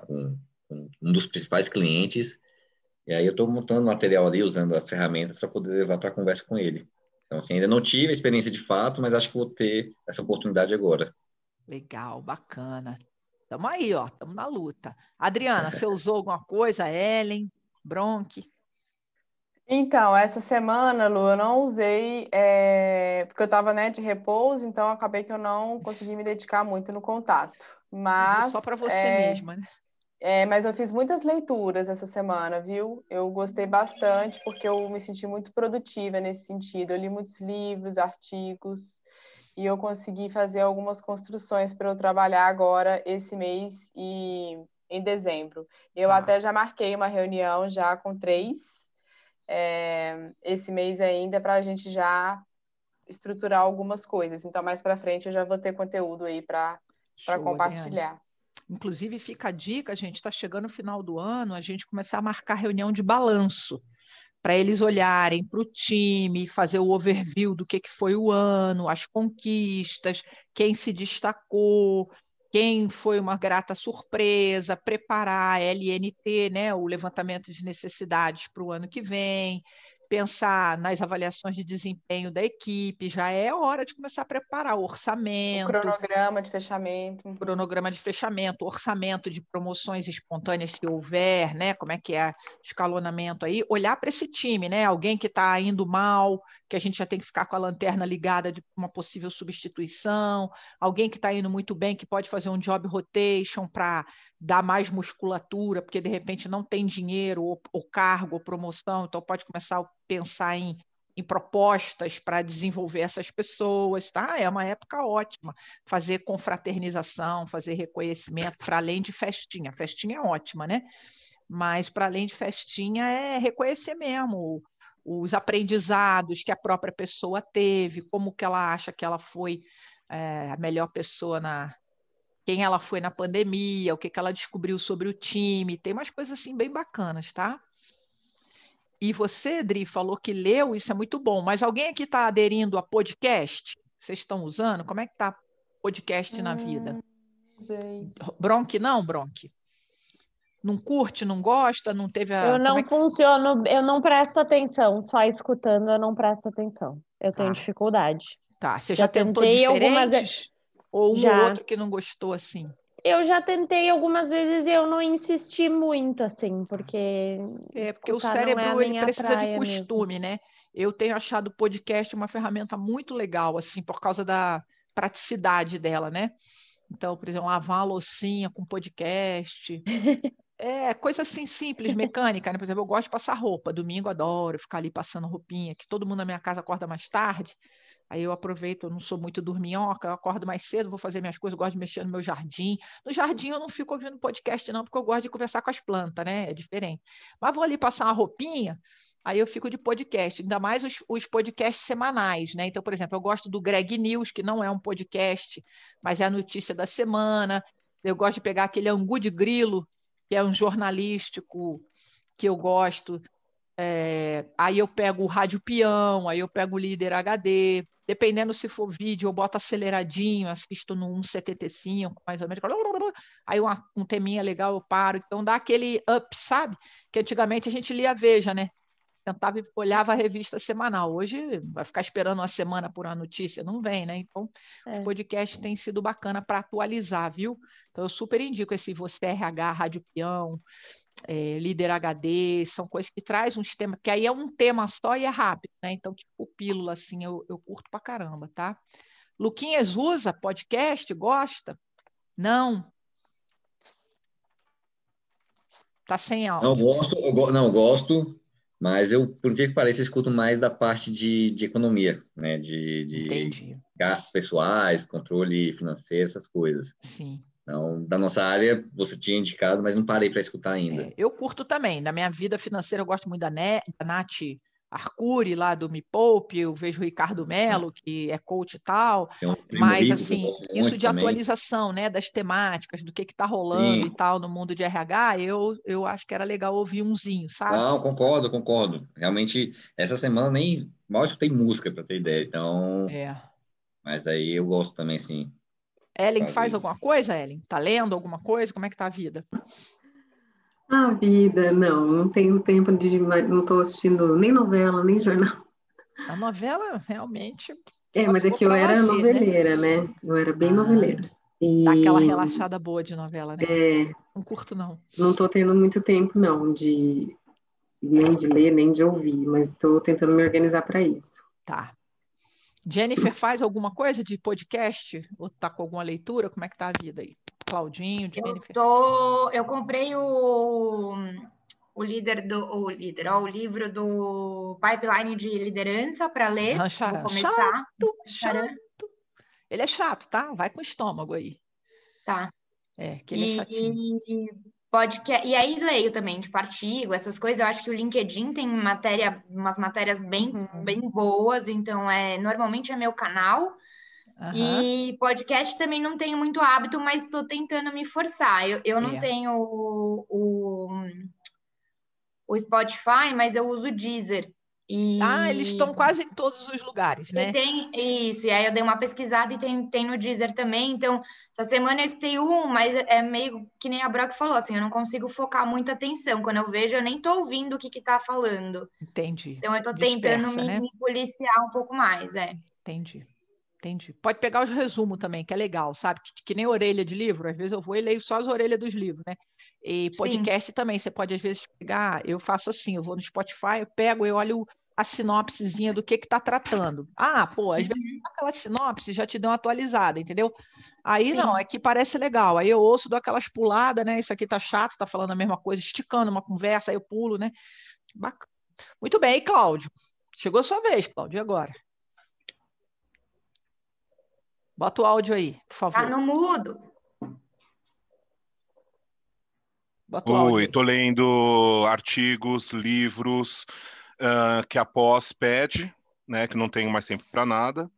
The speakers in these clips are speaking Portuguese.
com um dos principais clientes, e aí eu estou montando material ali, usando as ferramentas para poder levar para a conversa com ele. Então, assim, ainda não tive a experiência de fato, mas acho que vou ter essa oportunidade agora. Legal, bacana. Estamos aí, ó, estamos na luta. Adriana, você usou alguma coisa? Ellen, Bronk? Então, essa semana, Lu, eu não usei, porque eu estava, né, de repouso, então acabei que eu não consegui me dedicar muito no contato. Usou só para Mas, você mesma, né? mas eu fiz muitas leituras essa semana, viu? Eu gostei bastante porque eu me senti muito produtiva nesse sentido. Eu li muitos livros, artigos, e eu consegui fazer algumas construções para eu trabalhar agora esse mês e em dezembro. Eu Tá. até já marquei uma reunião já com 3 esse mês ainda para a gente já estruturar algumas coisas. Então, mais para frente eu já vou ter conteúdo aí para Show, Adriane. compartilhar. Inclusive, fica a dica, a gente está chegando no final do ano, a gente começar a marcar reunião de balanço, para eles olharem para o time, fazer o overview do que foi o ano, as conquistas, quem se destacou, quem foi uma grata surpresa, preparar a LNT, né, o levantamento de necessidades para o ano que vem, pensar nas avaliações de desempenho da equipe, já é hora de começar a preparar o O orçamento, cronograma de fechamento, orçamento de promoções espontâneas, se houver, né? Como é que é escalonamento aí? Olhar para esse time, né? Alguém que está indo mal, que a gente já tem que ficar com a lanterna ligada de uma possível substituição, alguém que está indo muito bem, que pode fazer um job rotation para dar mais musculatura, porque de repente não tem dinheiro, ou cargo, ou promoção, então pode começar a pensar em propostas para desenvolver essas pessoas, tá? É uma época ótima. Fazer confraternização, fazer reconhecimento, para além de festinha. Festinha é ótima, né? Mas para além de festinha é reconhecer mesmo os aprendizados que a própria pessoa teve, como que ela acha que ela foi a melhor pessoa quem ela foi na pandemia, o que ela descobriu sobre o time. Tem umas coisas assim bem bacanas, tá? E você, Dri, falou que leu, isso é muito bom, mas alguém aqui está aderindo a podcast? Vocês estão usando? Como é que está podcast na vida? sei. Bronk não, Bronk? Não curte, não gosta, não teve a... Eu não funciono, eu não presto atenção, só escutando eu não presto atenção. Eu tenho dificuldade. Tá, você já tentou tentei diferentes? Ou um ou Já. outro que não gostou assim? Eu já tentei algumas vezes e eu não insisti muito, assim, porque porque o escutar não é a cérebro ele minha precisa de praia costume, mesmo. né? Eu tenho achado o podcast uma ferramenta muito legal, assim, por causa da praticidade dela, né? Então, por exemplo, lavar uma loucinha com podcast. É coisa assim simples, mecânica, né? Por exemplo, eu gosto de passar roupa. Domingo adoro ficar ali passando roupinha, que todo mundo na minha casa acorda mais tarde. Aí eu aproveito, eu não sou muito dorminhoca, eu acordo mais cedo, vou fazer minhas coisas, eu gosto de mexer no meu jardim. No jardim eu não fico ouvindo podcast, não, porque eu gosto de conversar com as plantas, né? É diferente. Mas vou ali passar uma roupinha, aí eu fico de podcast, ainda mais os podcasts semanais, né? Então, por exemplo, eu gosto do Greg News, que não é um podcast, mas é a notícia da semana. Eu gosto de pegar aquele Angu de Grilo, que é um jornalístico que eu gosto. Aí eu pego o Rádio Peão, aí eu pego o Líder HD. Dependendo se for vídeo, eu boto aceleradinho, assisto no 1,75, mais ou menos. Aí um teminha legal eu paro. Então dá aquele up, sabe? Que antigamente a gente lia a Veja, né? Tentava, olhava a revista semanal. Hoje vai ficar esperando uma semana por uma notícia, não vem, né? Então, os podcasts têm sido bacana para atualizar, viu? Então, eu super indico esse Você RH, Rádio Peão, Líder HD, são coisas que traz um temas, que aí é um tema só e é rápido, né? Então, tipo, pílula, assim, eu curto pra caramba, tá? Luquinhas usa podcast? Gosta? Não? Tá sem Não áudio. gosto, não gosto, mas eu, por que pareça, escuto mais da parte de economia, né? De Entendi. gastos pessoais, controle financeiro, essas coisas. Sim. Então, da nossa área, você tinha indicado, mas não parei para escutar ainda. Eu curto também. Na minha vida financeira, eu gosto muito da Nath Arcuri, lá do Me Poupe. Eu vejo o Ricardo Mello, que é coach e tal. Tem um primo Mas, rico que eu assim, gosto isso muito de também. atualização, né, das temáticas, do que está rolando e Sim. tal no mundo de RH, eu acho que era legal ouvir umzinho, sabe? Não, concordo. Realmente, essa semana nem mal escutei música, para ter ideia. Então, mas aí eu gosto também, sim. Ellen Às faz vezes. alguma coisa, Ellen? Tá lendo alguma coisa? Como é que tá a vida? A vida, não tenho tempo não estou assistindo nem novela, nem jornal. A novela, realmente, É, só mas se é for que eu para era lazer, né? noveleira, né? Eu era bem Ah, noveleira. dá aquela E relaxada boa de novela, né? é, Não curto, não. não estou tendo muito tempo, não, nem de ler, nem de ouvir, mas estou tentando me organizar para isso. Tá. Jennifer faz alguma coisa de podcast? Ou tá com alguma leitura? Como é que tá a vida aí? Claudinho, Jennifer? Eu comprei o livro do Pipeline de Liderança para ler. Vou Rancharan. começar. Chato. Ele é chato, tá? Vai com o estômago aí. Tá. Que ele é chatinho. E aí leio também, tipo, artigo, essas coisas. Eu acho que o LinkedIn tem umas matérias bem boas, então normalmente é meu canal. E podcast também não tenho muito hábito, mas estou tentando me forçar. Eu não tenho o Spotify, mas eu uso o Deezer. Eles estão quase em todos os lugares, né? E tem isso, e aí eu dei uma pesquisada e tem no Deezer também. Então, essa semana eu escutei mas é meio que nem a Brock falou, assim, eu não consigo focar muita atenção. Quando eu vejo, eu nem tô ouvindo o que tá falando. Entendi. Então, eu tô tentando me policiar um pouco mais, Entendi. Pode pegar os resumos também, que é legal, sabe? Que nem orelha de livro, às vezes eu vou e leio só as orelhas dos livros, né? E podcast também, você pode às vezes pegar, eu faço assim, eu vou no Spotify, eu olho a sinopsezinha do que está tratando. Às vezes aquela sinopse já te deu uma atualizada, entendeu? Aí não, é que parece legal, aí eu ouço, dou aquelas puladas, né? Isso aqui tá chato, tá falando a mesma coisa, esticando uma conversa, aí eu pulo, né? Bacana. Muito bem, Cláudio. Chegou a sua vez, Cláudio, e agora? Bota o áudio aí, por favor. Tá no mudo. Bota o áudio aí. Estou lendo artigos, livros que a pós pede, né, que não tenho mais tempo para nada.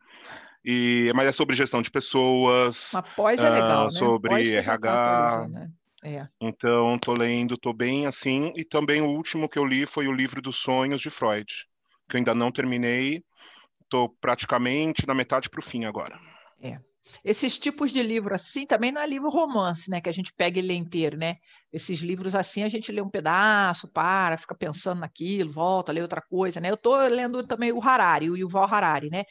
Mas é sobre gestão de pessoas. Mas pós é legal, né? Sobre pós você RH. já tá atualizando, né? Então, estou lendo, estou bem assim. E também o último que eu li foi o livro dos sonhos de Freud, que eu ainda não terminei. Estou praticamente na metade para o fim agora. Esses tipos de livro assim também não é livro romance, né? Que a gente pega e lê inteiro, né? Esses livros assim a gente lê um pedaço, fica pensando naquilo, volta, lê outra coisa, né? Eu estou lendo também o Harari, o Yuval Harari, né?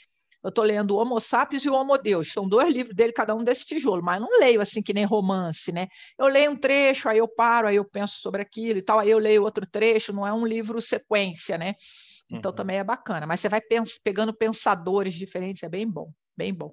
Eu estou lendo o Homo Sapiens e o Homo Deus. São 2 livros dele, cada um desse tijolo, mas não leio assim que nem romance, né? Eu leio um trecho, aí eu paro, aí eu penso sobre aquilo e tal, aí eu leio outro trecho, não é um livro sequência, né? Então também é bacana. Mas você vai pegando pensadores diferentes, é bem bom, bem bom.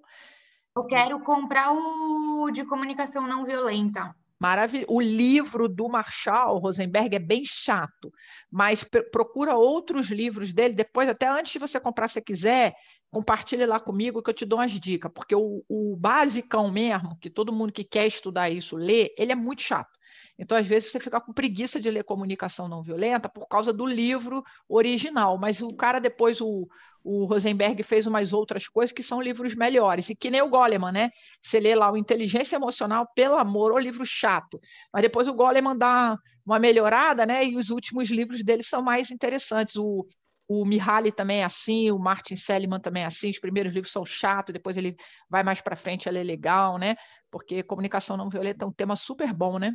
Eu quero comprar o de comunicação não violenta. Maravilhoso. O livro do Marshall Rosenberg é bem chato, mas procura outros livros dele, depois, até antes de você comprar, se quiser, compartilhe lá comigo que eu te dou umas dicas, porque o basicão mesmo, que todo mundo que quer estudar isso lê, ele é muito chato. Então, às vezes, você fica com preguiça de ler comunicação não violenta por causa do livro original, mas o cara depois, o Rosenberg fez umas outras coisas que são livros melhores, e que nem o Goleman, né? Você lê lá o Inteligência Emocional, pelo amor, o livro chato, mas depois o Goleman dá uma melhorada, né? E os últimos livros dele são mais interessantes. O Mihaly também é assim, o Martin Seligman também é assim, os primeiros livros são chatos, depois ele vai mais para frente, ele é legal, né? Porque comunicação não violenta é um tema super bom, né?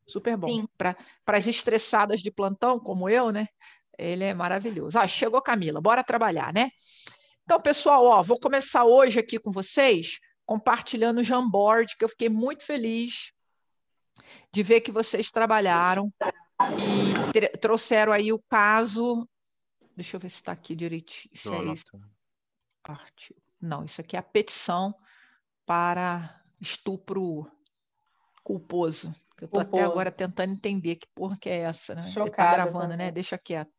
Super bom. Para as estressadas de plantão, como eu, né? Ele é maravilhoso. Chegou Camila, bora trabalhar, né? Então, pessoal, vou começar hoje aqui com vocês, compartilhando o Jamboard, que eu fiquei muito feliz de ver que vocês trabalharam e trouxeram aí o caso. Deixa eu ver se está aqui direitinho. Isso é isso. Não, isso aqui é a petição para estupro culposo. Eu estou até agora tentando entender que porra que é essa, né? Ele está gravando, também, né? Deixa quieto.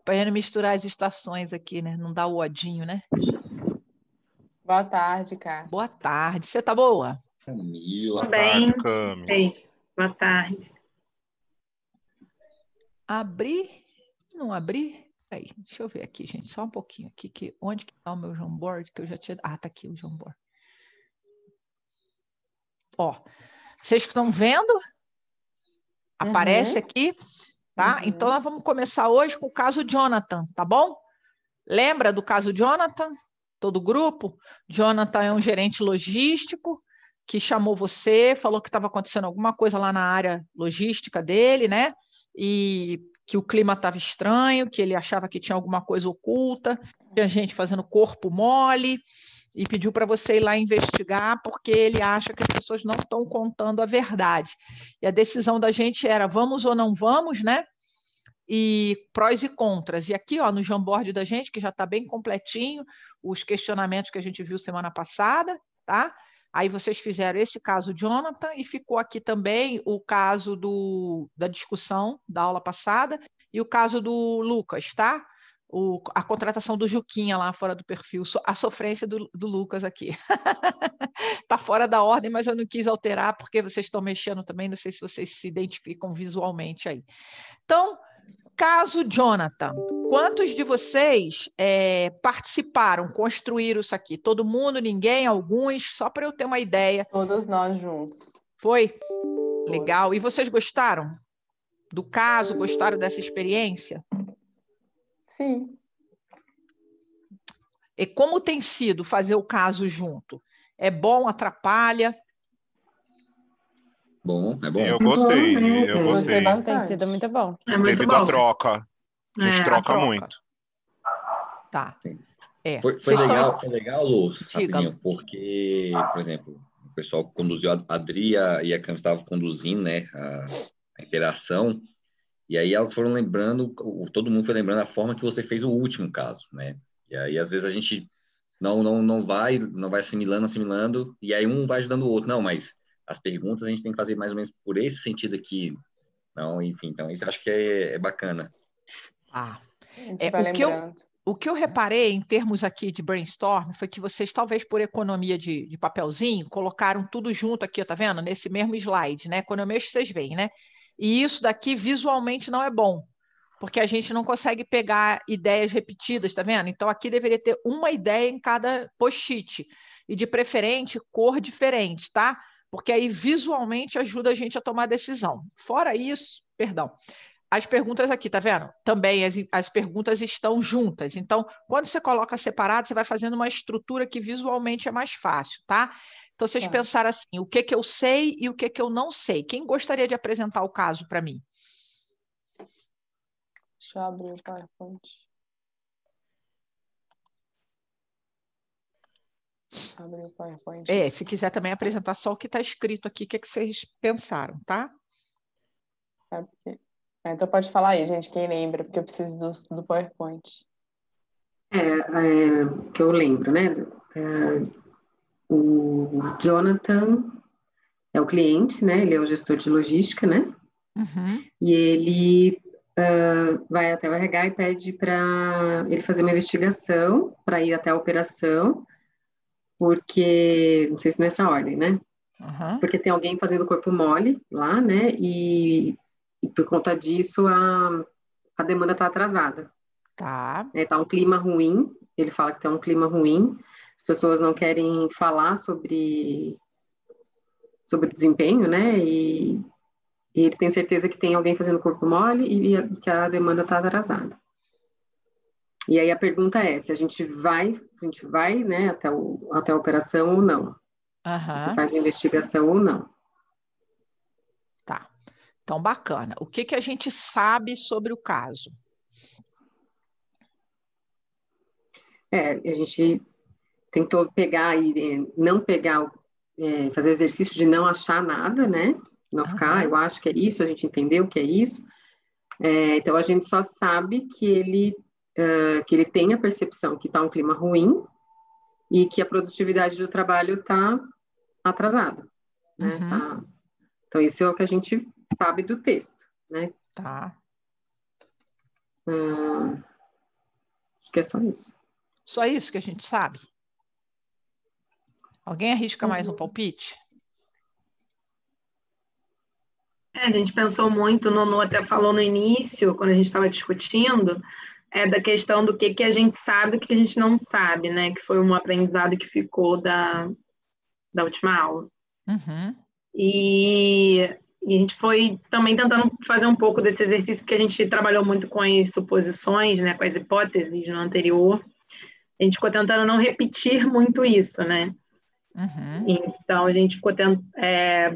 Para não misturar as estações aqui, né? Não dá o odinho, né? Boa tarde, Cá. Boa tarde. Você tá boa? Boa tarde, Cami. Boa tarde. Abrir? Não abrir? Aí, deixa eu ver aqui, gente. Só um pouquinho aqui. Onde que está o meu Jamboard? Que eu já tinha... tá aqui o Jamboard. Vocês que estão vendo? Aparece aqui, tá? Então, nós vamos começar hoje com o caso Jonathan, tá bom? Lembra do caso Jonathan? todo o grupo. Jonathan é um gerente logístico que chamou você, falou que estava acontecendo alguma coisa lá na área logística dele, né? E que o clima estava estranho, que ele achava que tinha alguma coisa oculta, tinha gente fazendo corpo mole, e pediu para você ir lá investigar, porque ele acha que as pessoas não estão contando a verdade. E a decisão da gente era vamos ou não vamos, né? E prós e contras. E aqui, ó, no Jamboard da gente, que já está bem completinho, os questionamentos que a gente viu semana passada, tá? Aí vocês fizeram esse caso Jonathan e ficou aqui também o caso da discussão da aula passada e o caso do Lucas, tá? A contratação do Juquinha lá fora do perfil, a sofrência do Lucas aqui. Tá fora da ordem, mas eu não quis alterar porque vocês estão mexendo também, não sei se vocês se identificam visualmente aí. Então, caso Jonathan, quantos de vocês participaram, construíram isso aqui? Todo mundo, ninguém, alguns? Só para eu ter uma ideia. Todos nós juntos. Foi? Legal. E vocês gostaram do caso? Gostaram dessa experiência? Sim. E como tem sido fazer o caso junto? É bom, atrapalha? Bom, é bom. Eu gostei, eu Gostei gostei. bastante. Tem sido muito bom. É muito Devido à bom. troca. A gente troca muito. Tá. Foi Vocês legal, foi legal, Luz, Diga. rapidinho, porque, por exemplo, o pessoal que conduziu, a Adri e a Cam estavam conduzindo, né, a interação, e aí elas foram lembrando, todo mundo foi lembrando a forma que você fez o último caso, né? E aí, às vezes, a gente não vai assimilando, e aí um vai ajudando o outro. Não, mas as perguntas a gente tem que fazer mais ou menos por esse sentido aqui. Não, enfim, então isso eu acho que é bacana. A gente vai lembrando. O que eu reparei em termos aqui de brainstorm foi que vocês, talvez por economia de papelzinho, colocaram tudo junto aqui, tá vendo? Nesse mesmo slide, né? Quando eu mexo, vocês veem, né? E isso daqui visualmente não é bom, porque a gente não consegue pegar ideias repetidas, tá vendo? Então aqui deveria ter uma ideia em cada post-it, e de preferente, cor diferente, tá? Porque aí visualmente ajuda a gente a tomar decisão. Fora isso, perdão. As perguntas aqui, tá vendo? Também as perguntas estão juntas. Então, quando você coloca separado, você vai fazendo uma estrutura que visualmente é mais fácil, tá? Então, vocês pensaram assim, o que que eu sei e o que que eu não sei. Quem gostaria de apresentar o caso para mim? Deixa eu abrir o PowerPoint. Abrir o PowerPoint. Se quiser também apresentar só o que está escrito aqui, o que que vocês pensaram, tá? Então pode falar aí, gente, quem lembra, porque eu preciso do PowerPoint. Que eu lembro, né? O Jonathan é o cliente, né? Ele é o gestor de logística, né? Uhum. E ele vai até o RH e pede para ele fazer uma investigação para ir até a operação, porque, não sei se nessa ordem, né? Uhum. Porque tem alguém fazendo corpo mole lá, né? E por conta disso a demanda está atrasada. Tá. Tá um clima ruim, ele fala que tá um clima ruim, as pessoas não querem falar sobre desempenho, né? E ele tem certeza que tem alguém fazendo corpo mole e que a demanda está atrasada. E aí a pergunta é se a gente vai, né, até a operação ou não. Uhum. Se faz a investigação ou não. Tá. Então, bacana. O que que a gente sabe sobre o caso? A gente tentou pegar e não pegar, fazer o exercício de não achar nada, né? Não ficar, eu acho que é isso, a gente entendeu que é isso. Então, a gente só sabe que ele tem a percepção que está um clima ruim e que a produtividade do trabalho está atrasada. Né? Uhum. Então, isso é o que a gente sabe do texto, né? Tá. Acho que é só isso. Só isso que a gente sabe? Alguém arrisca mais um palpite? A gente pensou muito, o Nonu até falou no início, quando a gente estava discutindo, da questão do que a gente sabe e do que a gente não sabe, né? Que foi um aprendizado que ficou da última aula. Uhum. E a gente foi também tentando fazer um pouco desse exercício, porque a gente trabalhou muito com as suposições, né? Com as hipóteses no anterior. a gente ficou tentando não repetir muito isso, né? Uhum. Então, a gente ficou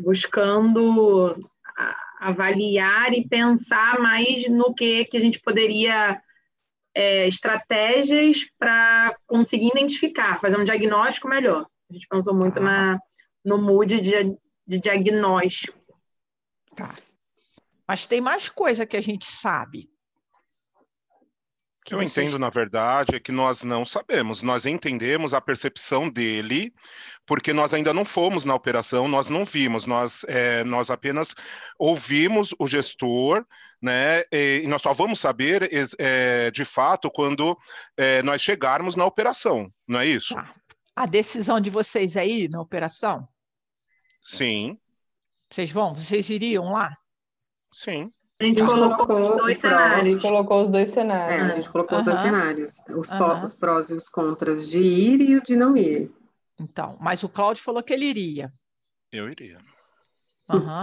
buscando avaliar e pensar mais no que a gente poderia, estratégias para conseguir identificar, fazer um diagnóstico melhor. A gente pensou muito no mood de diagnóstico. Tá. Mas tem mais coisa que a gente sabe. Eu entendo, na verdade, é que nós não sabemos. Nós entendemos a percepção dele, porque nós ainda não fomos na operação, nós não vimos, nós apenas ouvimos o gestor, né? E nós só vamos saber, de fato, quando nós chegarmos na operação, não é isso? Tá. A decisão de vocês é ir na operação? Sim. Vocês iriam lá? Sim. A gente colocou os dois cenários. A gente colocou os dois cenários. A gente colocou os dois cenários. Os prós e os contras de ir e o de não ir. Então, mas o Cláudio falou que ele iria. Eu iria.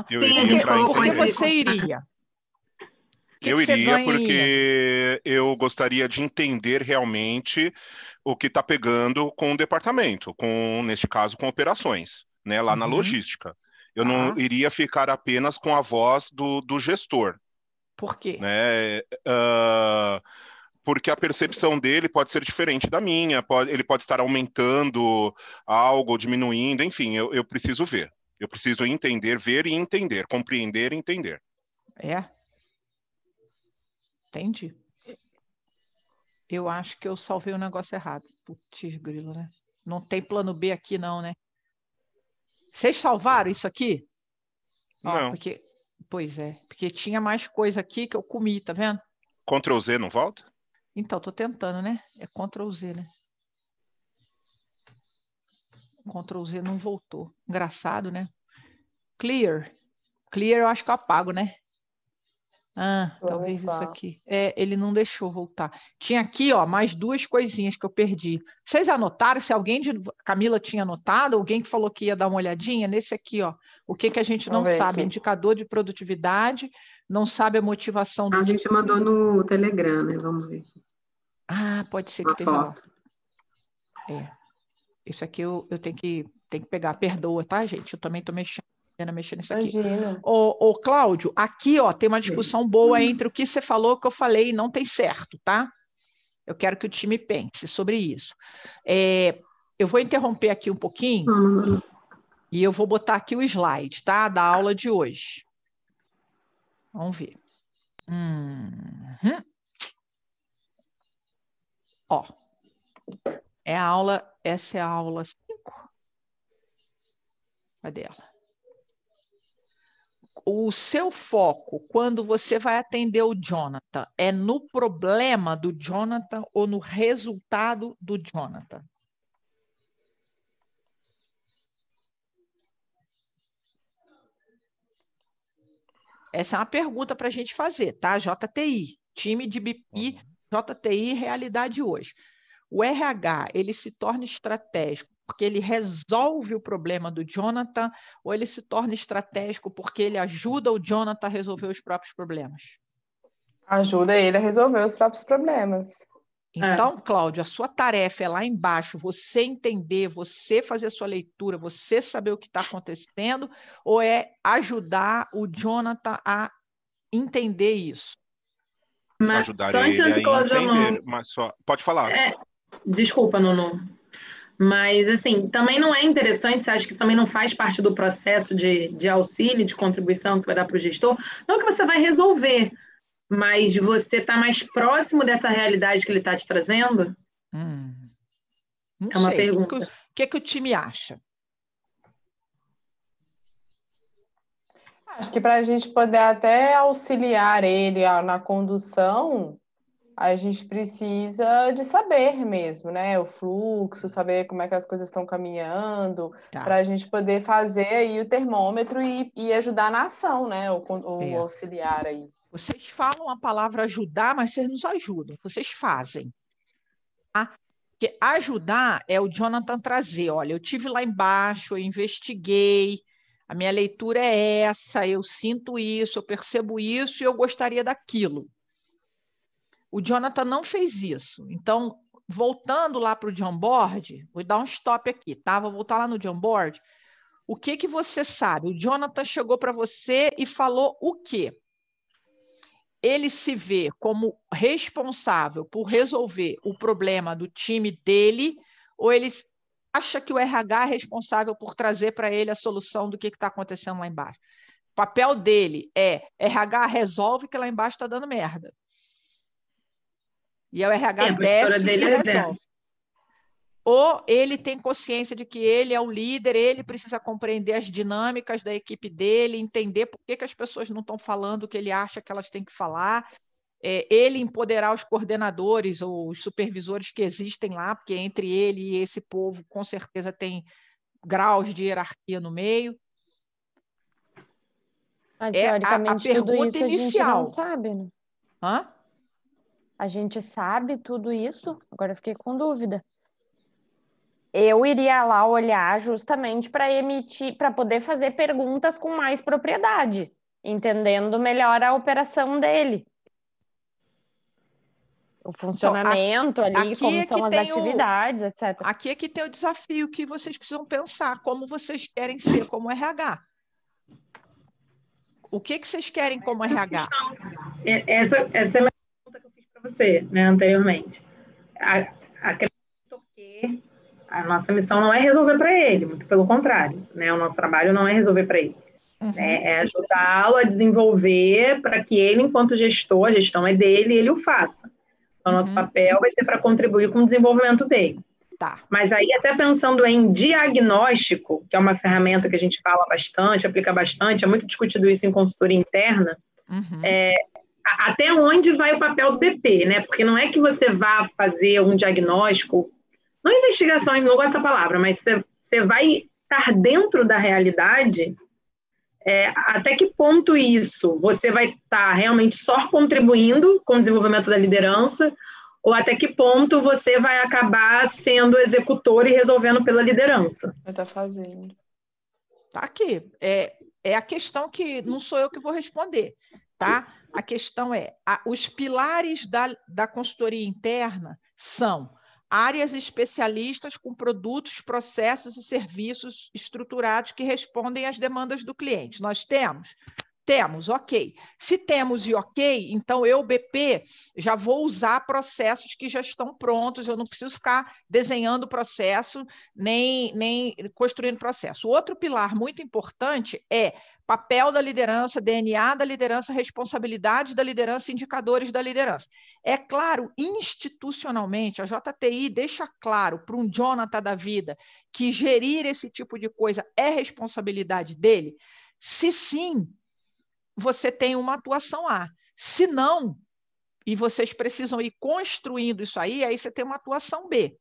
Eu iria. Por que você iria? Eu iria porque eu gostaria de entender realmente o que está pegando com o departamento, neste caso, com operações, né, lá na logística. Eu não iria ficar apenas com a voz do gestor. Por quê? Né? Porque a percepção dele pode ser diferente da minha, ele pode estar aumentando algo, diminuindo, enfim, eu preciso ver. Eu preciso entender, ver e entender, compreender e entender. Entendi. Eu acho que eu salvei o negócio errado. Putz, grilo, né? Não tem plano B aqui não, né? Vocês salvaram isso aqui? Não. Pois é, porque tinha mais coisa aqui que eu comi, tá vendo? Ctrl Z não volta? Então, tô tentando, né? É Ctrl Z, né? Ctrl Z não voltou. Engraçado, né? Clear. Clear eu acho que eu apago, né? Talvez isso aqui. Ele não deixou voltar. Tinha aqui, ó, mais duas coisinhas que eu perdi. Vocês anotaram? Se alguém Camila tinha anotado, alguém que falou que ia dar uma olhadinha nesse aqui, ó. O que a gente não sabe? Aqui. Indicador de produtividade, não sabe a motivação do... A gente mandou no Telegram, né? Vamos ver. Pode ser que esteja lá. Isso aqui eu tenho que pegar. Perdoa, tá, gente? Eu também tô mexendo nisso aqui. Ô, Cláudio, aqui, ó, tem uma discussão boa entre o que você falou e o que eu falei, e não tem certo, tá? Eu quero que o time pense sobre isso. Eu vou interromper aqui um pouquinho e eu vou botar aqui o slide, tá? Da aula de hoje. Vamos ver. Ó, essa é a aula 5. Cadê ela? O seu foco, quando você vai atender o Jonathan, é no problema do Jonathan ou no resultado do Jonathan? Essa é uma pergunta para a gente fazer, tá? JTI, time de BPI, JTI, realidade hoje. O RH, ele se torna estratégico porque ele resolve o problema do Jonathan ou ele se torna estratégico porque ele ajuda o Jonathan a resolver os próprios problemas? Ajuda ele a resolver os próprios problemas. Então, Cláudio, a sua tarefa é lá embaixo, você entender, você fazer a sua leitura, você saber o que está acontecendo, ou é ajudar o Jonathan a entender isso? Mas ajudar só antes ele do Cláudio, entender, mas só... Pode falar. Desculpa, Nuno. Mas, assim, também não é interessante, você acha que isso também não faz parte do processo de auxílio, de contribuição que você vai dar para o gestor? Não que você vai resolver, mas de você estar mais próximo dessa realidade que ele está te trazendo? Não é uma sei. pergunta. O que o time acha? Acho que para a gente poder até auxiliar ele na condução, a gente precisa de saber mesmo, né? O fluxo, saber como é que as coisas estão caminhando, para a gente poder fazer aí o termômetro e ajudar na ação, né? O auxiliar aí. Vocês falam a palavra ajudar, mas vocês nos ajudam. Vocês fazem. Tá? Porque ajudar é o Jonathan trazer. Olha, eu tive lá embaixo, eu investiguei, a minha leitura é essa, eu sinto isso, eu percebo isso e eu gostaria daquilo. O Jonathan não fez isso. Então, voltando lá para o Jamboard, vou dar um stop aqui, tá? Vou voltar lá no Jamboard. O que você sabe? O Jonathan chegou para você e falou o quê? Ele se vê como responsável por resolver o problema do time dele, ou ele acha que o RH é responsável por trazer para ele a solução do que está acontecendo lá embaixo? O papel dele é RH resolve que lá embaixo está dando merda. E o RH desce e resolve. Ou ele tem consciência de que ele é o líder, ele precisa compreender as dinâmicas da equipe dele, entender por que as pessoas não estão falando o que ele acha que elas têm que falar, ele empoderar os coordenadores ou os supervisores que existem lá, porque entre ele e esse povo, com certeza, tem graus de hierarquia no meio. Mas, teoricamente, a pergunta tudo isso inicial. A gente não sabe, né? Hã? A gente sabe tudo isso? Agora eu fiquei com dúvida. Eu iria lá olhar justamente para poder fazer perguntas com mais propriedade, entendendo melhor a operação dele. O funcionamento então, ali, como são as atividades, etc. Aqui é que tem o desafio que vocês precisam pensar, como vocês querem ser como RH. O que vocês querem como RH? Essa é a pergunta que eu fiz para você, né, anteriormente. Acredito que a nossa missão não é resolver para ele, muito pelo contrário, né? O nosso trabalho não é resolver para ele. Uhum. É ajudá-lo a desenvolver para que ele, enquanto gestor, a gestão é dele, ele o faça. Então, nosso papel vai ser para contribuir com o desenvolvimento dele. Tá. Mas aí, até pensando em diagnóstico, que é uma ferramenta que a gente fala bastante, aplica bastante, é muito discutido isso em consultoria interna, até onde vai o papel do BP, né? Porque não é que você vá fazer um diagnóstico, não investigação, não gosto dessa palavra, mas você vai estar dentro da realidade, até que ponto isso? Você vai estar realmente só contribuindo com o desenvolvimento da liderança, ou até que ponto você vai acabar sendo executor e resolvendo pela liderança? Eu estou fazendo. Tá aqui. É a questão que não sou eu que vou responder, tá? A questão os pilares da consultoria interna são áreas especialistas com produtos, processos e serviços estruturados que respondem às demandas do cliente. Nós temos? Temos, ok. Se temos e ok, então eu, BP, já vou usar processos que já estão prontos, eu não preciso ficar desenhando processo, nem construindo processo. Outro pilar muito importante é papel da liderança, DNA da liderança, responsabilidade da liderança, indicadores da liderança. É claro, institucionalmente, a JTI deixa claro para um Jonathan da vida que gerir esse tipo de coisa é responsabilidade dele? Se sim, você tem uma atuação lá. Se não, e vocês precisam ir construindo isso aí você tem uma atuação B.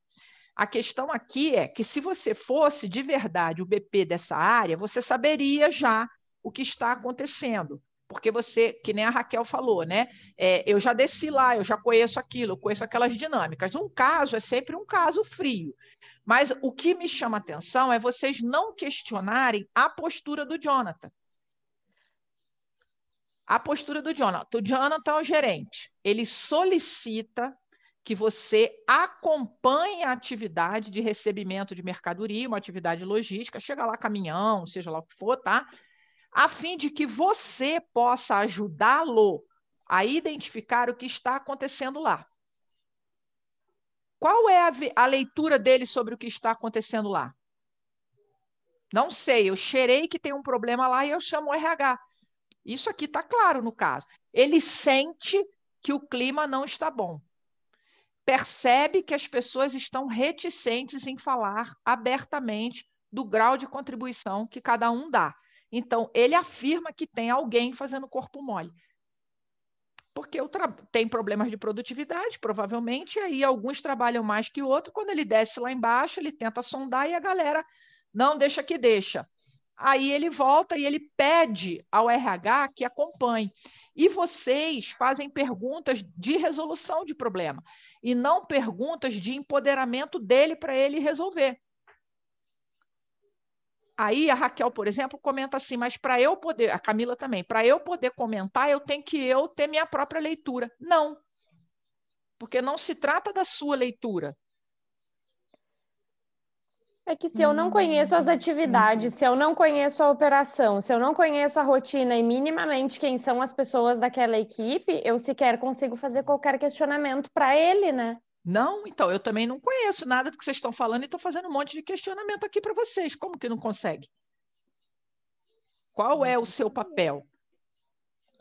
A questão aqui é que se você fosse de verdade o BP dessa área, você saberia já o que está acontecendo. Porque você, que nem a Raquel falou, né? Eu já desci lá, eu já conheço aquilo, eu conheço aquelas dinâmicas. Um caso é sempre um caso frio. Mas o que me chama a atenção é vocês não questionarem a postura do Jonathan. A postura do Jonathan. O Jonathan é o gerente. Ele solicita que você acompanhe a atividade de recebimento de mercadoria, uma atividade logística, chega lá caminhão, seja lá o que for, tá? A fim de que você possa ajudá-lo a identificar o que está acontecendo lá. Qual é a leitura dele sobre o que está acontecendo lá? Não sei, eu cheirei que tem um problema lá e eu chamo o RH. Isso aqui está claro no caso. Ele sente que o clima não está bom. Percebe que as pessoas estão reticentes em falar abertamente do grau de contribuição que cada um dá. Então, ele afirma que tem alguém fazendo corpo mole. Porque tem problemas de produtividade, provavelmente, e aí alguns trabalham mais que outros. Quando ele desce lá embaixo, ele tenta sondar e a galera não deixa que deixa. Aí ele volta e ele pede ao RH que acompanhe. E vocês fazem perguntas de resolução de problema e não perguntas de empoderamento dele para ele resolver. Aí a Raquel, por exemplo, comenta assim, mas para eu poder, a Camila também, para eu poder comentar, eu tenho que ter minha própria leitura. Não. porque não se trata da sua leitura. É que se eu não conheço as atividades, se eu não conheço a operação, se eu não conheço a rotina e minimamente quem são as pessoas daquela equipe, eu sequer consigo fazer qualquer questionamento para ele, né? Não, então, eu também não conheço nada do que vocês estão falando e estou fazendo um monte de questionamento aqui para vocês. Como que não consegue? Qual é o seu papel?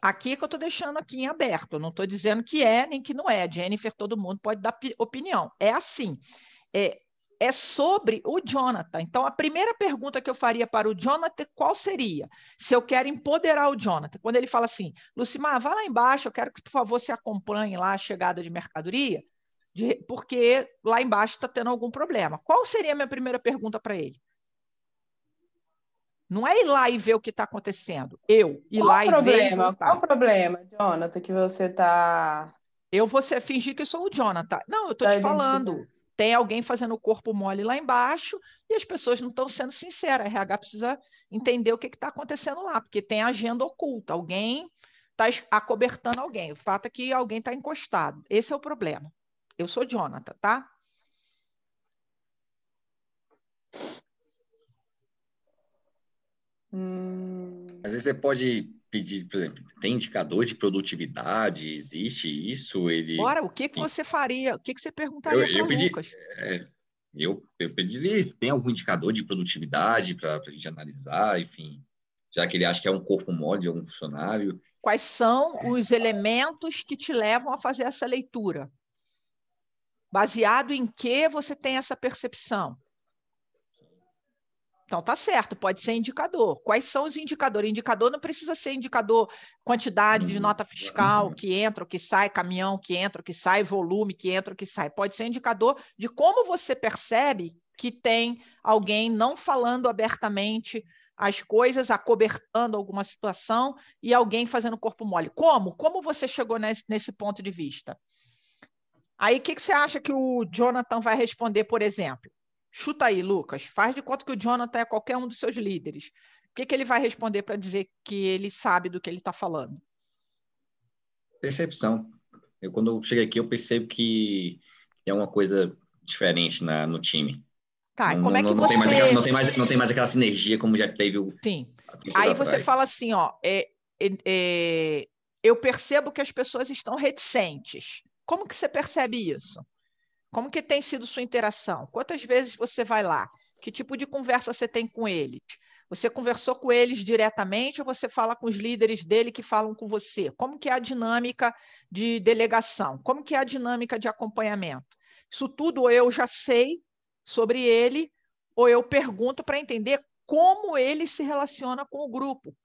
Aqui que eu estou deixando aqui em aberto. Eu não estou dizendo que é nem que não é. Jennifer, todo mundo pode dar opinião. É assim. É sobre o Jonathan. Então, a primeira pergunta que eu faria para o Jonathan, qual seria? Se eu quero empoderar o Jonathan. Quando ele fala assim, Lucimar, vá lá embaixo, eu quero que, por favor, você acompanhe lá a chegada de mercadoria, porque lá embaixo está tendo algum problema. Qual seria a minha primeira pergunta para ele? Não é ir lá e ver o que está acontecendo. Eu ir lá e ver e voltar. Qual o problema, Jonathan, que você está... Eu vou fingir que sou o Jonathan. Não, eu estou te falando. Tem alguém fazendo o corpo mole lá embaixo e as pessoas não estão sendo sinceras. A RH precisa entender o que está acontecendo lá, porque tem agenda oculta. Alguém está acobertando alguém. O fato é que alguém está encostado. Esse é o problema. Eu sou Jonathan, tá? Às vezes você pode pedir, por exemplo, tem indicador de produtividade? Existe isso? Ora, o que você faria? O que você perguntaria para o Lucas? Eu pediria isso. Tem algum indicador de produtividade para a gente analisar, enfim, já que ele acha que é um corpo mole de algum funcionário. Quais são os elementos que te levam a fazer essa leitura? Baseado em que você tem essa percepção? Então, tá certo, pode ser indicador. Quais são os indicadores? Indicador não precisa ser indicador quantidade de nota fiscal que entra ou que sai, caminhão que entra ou que sai, volume que entra ou que sai. Pode ser indicador de como você percebe que tem alguém não falando abertamente as coisas, acobertando alguma situação e alguém fazendo corpo mole. Como? Como você chegou nesse ponto de vista? Aí, o que você acha que o Jonathan vai responder, por exemplo? Chuta aí, Lucas. Faz de conta que o Jonathan é qualquer um dos seus líderes. O que ele vai responder para dizer que ele sabe do que ele está falando? Percepção. Quando eu cheguei aqui, eu percebo que é uma coisa diferente no time. Tá, como é que você... Não tem mais aquela sinergia como já teve o... Sim. Aí você fala assim, ó, eu percebo que as pessoas estão reticentes. Como que você percebe isso? Como que tem sido sua interação? Quantas vezes você vai lá? Que tipo de conversa você tem com eles? Você conversou com eles diretamente ou você fala com os líderes dele que falam com você? Como que é a dinâmica de delegação? Como que é a dinâmica de acompanhamento? Isso tudo eu já sei sobre ele ou eu pergunto para entender como ele se relaciona com o grupo.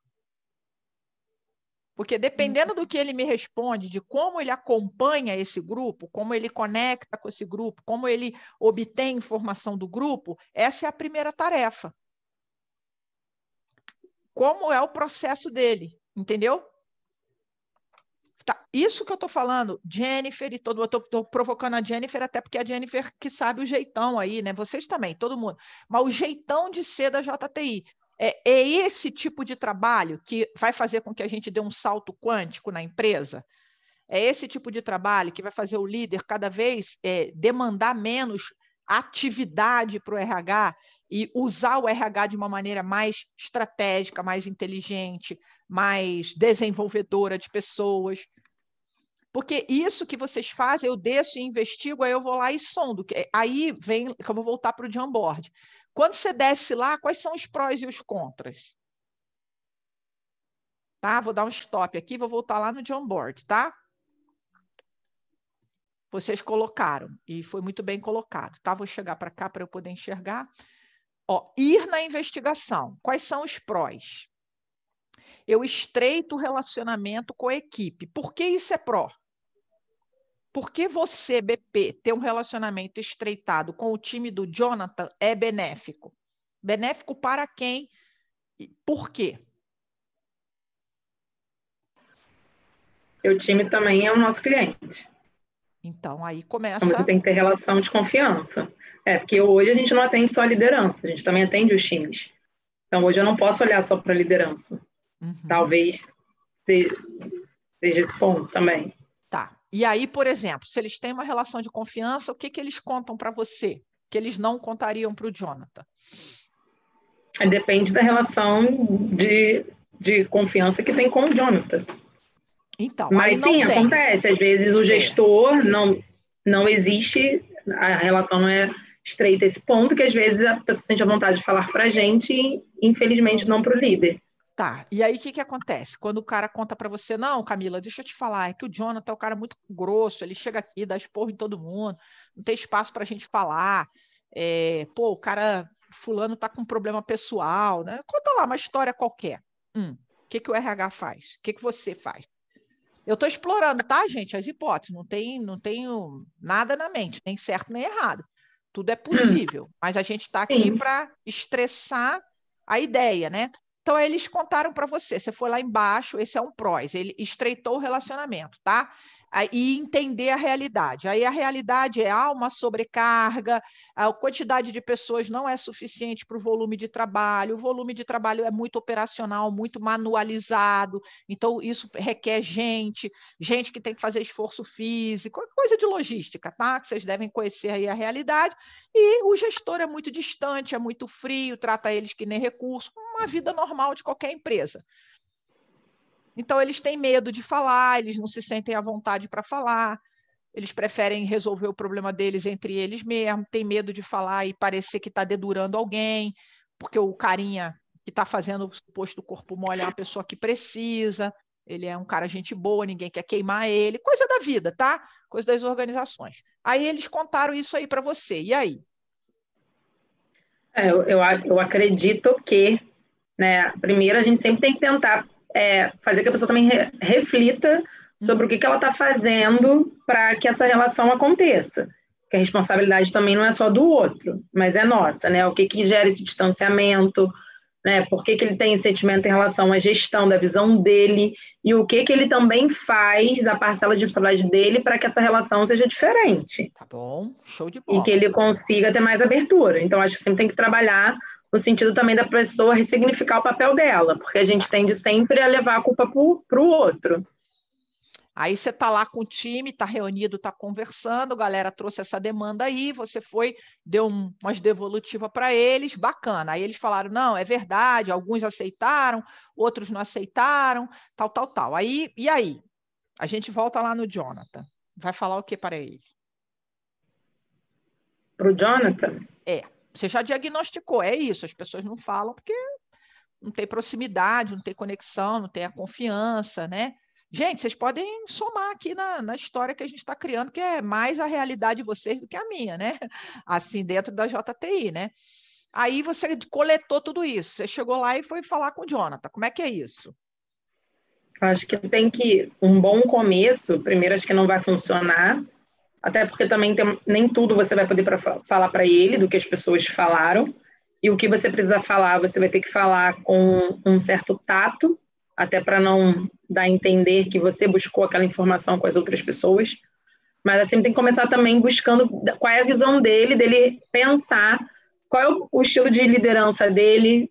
Porque dependendo do que ele me responde, de como ele acompanha esse grupo, como ele conecta com esse grupo, como ele obtém informação do grupo, essa é a primeira tarefa. Como é o processo dele, entendeu? Tá, isso que eu estou falando, Jennifer e todo mundo, eu estou provocando a Jennifer até porque é a Jennifer que sabe o jeitão aí, né? Vocês também, todo mundo. Mas o jeitão de ser da JTI. É esse tipo de trabalho que vai fazer com que a gente dê um salto quântico na empresa? É esse tipo de trabalho que vai fazer o líder cada vez demandar menos atividade para o RH e usar o RH de uma maneira mais estratégica, mais inteligente, mais desenvolvedora de pessoas? Porque isso que vocês fazem, eu desço e investigo, aí eu vou lá e sondo. Aí vem que eu vou voltar para o Jamboard. Quando você desce lá, quais são os prós e os contras? Tá? Vou dar um stop aqui, vou voltar lá no Jamboard, tá? Vocês colocaram, e foi muito bem colocado, tá? Vou chegar para cá para eu poder enxergar. Ó, ir na investigação. Quais são os prós? Eu estreito o relacionamento com a equipe. Por que isso é pró? Por que você, BP, ter um relacionamento estreitado com o time do Jonathan é benéfico? Benéfico para quem? Por quê? O time também é o nosso cliente. Então, aí começa... Então, você tem que ter relação de confiança. Porque hoje a gente não atende só a liderança, a gente também atende os times. Então, hoje eu não posso olhar só para a liderança. Talvez seja esse ponto também. Tá. E aí, por exemplo, se eles têm uma relação de confiança, o que eles contam para você? Que eles não contariam para o Jonathan? Depende da relação de confiança que tem com o Jonathan. Então, mas sim, acontece. Às vezes o gestor não existe, a relação não é estreita a esse ponto, que às vezes a pessoa sente a vontade de falar para a gente e, infelizmente, não para o líder. Tá, e aí o que acontece? Quando o cara conta para você, não, Camila, deixa eu te falar, é que o Jonathan é um cara muito grosso, ele chega aqui, dá esporro em todo mundo, não tem espaço para a gente falar, o cara, fulano tá com um problema pessoal, né? Conta lá uma história qualquer. O que o RH faz? O que você faz? Eu estou explorando, tá, gente? As hipóteses, não tenho nada na mente, nem certo nem errado. Tudo é possível, mas a gente está aqui para estressar a ideia, né? Então, aí eles contaram para você foi lá embaixo, esse é um prós, ele estreitou o relacionamento, tá? E entender a realidade. Aí a realidade é uma sobrecarga, a quantidade de pessoas não é suficiente para o volume de trabalho é muito operacional, muito manualizado, então isso requer gente que tem que fazer esforço físico, coisa de logística, tá? Que vocês devem conhecer aí a realidade, e o gestor é muito distante, é muito frio, trata eles que nem recurso, uma vida normal de qualquer empresa. Então, eles têm medo de falar, eles não se sentem à vontade para falar, eles preferem resolver o problema deles entre eles mesmos, têm medo de falar e parecer que está dedurando alguém, porque o carinha que está fazendo o suposto corpo mole é uma pessoa que precisa, ele é um cara gente boa, ninguém quer queimar ele, coisa da vida, tá? Coisa das organizações. Aí eles contaram isso aí para você, e aí? Eu acredito que, né, primeiro a gente sempre tem que tentar fazer que a pessoa também reflita sobre o que ela está fazendo para que essa relação aconteça. Que a responsabilidade também não é só do outro, mas é nossa, né? O que gera esse distanciamento, né? Por que ele tem esse sentimento em relação à gestão, da visão dele, e o que ele também faz, a parcela de responsabilidade dele, para que essa relação seja diferente. Tá bom, show de bola. E que ele consiga ter mais abertura. Então, acho que sempre tem que trabalhar no sentido também da pessoa ressignificar o papel dela, porque a gente tende sempre a levar a culpa para o outro. Aí você está lá com o time, está reunido, está conversando, a galera trouxe essa demanda aí, você deu umas devolutivas para eles, bacana. Aí eles falaram, não, é verdade, alguns aceitaram, outros não aceitaram, tal. E aí? A gente volta lá no Jonathan. Vai falar o que para ele? Para o Jonathan? Você já diagnosticou, é isso, as pessoas não falam porque não tem proximidade, não tem conexão, não tem a confiança, né? Gente, vocês podem somar aqui na história que a gente está criando, que é mais a realidade de vocês do que a minha, né? Assim, dentro da JTI, né? Aí você coletou tudo isso, você chegou lá e foi falar com o Jonathan. Como é que é isso? Acho que um bom começo, primeiro acho que não vai funcionar, até porque também nem tudo você vai poder falar para ele do que as pessoas falaram, e o que você precisa falar, você vai ter que falar com um certo tato, até para não dar a entender que você buscou aquela informação com as outras pessoas, mas assim tem que começar também buscando qual é a visão dele pensar qual é o estilo de liderança dele,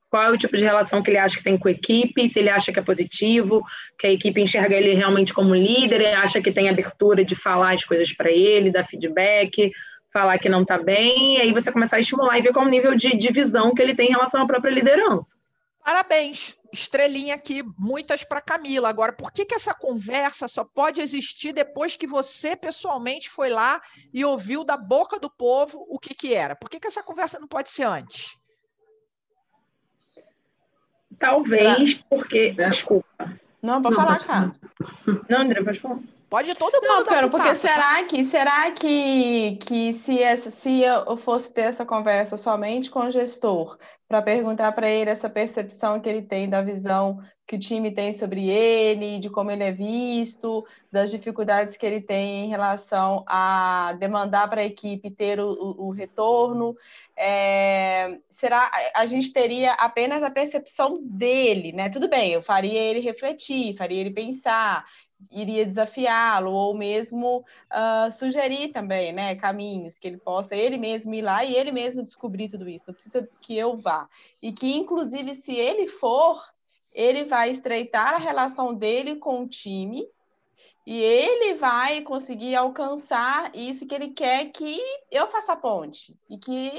qual é o tipo de relação que ele acha que tem com a equipe, se ele acha que é positivo, que a equipe enxerga ele realmente como líder, ele acha que tem abertura de falar as coisas para ele, dar feedback, falar que não está bem, e aí você começar a estimular e ver qual é o nível de visão que ele tem em relação à própria liderança. Parabéns, estrelinha aqui, muitas para Camila. Agora, por que essa conversa só pode existir depois que você pessoalmente foi lá e ouviu da boca do povo o que era? Por que essa conversa não pode ser antes? Talvez porque... Desculpa. Não, pode falar, cara. Não, André, pode falar. Pode todo mundo. Não, dar porque será que se eu fosse ter essa conversa somente com o gestor, para perguntar para ele essa percepção que ele tem da visão que o time tem sobre ele, de como ele é visto, das dificuldades que ele tem em relação a demandar para a equipe ter o retorno, a gente teria apenas a percepção dele, né? Tudo bem, eu faria ele refletir, faria ele pensar, iria desafiá-lo, ou mesmo sugerir também, né, caminhos que ele possa ele mesmo ir lá e ele mesmo descobrir tudo isso, não precisa que eu vá. E que, inclusive, se ele for, ele vai estreitar a relação dele com o time E ele vai conseguir alcançar isso que ele quer que eu faça a ponte. E que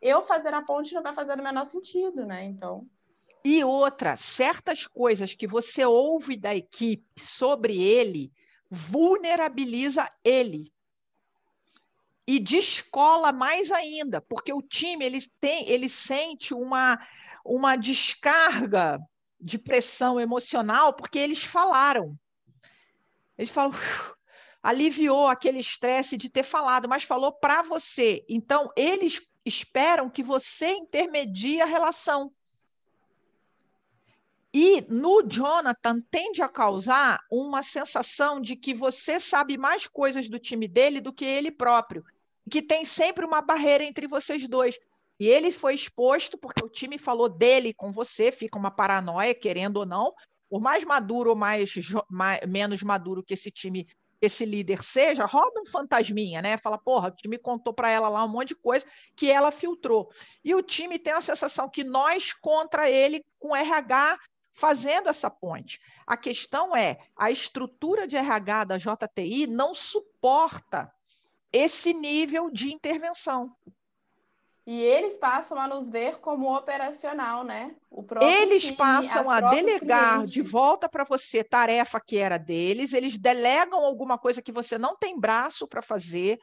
eu fazer a ponte não vai fazer o menor sentido, né? Então... E outra, certas coisas que você ouve da equipe sobre ele vulnerabiliza ele. E descola mais ainda, porque o time ele sente uma descarga de pressão emocional, porque eles falaram. Eles falam, aliviou aquele estresse de ter falado, mas falou para você. Então, eles esperam que você intermedie a relação. E no Jonathan tende a causar uma sensação de que você sabe mais coisas do time dele do que ele próprio, que tem sempre uma barreira entre vocês dois. E ele foi exposto porque o time falou dele com você, fica uma paranoia, querendo ou não, por mais maduro ou menos maduro que esse time, esse líder seja, roda um fantasminha, né? Fala, porra, o time contou para ela lá um monte de coisa que ela filtrou. E o time tem a sensação que nós contra ele com RH fazendo essa ponte. A questão é, a estrutura de RH da JTI não suporta esse nível de intervenção. E eles passam a nos ver como operacional, né? Eles time, passam a delegar clientes de volta para você tarefa que era deles, eles delegam alguma coisa que você não tem braço para fazer,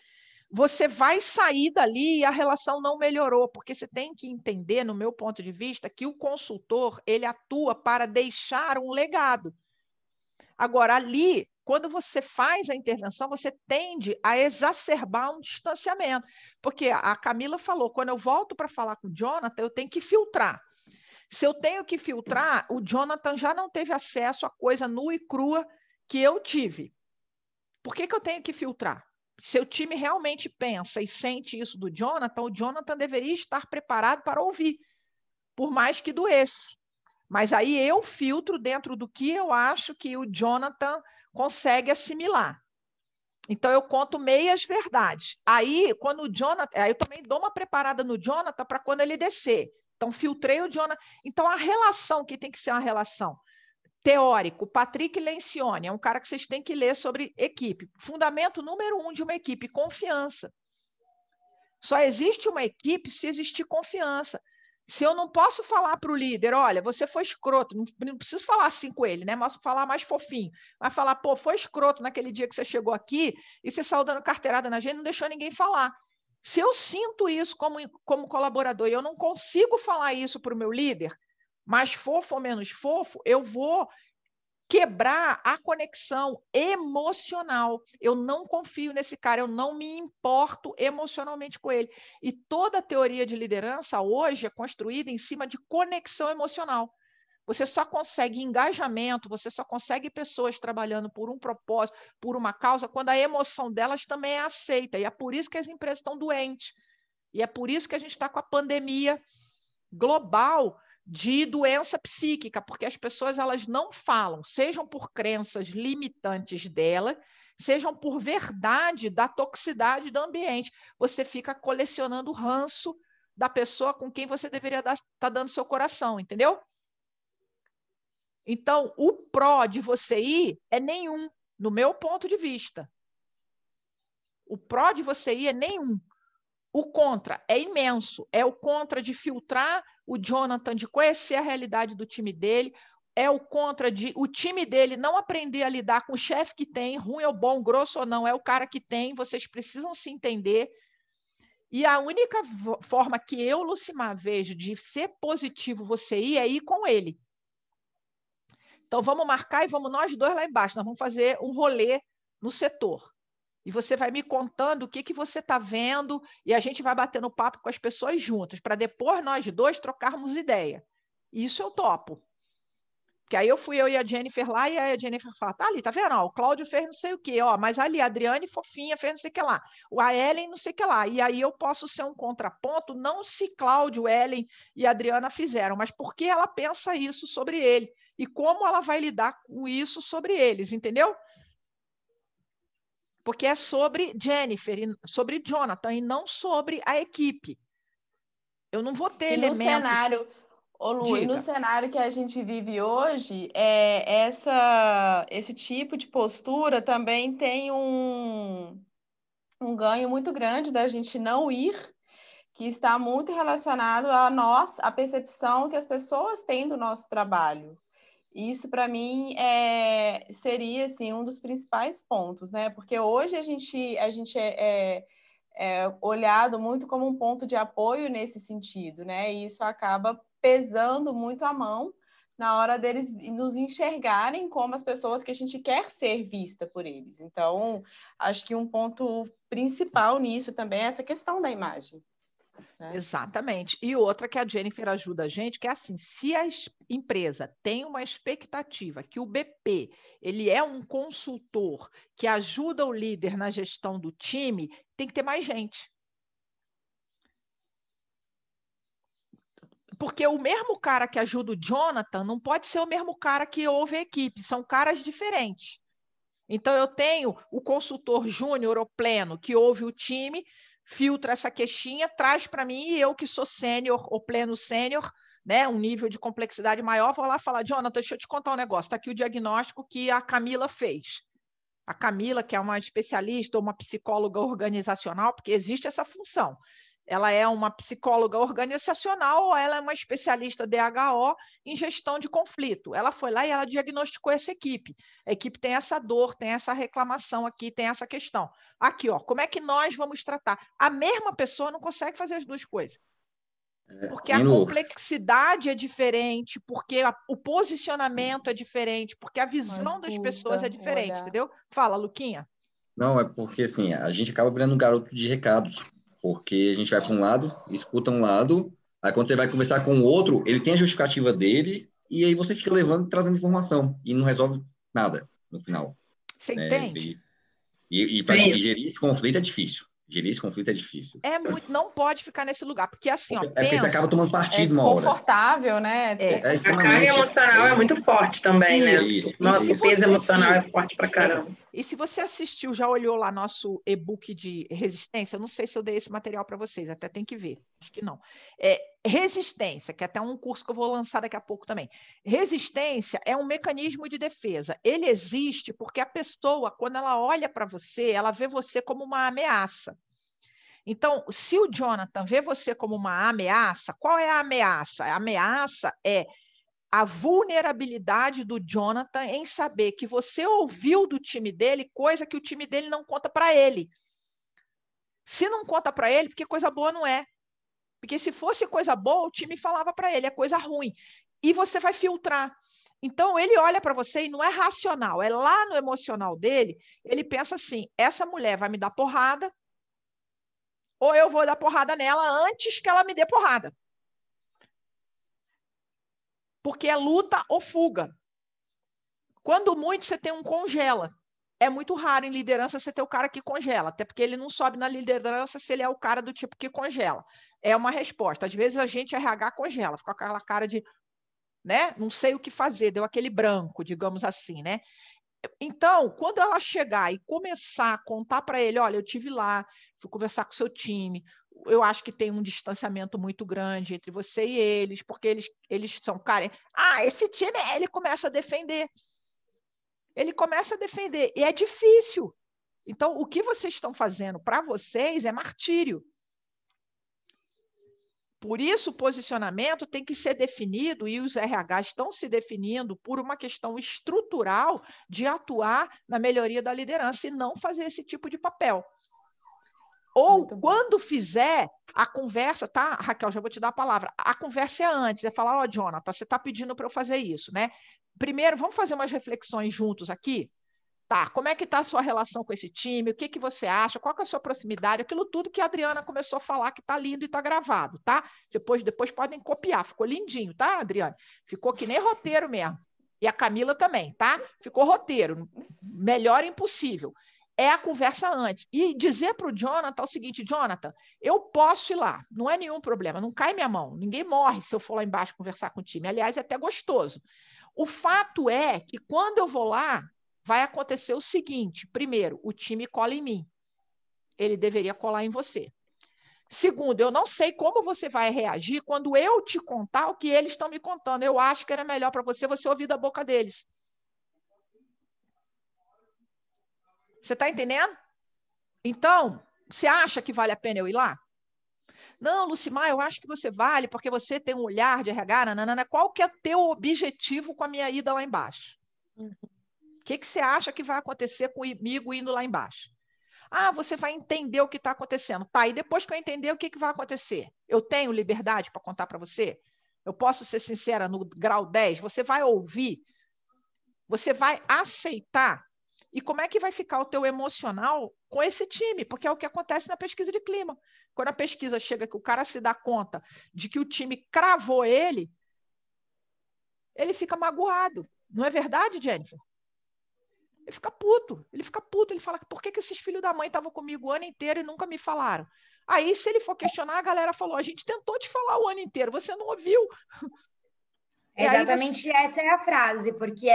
você vai sair dali e a relação não melhorou, porque você tem que entender, no meu ponto de vista, que o consultor ele atua para deixar um legado. Agora, ali, quando você faz a intervenção, você tende a exacerbar um distanciamento, porque a Camila falou, quando eu volto para falar com o Jonathan, eu tenho que filtrar. Se eu tenho que filtrar, o Jonathan já não teve acesso à coisa nua e crua que eu tive. Por que eu tenho que filtrar? Se o time realmente pensa e sente isso do Jonathan, o Jonathan deveria estar preparado para ouvir, por mais que doesse. Mas aí eu filtro dentro do que eu acho que o Jonathan consegue assimilar. Então, eu conto meias verdades. Aí, quando o Jonathan... Aí eu também dou uma preparada no Jonathan para quando ele descer. Então, filtrei o Jonathan. Então, a relação que tem que ser uma relação teórico, Patrick Lencioni, é um cara que vocês têm que ler sobre equipe. Fundamento número 1 de uma equipe, confiança. Só existe uma equipe se existir confiança. Se eu não posso falar para o líder, olha, você foi escroto, não preciso falar assim com ele, né? Mas falar mais fofinho. Mas falar, pô, foi escroto naquele dia que você chegou aqui e você saiu dando carteirada na gente, não deixou ninguém falar. Se eu sinto isso como colaborador e eu não consigo falar isso para o meu líder, mais fofo ou menos fofo, eu vou quebrar a conexão emocional. Eu não confio nesse cara, eu não me importo emocionalmente com ele. E toda a teoria de liderança hoje é construída em cima de conexão emocional. Você só consegue engajamento, você só consegue pessoas trabalhando por um propósito, por uma causa, quando a emoção delas também é aceita. E é por isso que as empresas estão doentes. E é por isso que a gente está com a pandemia global de doença psíquica, porque as pessoas elas não falam, sejam por crenças limitantes dela, sejam por verdade da toxicidade do ambiente. Você fica colecionando ranço da pessoa com quem você deveria estar dando seu coração, entendeu? Então, o pró de você ir é nenhum, no meu ponto de vista. O pró de você ir é nenhum. O contra é imenso, é o contra de filtrar o Jonathan, de conhecer a realidade do time dele, é o contra de o time dele não aprender a lidar com o chefe que tem, ruim ou bom, grosso ou não, é o cara que tem, vocês precisam se entender. E a única forma que eu, Lucimar, vejo de ser positivo você ir é ir com ele. Então vamos marcar e vamos nós dois lá embaixo, nós vamos fazer um rolê no setor. E você vai me contando o que você está vendo e a gente vai batendo papo com as pessoas juntas, para depois nós dois trocarmos ideia. Isso eu topo. Porque aí eu e a Jennifer lá, e aí a Jennifer fala, tá ali, tá vendo? Ó, o Cláudio fez não sei o quê, ó, mas ali a Adriane fofinha fez não sei o que lá, a Ellen não sei o que lá. E aí eu posso ser um contraponto, não se Cláudio, Ellen e a Adriana fizeram, mas porque ela pensa isso sobre ele e como ela vai lidar com isso sobre eles, entendeu? Porque é sobre Jennifer, sobre Jonathan, e não sobre a equipe. Eu não vou ter elementos... Ô, Lu, e no Diga. cenário que a gente vive hoje, esse tipo de postura também tem um ganho muito grande da gente não ir, que está muito relacionado a nós, a percepção que as pessoas têm do nosso trabalho. Isso, para mim, seria assim, um dos principais pontos, né? Porque hoje a gente é olhado muito como um ponto de apoio nesse sentido, né? E isso acaba pesando muito a mão na hora deles nos enxergarem como as pessoas que a gente quer ser vista por eles. Então, acho que um ponto principal nisso também é essa questão da imagem. Exatamente. E outra que a Jennifer ajuda a gente, que é assim, se a empresa tem uma expectativa que o BP ele é um consultor que ajuda o líder na gestão do time, tem que ter mais gente. Porque o mesmo cara que ajuda o Jonathan não pode ser o mesmo cara que ouve a equipe, são caras diferentes. Então, eu tenho o consultor júnior ou pleno que ouve o time, filtra essa queixinha, traz para mim, e eu que sou sênior ou pleno sênior, né, um nível de complexidade maior, vou lá falar, Jonathan, deixa eu te contar um negócio, está aqui o diagnóstico que a Camila fez. A Camila, que é uma especialista ou uma psicóloga organizacional, porque existe essa função. Ela é uma psicóloga organizacional ou ela é uma especialista DHO em gestão de conflito. Ela foi lá e ela diagnosticou essa equipe. A equipe tem essa dor, tem essa reclamação aqui, tem essa questão. Aqui, ó, como é que nós vamos tratar? A mesma pessoa não consegue fazer as duas coisas. Porque a complexidade é diferente, porque o posicionamento é diferente, porque a visão das pessoas é diferente, entendeu? Fala, Luquinha. Não, é porque assim, a gente acaba virando um garoto de recados, porque a gente vai para um lado, escuta um lado, aí quando você vai conversar com o outro, ele tem a justificativa dele, e aí você fica levando e trazendo informação, e não resolve nada no final. Você entende? E gerir esse conflito é difícil. Gerir esse conflito é difícil. É muito, não pode ficar nesse lugar, porque assim, porque você acaba tomando partido uma hora. Desconfortável, né? A carga emocional é muito forte também, né? Nossa, o peso emocional é forte pra caramba. E se você assistiu, já olhou lá nosso e-book de resistência, eu não sei se eu dei esse material para vocês, até tem que ver, acho que não. Resistência, que é até um curso que eu vou lançar daqui a pouco também. Resistência é um mecanismo de defesa. Ele existe porque a pessoa, quando ela olha para você, ela vê você como uma ameaça. Então, se o Jonathan vê você como uma ameaça, qual é a ameaça? A ameaça é a vulnerabilidade do Jonathan em saber que você ouviu do time dele coisa que o time dele não conta para ele. Se não conta para ele, porque coisa boa não é. Porque se fosse coisa boa, o time falava para ele, é coisa ruim. E você vai filtrar. Então, ele olha para você e não é racional, é lá no emocional dele, ele pensa assim, essa mulher vai me dar porrada, ou eu vou dar porrada nela antes que ela me dê porrada. Porque é luta ou fuga. Quando muito, você tem um congela. É muito raro em liderança você ter o cara que congela, até porque ele não sobe na liderança se ele é o cara do tipo que congela. É uma resposta. Às vezes a gente RH congela, fica com aquela cara de, né? Não sei o que fazer, deu aquele branco, digamos assim, né? Então, quando ela chegar e começar a contar para ele, olha, eu tive lá, fui conversar com o seu time, eu acho que tem um distanciamento muito grande entre você e eles, porque eles são carentes. Esse time, ele começa a defender. Ele começa a defender, e é difícil. Então, o que vocês estão fazendo para vocês é martírio. Por isso, o posicionamento tem que ser definido, e os RH estão se definindo por uma questão estrutural de atuar na melhoria da liderança e não fazer esse tipo de papel. Ou, quando fizer a conversa, tá, Raquel, já vou te dar a palavra, a conversa é antes, é falar, Jonathan, você está pedindo para eu fazer isso, né? Primeiro, vamos fazer umas reflexões juntos aqui? Tá, como é que está a sua relação com esse time? O que você acha? Qual que é a sua proximidade? Aquilo tudo que a Adriana começou a falar que está lindo e está gravado, tá? Depois podem copiar. Ficou lindinho, tá, Adriana? Ficou que nem roteiro mesmo. E a Camila também, tá? Ficou roteiro. Melhor impossível. É a conversa antes. E dizer para o Jonathan o seguinte, Jonathan, eu posso ir lá, não é nenhum problema, não cai minha mão, ninguém morre se eu for lá embaixo conversar com o time. Aliás, é até gostoso. O fato é que quando eu vou lá, vai acontecer o seguinte, primeiro, o time cola em mim. Ele deveria colar em você. Segundo, eu não sei como você vai reagir quando eu te contar o que eles estão me contando. Eu acho que era melhor para você ouvir da boca deles. Você está entendendo? Então, você acha que vale a pena eu ir lá? Não, Lucimar, eu acho que você vale, porque você tem um olhar de RH, nanana. Qual que é o teu objetivo com a minha ida lá embaixo? O que você acha que vai acontecer comigo indo lá embaixo? Ah, você vai entender o que está acontecendo. Tá, e depois que eu entender, o que vai acontecer? Eu tenho liberdade para contar para você? Eu posso ser sincera no grau 10? Você vai ouvir? Você vai aceitar? E como é que vai ficar o teu emocional com esse time? Porque é o que acontece na pesquisa de clima. Quando a pesquisa chega que o cara se dá conta de que o time cravou ele fica magoado. Não é verdade, Jennifer? Ele fica puto, ele fala, por que esses filhos da mãe estavam comigo o ano inteiro e nunca me falaram? Aí, se ele for questionar, a galera falou, a gente tentou te falar o ano inteiro, você não ouviu. Exatamente essa é a frase, porque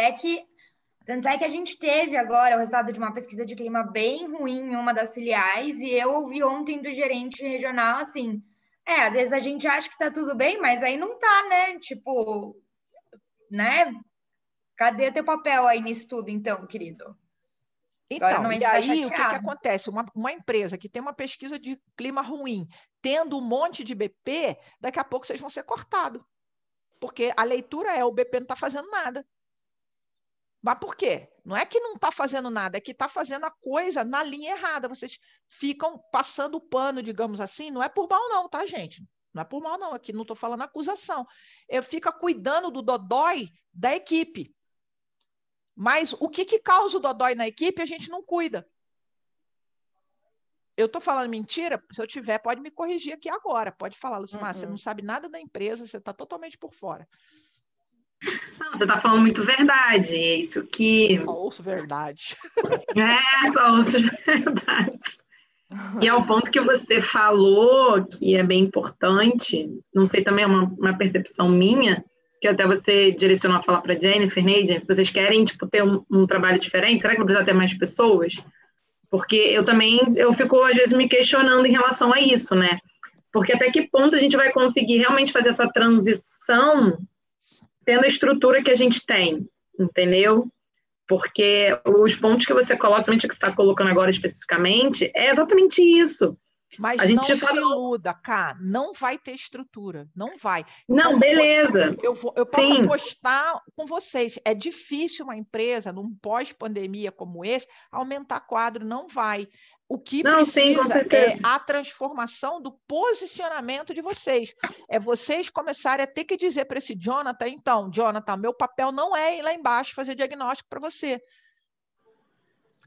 tanto é que a gente teve agora o resultado de uma pesquisa de clima bem ruim em uma das filiais, e eu ouvi ontem do gerente regional assim, às vezes a gente acha que tá tudo bem, mas aí não tá, né? Tipo, né? Cadê teu papel aí nisso tudo, então, querido? Então, e aí o que acontece? Uma empresa que tem uma pesquisa de clima ruim, tendo um monte de BP, daqui a pouco vocês vão ser cortados. Porque a leitura o BP não está fazendo nada. Mas por quê? Não é que não está fazendo nada, é que está fazendo a coisa na linha errada. Vocês ficam passando o pano, digamos assim, não é por mal não, tá, gente? Não é por mal não, aqui não estou falando acusação. Eu fico cuidando do dodói da equipe. Mas o que causa o dodói na equipe, a gente não cuida. Eu estou falando mentira? Se eu tiver, pode me corrigir aqui agora. Pode falar, Lucimar, você não sabe nada da empresa, você está totalmente por fora. Não, você está falando muito verdade. É isso que... Só ouço verdade. Só ouço verdade. E ao ponto que você falou, que é bem importante, não sei, também é uma percepção minha, que até você direcionou a falar para a Jennifer, né, se vocês querem ter um trabalho diferente, será que não precisa ter mais pessoas? Porque eu fico, às vezes, me questionando em relação a isso, né? Porque até que ponto a gente vai conseguir realmente fazer essa transição tendo a estrutura que a gente tem, entendeu? Porque os pontos que você coloca, somente que você está colocando agora especificamente, é exatamente isso. Mas não se iluda, Cá, não vai ter estrutura, não vai. Não, beleza. Eu posso apostar com vocês, é difícil uma empresa, num pós-pandemia como esse, aumentar quadro, não vai. O que precisa é a transformação do posicionamento de vocês. É vocês começarem a ter que dizer para esse Jonathan, então, Jonathan, meu papel não é ir lá embaixo fazer diagnóstico para você.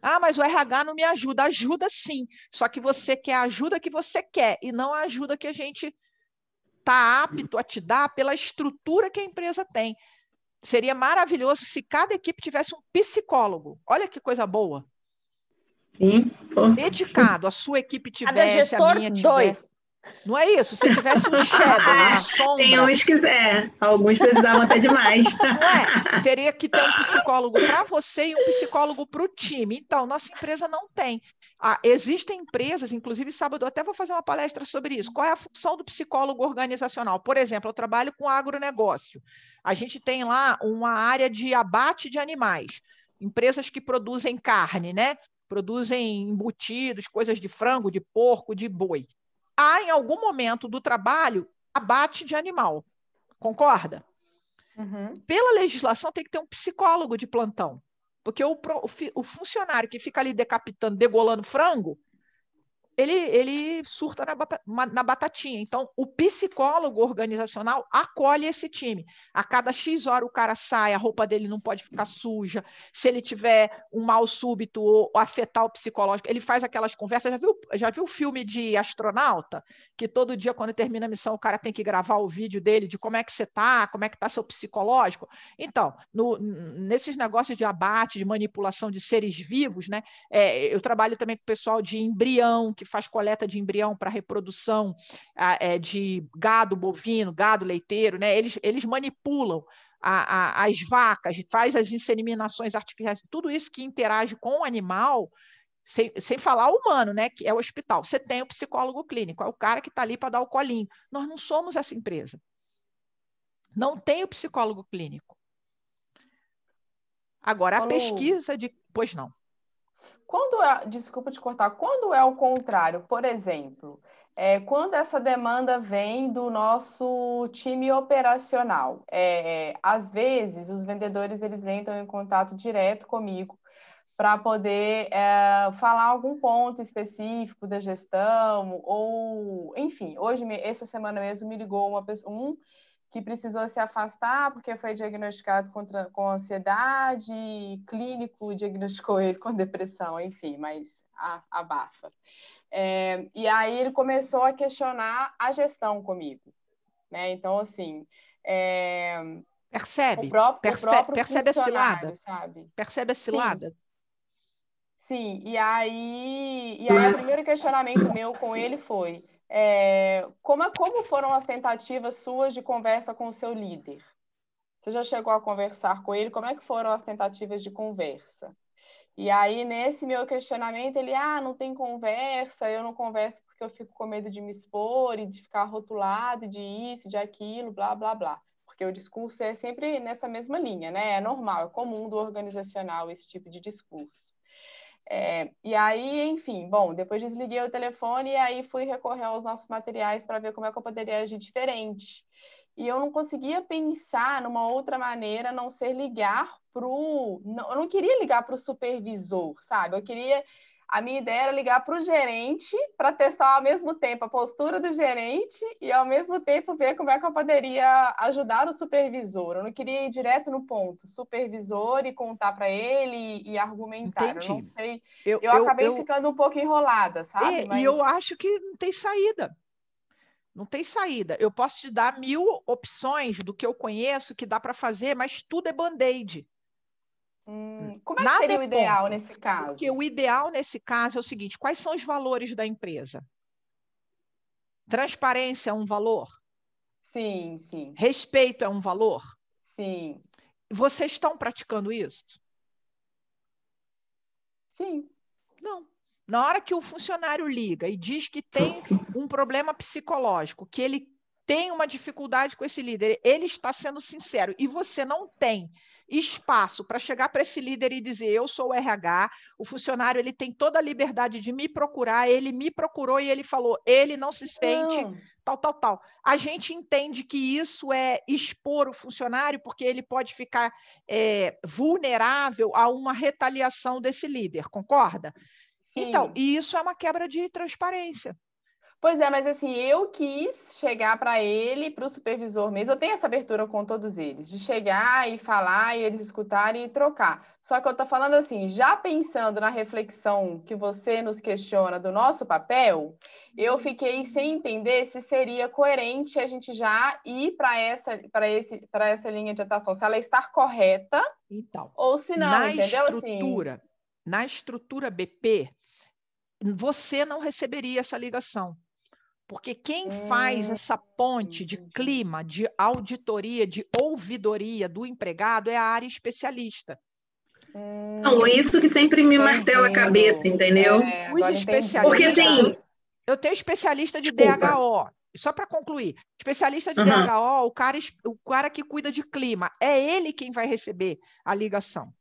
Ah, mas o RH não me ajuda. Ajuda sim, só que você quer a ajuda que você quer e não a ajuda que a gente está apto a te dar pela estrutura que a empresa tem. Seria maravilhoso se cada equipe tivesse um psicólogo. Olha que coisa boa. Sim. Dedicado, a sua equipe tivesse, a minha tivesse. Não é isso? Se tivesse um shadow, sombra... Tem uns que alguns precisavam até demais. Não é? Teria que ter um psicólogo para você e um psicólogo para o time. Então, nossa empresa não tem. Existem empresas, inclusive sábado eu até vou fazer uma palestra sobre isso. Qual é a função do psicólogo organizacional? Por exemplo, eu trabalho com agronegócio. A gente tem lá uma área de abate de animais. Empresas que produzem carne, né? Produzem embutidos, coisas de frango, de porco, de boi. Há, em algum momento do trabalho, abate de animal. Concorda? Uhum. Pela legislação, tem que ter um psicólogo de plantão. Porque o funcionário que fica ali decapitando, degolando frango, ele surta na batatinha. Então, o psicólogo organizacional acolhe esse time. A cada X hora o cara sai, a roupa dele não pode ficar suja. Se ele tiver um mal súbito ou afetar o psicológico, ele faz aquelas conversas. Já viu o filme de astronauta? Que todo dia, quando termina a missão, o cara tem que gravar o vídeo dele de como é que você está, como é que está seu psicológico. Então, nesses negócios de abate, de manipulação de seres vivos, né? Eu trabalho também com o pessoal de embrião, que faz coleta de embrião para reprodução de gado bovino, gado leiteiro, né? Eles manipulam as vacas, faz as inseminações artificiais, tudo isso que interage com o animal sem falar o humano, né, que é o hospital. Você tem o psicólogo clínico, é o cara que está ali para dar o colinho. Nós não somos essa empresa. Não tem o psicólogo clínico. Agora, a pesquisa de... Pois não. Desculpa te cortar, quando é o contrário, por exemplo, quando essa demanda vem do nosso time operacional, às vezes os vendedores eles entram em contato direto comigo para poder falar algum ponto específico da gestão, ou, enfim, essa semana mesmo me ligou um que precisou se afastar porque foi diagnosticado com ansiedade, clínico diagnosticou ele com depressão, enfim, mas abafa. E aí ele começou a questionar a gestão comigo, né? Então, assim... percebe a cilada? Sabe? Percebe a cilada? Sim, e aí o primeiro questionamento meu com ele foi... como foram as tentativas suas de conversa com o seu líder? Você já chegou a conversar com ele? Como é que foram as tentativas de conversa? E aí, nesse meu questionamento, ele, não tem conversa, eu não converso porque eu fico com medo de me expor e de ficar rotulado, de isso, de aquilo, blá, blá, blá. Porque o discurso é sempre nessa mesma linha, né? É normal, é comum do organizacional esse tipo de discurso. E aí, enfim, bom, depois desliguei o telefone e aí fui recorrer aos nossos materiais para ver como é que eu poderia agir diferente. E eu não conseguia pensar numa outra maneira a não ser ligar eu não queria ligar para o supervisor, sabe? A minha ideia era ligar para o gerente para testar ao mesmo tempo a postura do gerente e ao mesmo tempo ver como é que eu poderia ajudar o supervisor. Eu não queria ir direto no ponto, supervisor, e contar para ele e argumentar. Entendi. Eu não sei. Eu acabei ficando um pouco enrolada, sabe? E eu acho que não tem saída. Não tem saída. Eu posso te dar 1000 opções do que eu conheço que dá para fazer, mas tudo é band-aid. Como é que seria o ideal nesse caso? Porque o ideal nesse caso é o seguinte: quais são os valores da empresa? Transparência é um valor? Sim, sim. Respeito é um valor? Sim. Vocês estão praticando isso? Sim. Não. Na hora que o funcionário liga e diz que tem um problema psicológico, que ele tem uma dificuldade com esse líder, ele está sendo sincero, e você não tem espaço para chegar para esse líder e dizer: eu sou o RH, o funcionário ele tem toda a liberdade de me procurar, ele me procurou e ele falou, ele não se sente tal. A gente entende que isso é expor o funcionário, porque ele pode ficar vulnerável a uma retaliação desse líder, concorda? Sim. Então, e isso é uma quebra de transparência. Pois é, mas assim, eu quis chegar para ele, para o supervisor mesmo, eu tenho essa abertura com todos eles, de chegar e falar, e eles escutarem e trocar. Só que eu estou falando assim, já pensando na reflexão que você nos questiona do nosso papel, eu fiquei sem entender se seria coerente a gente já ir para essa linha de atuação, se ela estar correta, então, ou se não, entendeu? Na estrutura BP, você não receberia essa ligação. Porque quem faz essa ponte de clima, de auditoria, de ouvidoria do empregado é a área especialista. Não, isso que sempre me martela a cabeça, entendeu? Os especialistas... Porque, assim... Eu tenho especialista de DHO. Só para concluir, especialista de DHO, o cara que cuida de clima, é ele quem vai receber a ligação.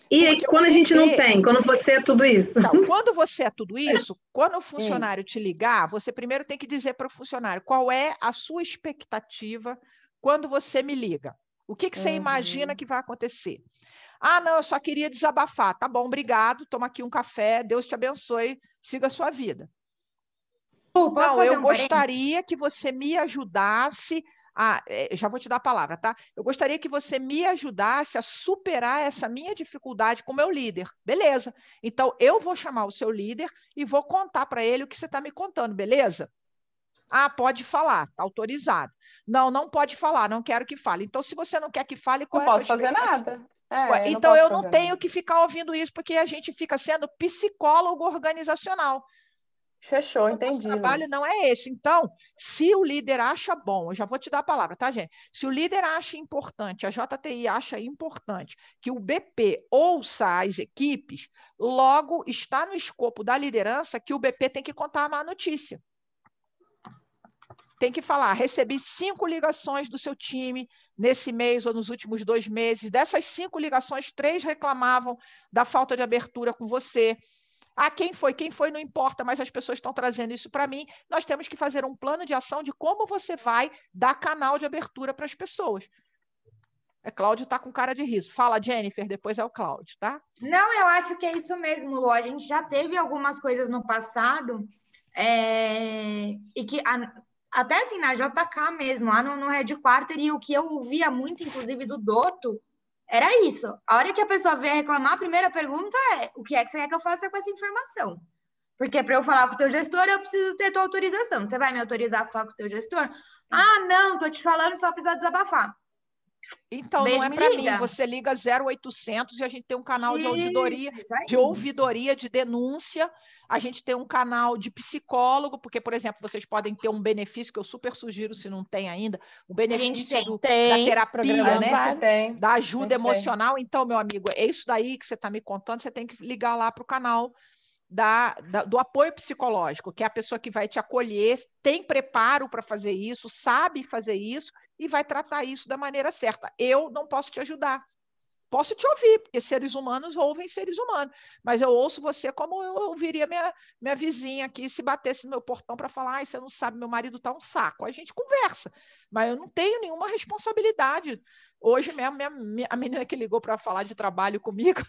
E aí, quando a gente não tem, quando você é tudo isso? Então, quando você é tudo isso, quando o funcionário te ligar, você primeiro tem que dizer para o funcionário qual é a sua expectativa quando você me liga. O que você imagina que vai acontecer? Não, eu só queria desabafar. Tá bom, obrigado, toma aqui um café, Deus te abençoe, siga a sua vida. Não, eu gostaria que você me ajudasse já vou te dar a palavra, tá? Eu gostaria que você me ajudasse a superar essa minha dificuldade com o meu líder. Beleza. Então, eu vou chamar o seu líder e vou contar para ele o que você está me contando, beleza? Pode falar, está autorizado. Não pode falar, não quero que fale. Então, se você não quer que fale, qual não posso fazer nada. Então, eu não tenho que ficar ouvindo isso, porque a gente fica sendo psicólogo organizacional. Fechou, O entendi. nosso trabalho não é esse. Então, se o líder acha bom, eu já vou te dar a palavra, tá, gente? Se o líder acha importante, a JTI acha importante que o BP ouça as equipes, logo está no escopo da liderança que o BP tem que contar a má notícia. Tem que falar, recebi 5 ligações do seu time nesse mês ou nos últimos 2 meses. Dessas 5 ligações, 3 reclamavam da falta de abertura com você. Ah, quem foi? Quem foi não importa, mas as pessoas estão trazendo isso para mim. Nós temos que fazer um plano de ação de como você vai dar canal de abertura para as pessoas. Cláudio está com cara de riso. Fala, Jennifer, depois é o Cláudio, tá? Não, eu acho que é isso mesmo, Lu. A gente já teve algumas coisas no passado e que até assim na JK mesmo, lá no Headquarter, e o que eu ouvia muito, inclusive, do Dotto, era isso. A hora que a pessoa vier reclamar, a primeira pergunta é: o que é que você quer que eu faça com essa informação? Porque para eu falar com o teu gestor, eu preciso ter tua autorização. Você vai me autorizar a falar com o teu gestor? Ah, não, tô te falando, só precisa desabafar. Então, Beijo, não é me para mim. liga. Você liga 0800 e a gente tem um canal de Isso, ouvidoria, de denúncia. A gente tem um canal de psicólogo, porque, por exemplo, vocês podem ter um benefício que eu super sugiro, se não tem ainda, o benefício da terapia, né? Da ajuda emocional. Então, meu amigo, é isso daí que você está me contando, você tem que ligar lá para o canal do apoio psicológico, que é a pessoa que vai te acolher, tem preparo para fazer isso, sabe fazer isso e vai tratar isso da maneira certa. Eu não posso te ajudar. Posso te ouvir, porque seres humanos ouvem seres humanos, mas eu ouço você como eu ouviria minha vizinha aqui se batesse no meu portão para falar: ai, você não sabe, meu marido está um saco. A gente conversa, mas eu não tenho nenhuma responsabilidade. Hoje mesmo, a menina que ligou para falar de trabalho comigo,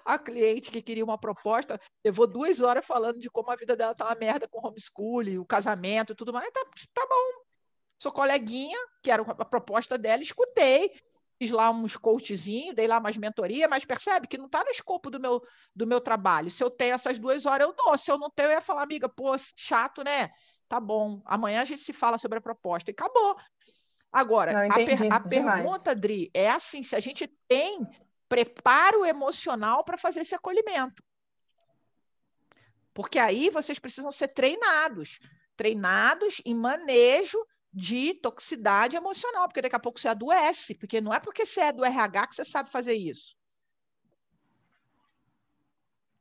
a cliente que queria uma proposta, levou 2 horas falando de como a vida dela tá uma merda com homeschooling, o casamento e tudo mais. Tá bom, sou coleguinha, que era a proposta dela, escutei, fiz lá uns coachzinhos, dei lá umas mentorias, mas percebe que não está no escopo do meu trabalho. Se eu tenho essas 2 horas, eu dou. Se eu não tenho, eu ia falar: amiga, pô, chato, né? Tá bom, amanhã a gente se fala sobre a proposta. E acabou. Agora, a pergunta, Dri, é assim: se a gente tem preparo emocional para fazer esse acolhimento. Porque aí vocês precisam ser treinados em manejo de toxicidade emocional, porque daqui a pouco você adoece, porque não é porque você é do RH que você sabe fazer isso.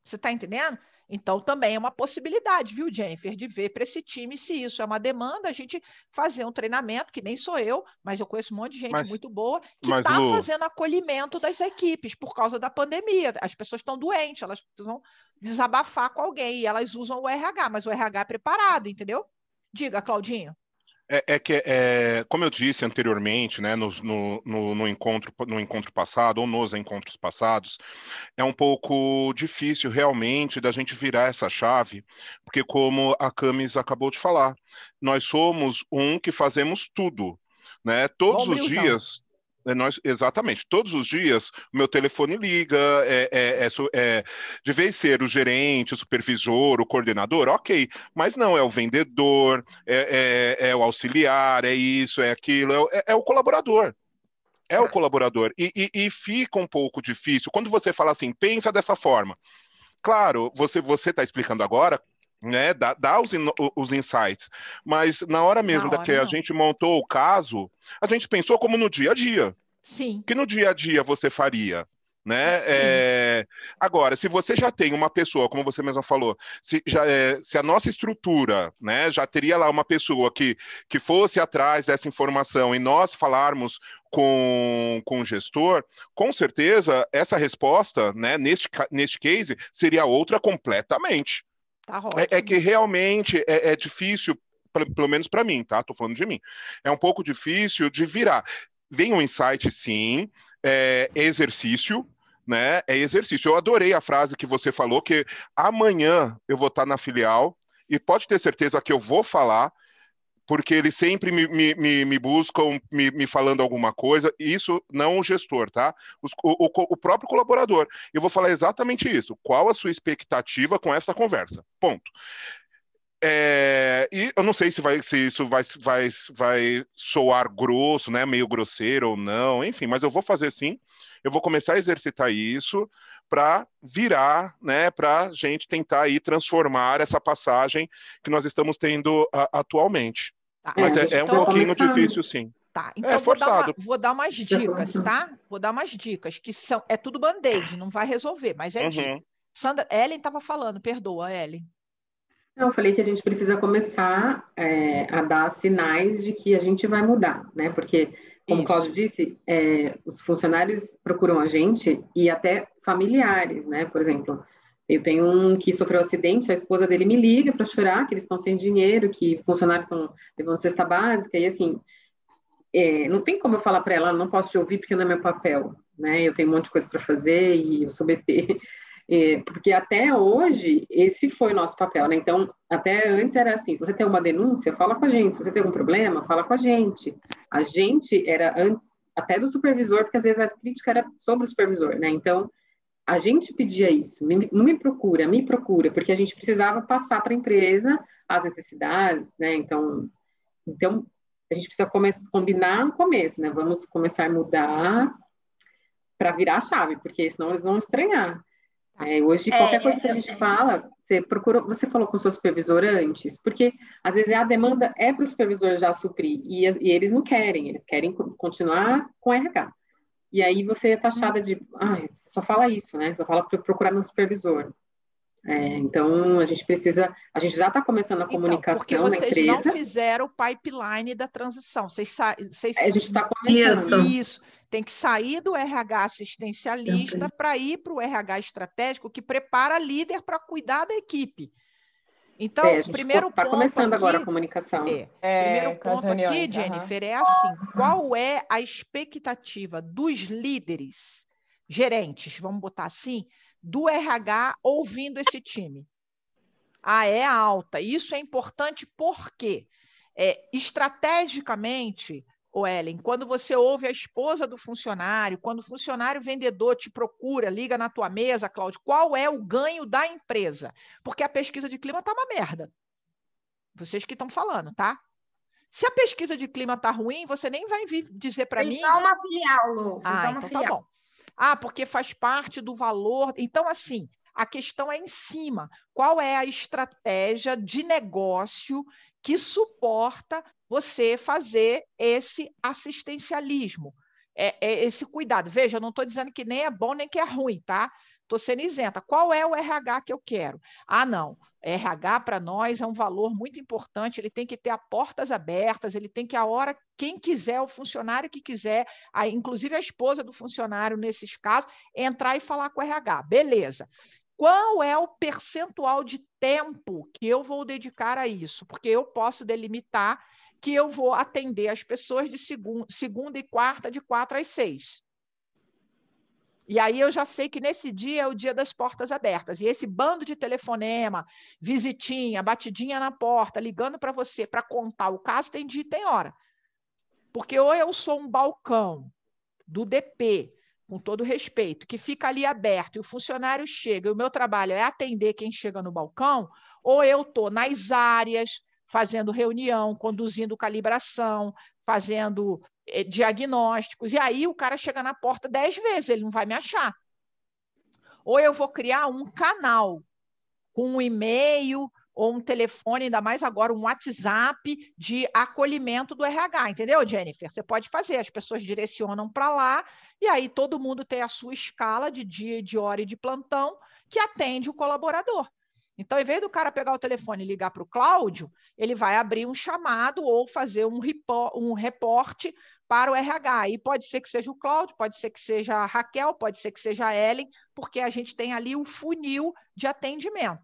Você está entendendo? Então, também é uma possibilidade, viu, Jennifer, de ver para esse time se isso é uma demanda, a gente fazer um treinamento, que nem sou eu, mas eu conheço um monte de gente muito boa que está fazendo acolhimento das equipes por causa da pandemia. As pessoas estão doentes, elas precisam desabafar com alguém e elas usam o RH, mas o RH é preparado, entendeu? Diga, Claudinho. Como eu disse anteriormente, né, no encontro passado, ou nos encontros passados, é um pouco difícil realmente da gente virar essa chave, porque como a Camis acabou de falar, nós somos que fazemos tudo, né? Todos os dias... Exatamente, todos os dias o meu telefone liga, de vez ser o gerente, o supervisor, o coordenador, ok, mas não, é o vendedor, é o auxiliar, é isso, é aquilo, é o colaborador. É o colaborador. E fica um pouco difícil. Quando você fala assim, pensa dessa forma. Claro, você está explicando agora, né, dá os insights, mas na hora mesmo que a gente montou o caso, a gente pensou como no dia a dia. Sim. Que no dia a dia você faria, né? Agora, se você já tem uma pessoa, como você mesma falou, se a nossa estrutura, né, já teria lá uma pessoa que fosse atrás dessa informação e nós falarmos com o gestor, com certeza essa resposta, né, neste case, seria outra completamente. Tá ótimo. É que realmente é difícil, pelo menos para mim, tá? Tô falando de mim. É um pouco difícil de virar. Vem um insight, sim, é exercício, né? É exercício. Eu adorei a frase que você falou, que amanhã eu vou estar na filial e pode ter certeza que eu vou falar, porque eles sempre me buscam me falando alguma coisa, isso não o gestor, tá? O próprio colaborador. Eu vou falar exatamente isso. Qual a sua expectativa com essa conversa? Ponto. E eu não sei se isso vai soar grosso, né? Meio grosseiro ou não, enfim, mas eu vou fazer sim. Eu vou começar a exercitar isso, para virar, né, para a gente tentar aí transformar essa passagem que nós estamos tendo atualmente. Tá. Mas é um pouquinho difícil, sim. Tá, então forçado. vou dar umas dicas, tá? Vou dar umas dicas, que são, é tudo band-aid, não vai resolver, mas é dica. Sandra, Ellen estava falando, perdoa, Ellen. Eu falei que a gente precisa começar a dar sinais de que a gente vai mudar, né? Porque, como o Cláudio disse, os funcionários procuram a gente e até familiares, né? Por exemplo, eu tenho um que sofreu um acidente, a esposa dele me liga para chorar, que eles estão sem dinheiro, que funcionários estão levando cesta básica, e assim, não tem como eu falar para ela, não posso te ouvir porque não é meu papel, né? Eu tenho um monte de coisa para fazer e eu sou BP. Porque até hoje, esse foi o nosso papel, né? Então, até antes era assim, se você tem uma denúncia, fala com a gente. Se você tem algum problema, fala com a gente. A gente era antes, até do supervisor, porque às vezes a crítica era sobre o supervisor, né? Então, a gente pedia isso, não me procura, porque a gente precisava passar para a empresa as necessidades, né? Então a gente precisa combinar no começo, né? Vamos começar a mudar para virar a chave, porque senão eles vão estranhar. Hoje, qualquer coisa que a gente fala, você falou com o seu supervisor antes, porque às vezes a demanda é para o supervisor já suprir, e eles não querem, eles querem continuar com RH. E aí você é taxada de, só fala isso, né? Só fala para procurar no supervisor. Então, a gente já está começando a comunicação porque vocês na empresa. não fizeram o pipeline da transição. A gente está começando. Isso. Tem que sair do RH assistencialista para ir para o RH estratégico, que prepara líder para cuidar da equipe. Então, o primeiro ponto. Está começando agora a comunicação. Primeiro ponto aqui, Jennifer, é assim: qual é a expectativa dos líderes, gerentes, vamos botar assim, do RH ouvindo esse time? É alta. Isso é importante porque, estrategicamente, Ellen, quando você ouve a esposa do funcionário, quando o funcionário vendedor te procura, liga na tua mesa, Cláudio, qual é o ganho da empresa? Porque a pesquisa de clima está uma merda. Vocês que estão falando, tá? Se a pesquisa de clima está ruim, você nem vai vir dizer para mim... Foi só uma filial, Lu. Então tá bom. Porque faz parte do valor... Então, assim, a questão é em cima. Qual é a estratégia de negócio que suporta você fazer esse assistencialismo, esse cuidado? Veja, eu não estou dizendo que nem é bom nem que é ruim, tá? Estou sendo isenta. Qual é o RH que eu quero? Não. RH para nós é um valor muito importante, ele tem que ter as portas abertas, ele tem que, a hora, quem quiser, o funcionário que quiser, inclusive a esposa do funcionário, nesses casos, entrar e falar com o RH. Beleza. Qual é o percentual de tempo que eu vou dedicar a isso? Porque eu posso delimitar que eu vou atender as pessoas de segunda e quarta, de 4 às 6. E aí eu já sei que nesse dia é o dia das portas abertas. E esse bando de telefonema, visitinha, batidinha na porta, ligando para você para contar o caso, tem dia e tem hora. Porque ou eu sou um balcão do DP, com todo respeito, que fica ali aberto e o funcionário chega e o meu trabalho é atender quem chega no balcão, ou eu estou nas áreas, fazendo reunião, conduzindo calibração, fazendo diagnósticos, e aí o cara chega na porta 10 vezes, ele não vai me achar. Ou eu vou criar um canal com um e-mail ou um telefone, ainda mais agora um WhatsApp de acolhimento do RH, entendeu, Jennifer? Você pode fazer, as pessoas direcionam para lá, e aí todo mundo tem a sua escala de dia, de hora e de plantão que atende o colaborador. Então, em vez do cara pegar o telefone e ligar para o Cláudio, ele vai abrir um chamado ou fazer um reporte para o RH. E pode ser que seja o Cláudio, pode ser que seja a Raquel, pode ser que seja a Ellen, porque a gente tem ali o funil de atendimento.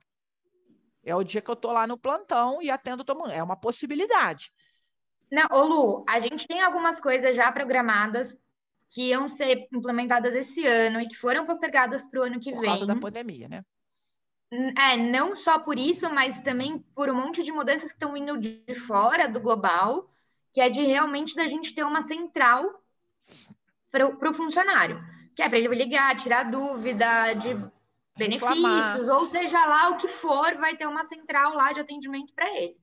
É o dia que eu estou lá no plantão e atendo todo mundo. É uma possibilidade. Não, Lu, a gente tem algumas coisas já programadas que iam ser implementadas esse ano e que foram postergadas para o ano que vem. Por causa da pandemia, né? Não só por isso, mas também por um monte de mudanças que estão vindo de fora do global, que é de realmente da gente ter uma central para o funcionário, que é para ele ligar, tirar dúvida de benefícios, ou seja lá o que for, vai ter uma central lá de atendimento para ele.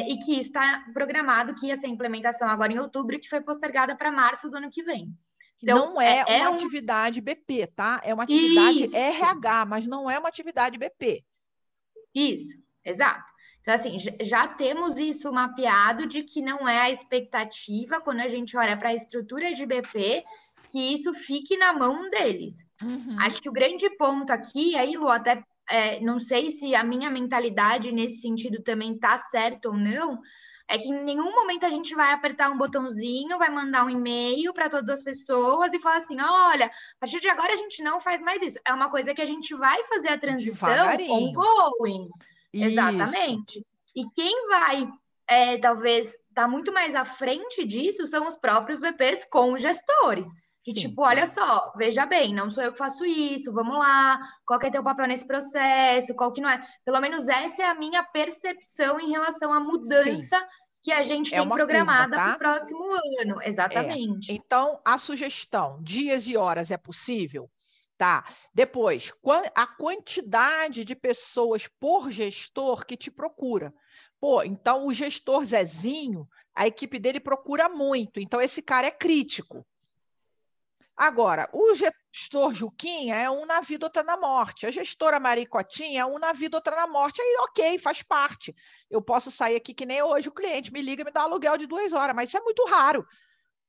E que isso está programado, que ia ser implementação agora em outubro, que foi postergada para março do ano que vem. Então, não é uma atividade BP, tá? É uma atividade RH, mas não é uma atividade BP. Isso, exato. Então, assim, já temos isso mapeado de que não é a expectativa, quando a gente olha para a estrutura de BP, que isso fique na mão deles. Acho que o grande ponto aqui, aí, Lu, até não sei se a minha mentalidade nesse sentido também está certa ou não, é que em nenhum momento a gente vai apertar um botãozinho, vai mandar um e-mail para todas as pessoas e falar assim, olha, a partir de agora a gente não faz mais isso. É uma coisa que a gente vai fazer a transição ongoing. Isso. Exatamente. E quem vai, talvez, estar muito mais à frente disso são os próprios BPs com os gestores. De tipo, olha só, veja bem, não sou eu que faço isso, vamos lá, qual que é teu papel nesse processo, qual que não é. Pelo menos essa é a minha percepção em relação à mudança que a gente tem programada para o próximo ano. Exatamente. Então, a sugestão, dias e horas é possível? Tá. Depois, a quantidade de pessoas por gestor que te procura. Pô, então o gestor Zezinho, a equipe dele procura muito, então esse cara é crítico. Agora, o gestor Juquinha é um na vida, outra na morte. A gestora Maricotinha é um na vida, outra na morte. Aí, ok, faz parte. Eu posso sair aqui que nem hoje, o cliente me liga e me dá aluguel de 2 horas, mas isso é muito raro.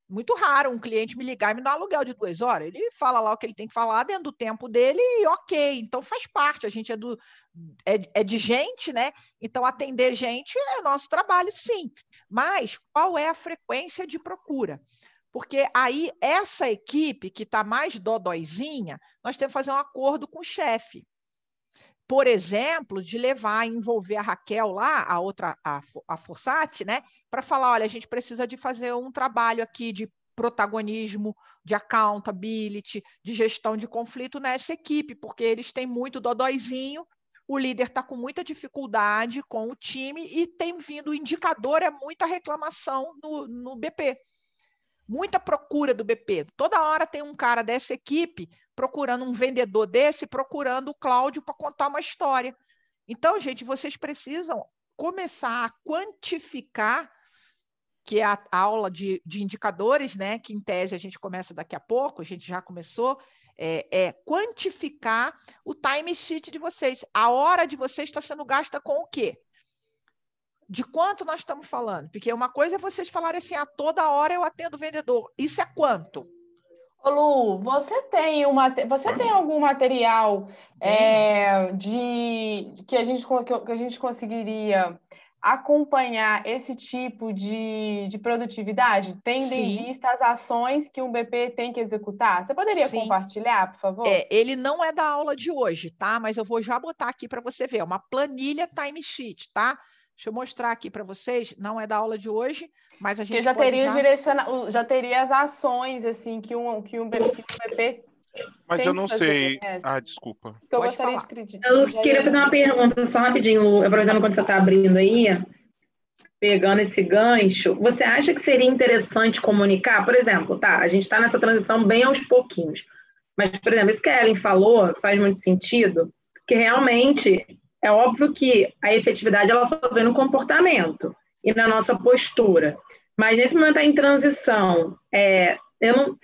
Muito raro um cliente me ligar e me dar aluguel de 2 horas. Ele fala lá o que ele tem que falar dentro do tempo dele e ok. Então, faz parte. A gente é de gente, né? Então, atender gente é nosso trabalho, sim. Mas qual é a frequência de procura? Porque aí, essa equipe que está mais dodóizinha, nós temos que fazer um acordo com o chefe. Por exemplo, de levar, envolver a Raquel lá, a outra, a Fossati, né? Para falar, olha, a gente precisa de fazer um trabalho aqui de protagonismo, de accountability, de gestão de conflito nessa equipe, porque eles têm muito dodóizinho, o líder está com muita dificuldade com o time e tem vindo, o indicador é muita reclamação no BP. Muita procura do BP. Toda hora tem um cara dessa equipe procurando um vendedor desse, procurando o Cláudio para contar uma história. Então, gente, vocês precisam começar a quantificar, que é a aula de indicadores, né? Que em tese a gente começa daqui a pouco, a gente já começou, quantificar o time sheet de vocês. A hora de vocês está sendo gasta com o quê? De quanto nós estamos falando? Porque uma coisa é vocês falarem assim, a toda hora eu atendo o vendedor. Isso é quanto? Ô Lu, você tem algum material que a gente conseguiria acompanhar esse tipo de produtividade, tendo em vista as ações que um BP tem que executar? Você poderia compartilhar, por favor? Ele não é da aula de hoje, tá? Mas eu vou já botar aqui para você ver. É uma planilha time sheet, tá? Deixa eu mostrar aqui para vocês, não é da aula de hoje, mas a gente já teria já teria as ações assim que um BP mas eu não sei. Desculpa. Eu gostaria de acreditar. Eu queria fazer uma pergunta só rapidinho, aproveitando quando você está abrindo aí, pegando esse gancho. Você acha que seria interessante comunicar? Por exemplo, a gente está nessa transição bem aos pouquinhos. Mas, por exemplo, isso que a Ellen falou faz muito sentido, porque realmente é óbvio que a efetividade ela só vem no comportamento e na nossa postura. Mas nesse momento em transição, eu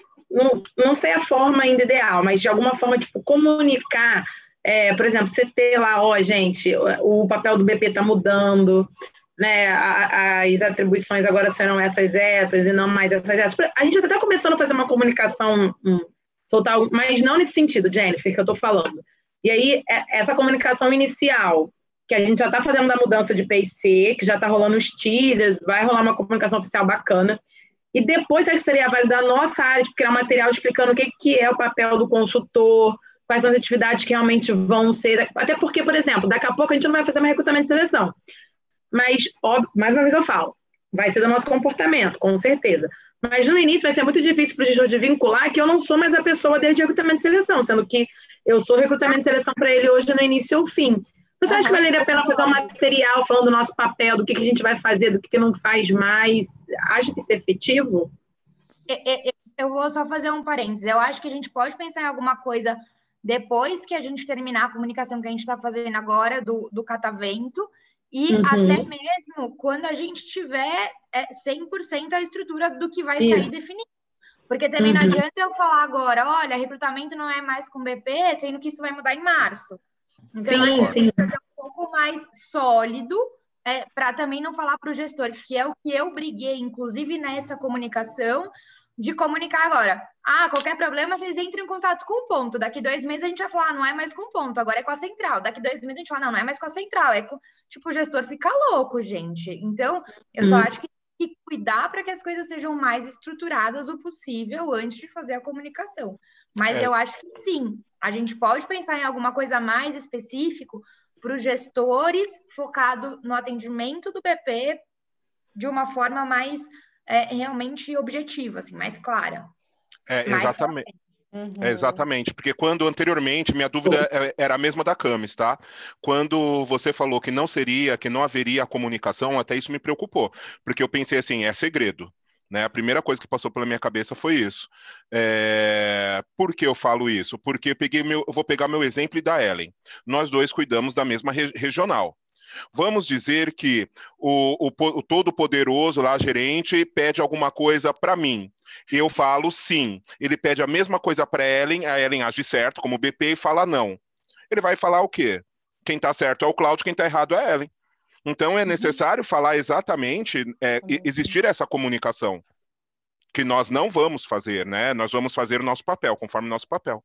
não sei a forma ainda ideal, mas de alguma forma, tipo, comunicar, por exemplo, você ter lá, gente, o papel do BP está mudando, né? As atribuições agora serão essas e não mais essas. A gente está começando a fazer uma comunicação, soltar, mas não nesse sentido, Jennifer, que eu estou falando. E aí, essa comunicação inicial, que a gente já está fazendo da mudança de PIC, que já está rolando os teasers, vai rolar uma comunicação oficial bacana. E depois, acho que seria válido da nossa área de criar material explicando o que é o papel do consultor, quais são as atividades que realmente vão ser... Até porque, por exemplo, daqui a pouco a gente não vai fazer mais recrutamento de seleção. Mas, óbvio, mais uma vez eu falo, vai ser do nosso comportamento, com certeza. Mas no início vai ser muito difícil para o gestor de vincular que eu não sou mais a pessoa desde recrutamento de seleção, sendo que eu sou recrutamento de seleção para ele hoje no início ao fim. Você acha que valeria a pena fazer um material falando do nosso papel, do que a gente vai fazer, do que não faz mais? Acha que isso é efetivo? Eu vou só fazer um parênteses. Eu acho que a gente pode pensar em alguma coisa depois que a gente terminar a comunicação que a gente está fazendo agora do catavento e até mesmo quando a gente tiver 100% a estrutura do que vai sair definido. Porque também não adianta eu falar agora, olha, recrutamento não é mais com BP, sendo que isso vai mudar em março. Então, eu acho que precisa ser um pouco mais sólido, para também não falar para o gestor, que é o que eu briguei, inclusive nessa comunicação, de comunicar agora. Qualquer problema, vocês entram em contato com o ponto. Daqui 2 meses a gente vai falar, não é mais com o ponto, agora é com a central. Daqui 2 meses a gente fala, não é mais com a central. Tipo, o gestor fica louco, gente. Então, eu só acho que tem que cuidar para que as coisas sejam mais estruturadas o possível antes de fazer a comunicação. Mas eu acho que sim, a gente pode pensar em alguma coisa mais específico para os gestores, focado no atendimento do BP de uma forma mais realmente objetiva, assim, mais clara. Exatamente. Exatamente, porque quando anteriormente, minha dúvida era a mesma da Camis, tá? Quando você falou que não haveria comunicação, até isso me preocupou, porque eu pensei assim, é segredo. Né? A primeira coisa que passou pela minha cabeça foi isso. Por que eu falo isso? Porque eu vou pegar meu exemplo e da Ellen. Nós dois cuidamos da mesma regional. Vamos dizer que o todo-poderoso lá, gerente, pede alguma coisa para mim. Eu falo sim. Ele pede a mesma coisa para a Ellen age certo, como o BP, e fala não. Ele vai falar o quê? Quem está certo é o Cláudio, quem está errado é a Ellen. Então, é necessário falar exatamente, existir essa comunicação, que nós não vamos fazer, né? Nós vamos fazer o nosso papel, conforme o nosso papel.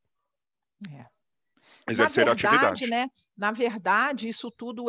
Exercer a atividade. Né? Na verdade, isso tudo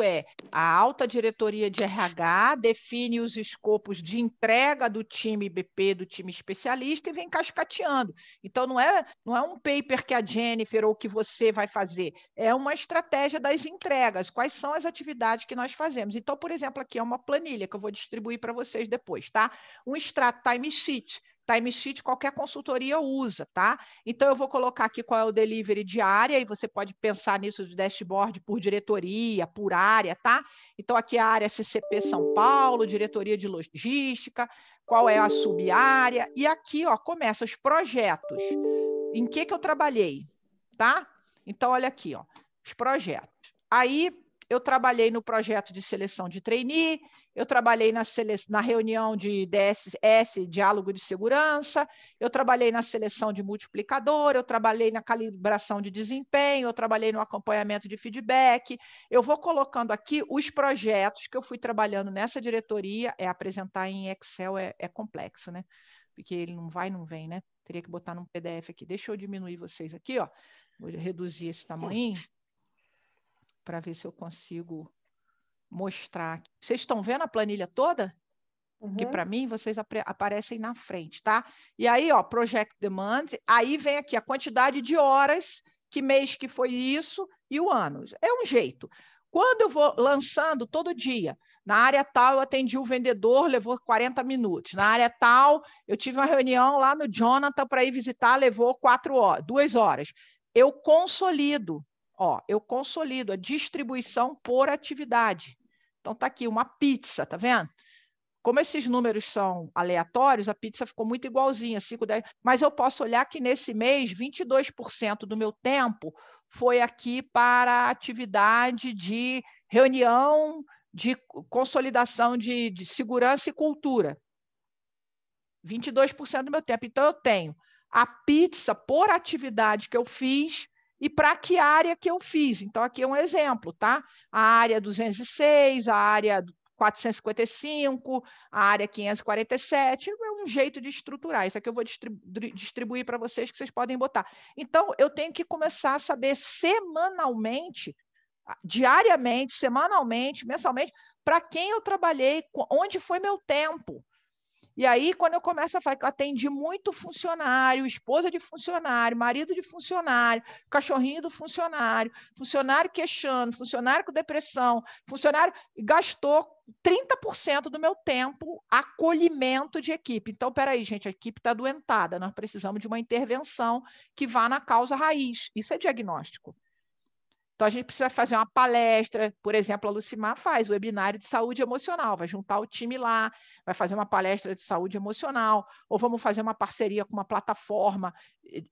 a alta diretoria de RH define os escopos de entrega do time BP, do time especialista, e vem cascateando. Então, não é um paper que a Jennifer ou que você vai fazer, é uma estratégia das entregas. Quais são as atividades que nós fazemos? Então, por exemplo, aqui é uma planilha que eu vou distribuir para vocês depois, tá? Um extrato timesheet. Timesheet qualquer consultoria usa, tá? Então, eu vou colocar aqui qual é o delivery de área, e você pode pensar nisso de dashboard por diretoria, por área, tá? Então, aqui a área CCP São Paulo, diretoria de logística, qual é a sub-área, e aqui, ó, começa os projetos. Em que eu trabalhei, tá? Então, olha aqui, ó, os projetos. Aí, eu trabalhei no projeto de seleção de trainee, eu trabalhei na reunião de DSS, Diálogo de Segurança, eu trabalhei na seleção de multiplicador, eu trabalhei na calibração de desempenho, eu trabalhei no acompanhamento de feedback. Eu vou colocando aqui os projetos que eu fui trabalhando nessa diretoria. Apresentar em Excel é complexo, né? Porque ele não vem, né? Teria que botar num PDF aqui. Deixa eu diminuir vocês aqui, ó. Vou reduzir esse tamanho para ver se eu consigo mostrar. Vocês estão vendo a planilha toda? Que para mim vocês aparecem na frente, tá? E aí, ó, Project Demand, aí vem aqui a quantidade de horas, que mês que foi isso e o ano. É um jeito. Quando eu vou lançando todo dia, na área tal eu atendi o vendedor, levou 40 minutos. Na área tal, eu tive uma reunião lá no Jonathan para ir visitar, levou 2 horas. Eu consolido. Eu consolido a distribuição por atividade. Então, está aqui uma pizza, tá vendo? Como esses números são aleatórios, a pizza ficou muito igualzinha, 5, 10. Mas eu posso olhar que nesse mês, 22% do meu tempo foi aqui para a atividade de reunião de consolidação de segurança e cultura. 22% do meu tempo. Então, eu tenho a pizza por atividade que eu fiz, e para que área que eu fiz. Então, aqui é um exemplo, tá? A área 206, a área 455, a área 547, é um jeito de estruturar. Isso aqui eu vou distribuir para vocês, que vocês podem botar. Então, eu tenho que começar a saber semanalmente, diariamente, semanalmente, mensalmente, para quem eu trabalhei, onde foi meu tempo. E aí, quando eu começo a falar que eu atendi muito funcionário, esposa de funcionário, marido de funcionário, cachorrinho do funcionário, funcionário queixando, funcionário com depressão, funcionário gastou 30% do meu tempo acolhimento de equipe. Então, peraí, gente, a equipe está adoentada, nós precisamos de uma intervenção que vá na causa raiz. Isso é diagnóstico. Então, a gente precisa fazer uma palestra, por exemplo, a Lucimar faz o webinário de saúde emocional, vai juntar o time lá, vai fazer uma palestra de saúde emocional, ou vamos fazer uma parceria com uma plataforma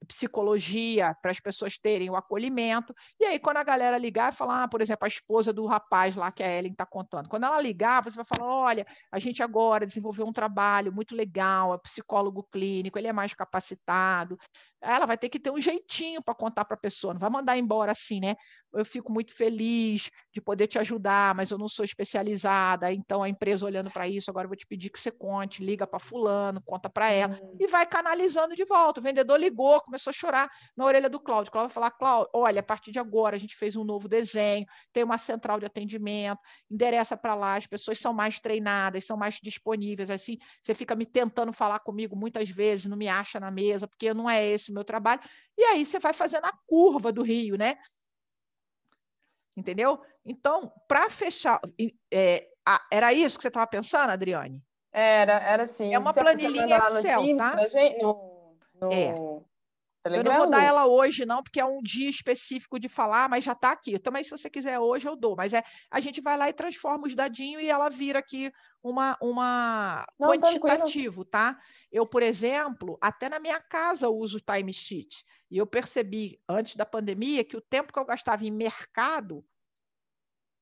psicologia para as pessoas terem o acolhimento. E aí, quando a galera ligar e falar, por exemplo, a esposa do rapaz lá que a Ellen está contando, quando ela ligar, você vai falar, olha, a gente agora desenvolveu um trabalho muito legal, é psicólogo clínico, ele é mais capacitado. Ela vai ter que ter um jeitinho para contar para a pessoa, não vai mandar embora assim, né? Eu fico muito feliz de poder te ajudar, mas eu não sou especializada, então a empresa olhando para isso, agora eu vou te pedir que você conte, liga para fulano, conta para ela, e vai canalizando de volta. O vendedor ligou, começou a chorar na orelha do Cláudio. Cláudio vai falar, Cláudio, olha, a partir de agora a gente fez um novo desenho, tem uma central de atendimento, endereça para lá, as pessoas são mais treinadas, são mais disponíveis, assim, você fica me tentando falar comigo muitas vezes, não me acha na mesa, porque não é esse o meu trabalho, e aí você vai fazendo a curva do rio, né? Entendeu? Então, para fechar, era isso que você estava pensando, Adriane? Era sim. É uma planilhinha Excel, tá? Pra gente, Eu não vou dar ela hoje, não, porque é um dia específico de falar, mas já está aqui. Também, se você quiser hoje, eu dou. Mas a gente vai lá e transforma os dadinhos e ela vira aqui uma quantitativo, tá? Eu, por exemplo, até na minha casa uso time sheet. E eu percebi, antes da pandemia, que o tempo que eu gastava em mercado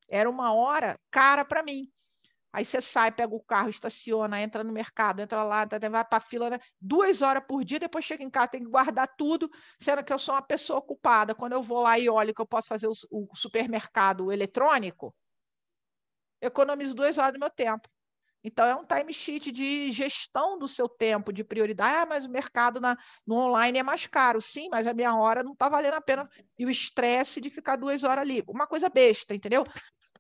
era uma hora cara para mim. Aí você sai, pega o carro, estaciona, entra no mercado, entra lá, vai para a fila, né? 2 horas por dia, depois chega em casa, tem que guardar tudo, sendo que eu sou uma pessoa ocupada. Quando eu vou lá e olho que eu posso fazer o supermercado eletrônico, economizo 2 horas do meu tempo. Então, é um time sheet de gestão do seu tempo, de prioridade. Mas o mercado no online é mais caro. Sim, mas a minha hora não está valendo a pena. E o estresse de ficar 2 horas ali. Uma coisa besta, entendeu?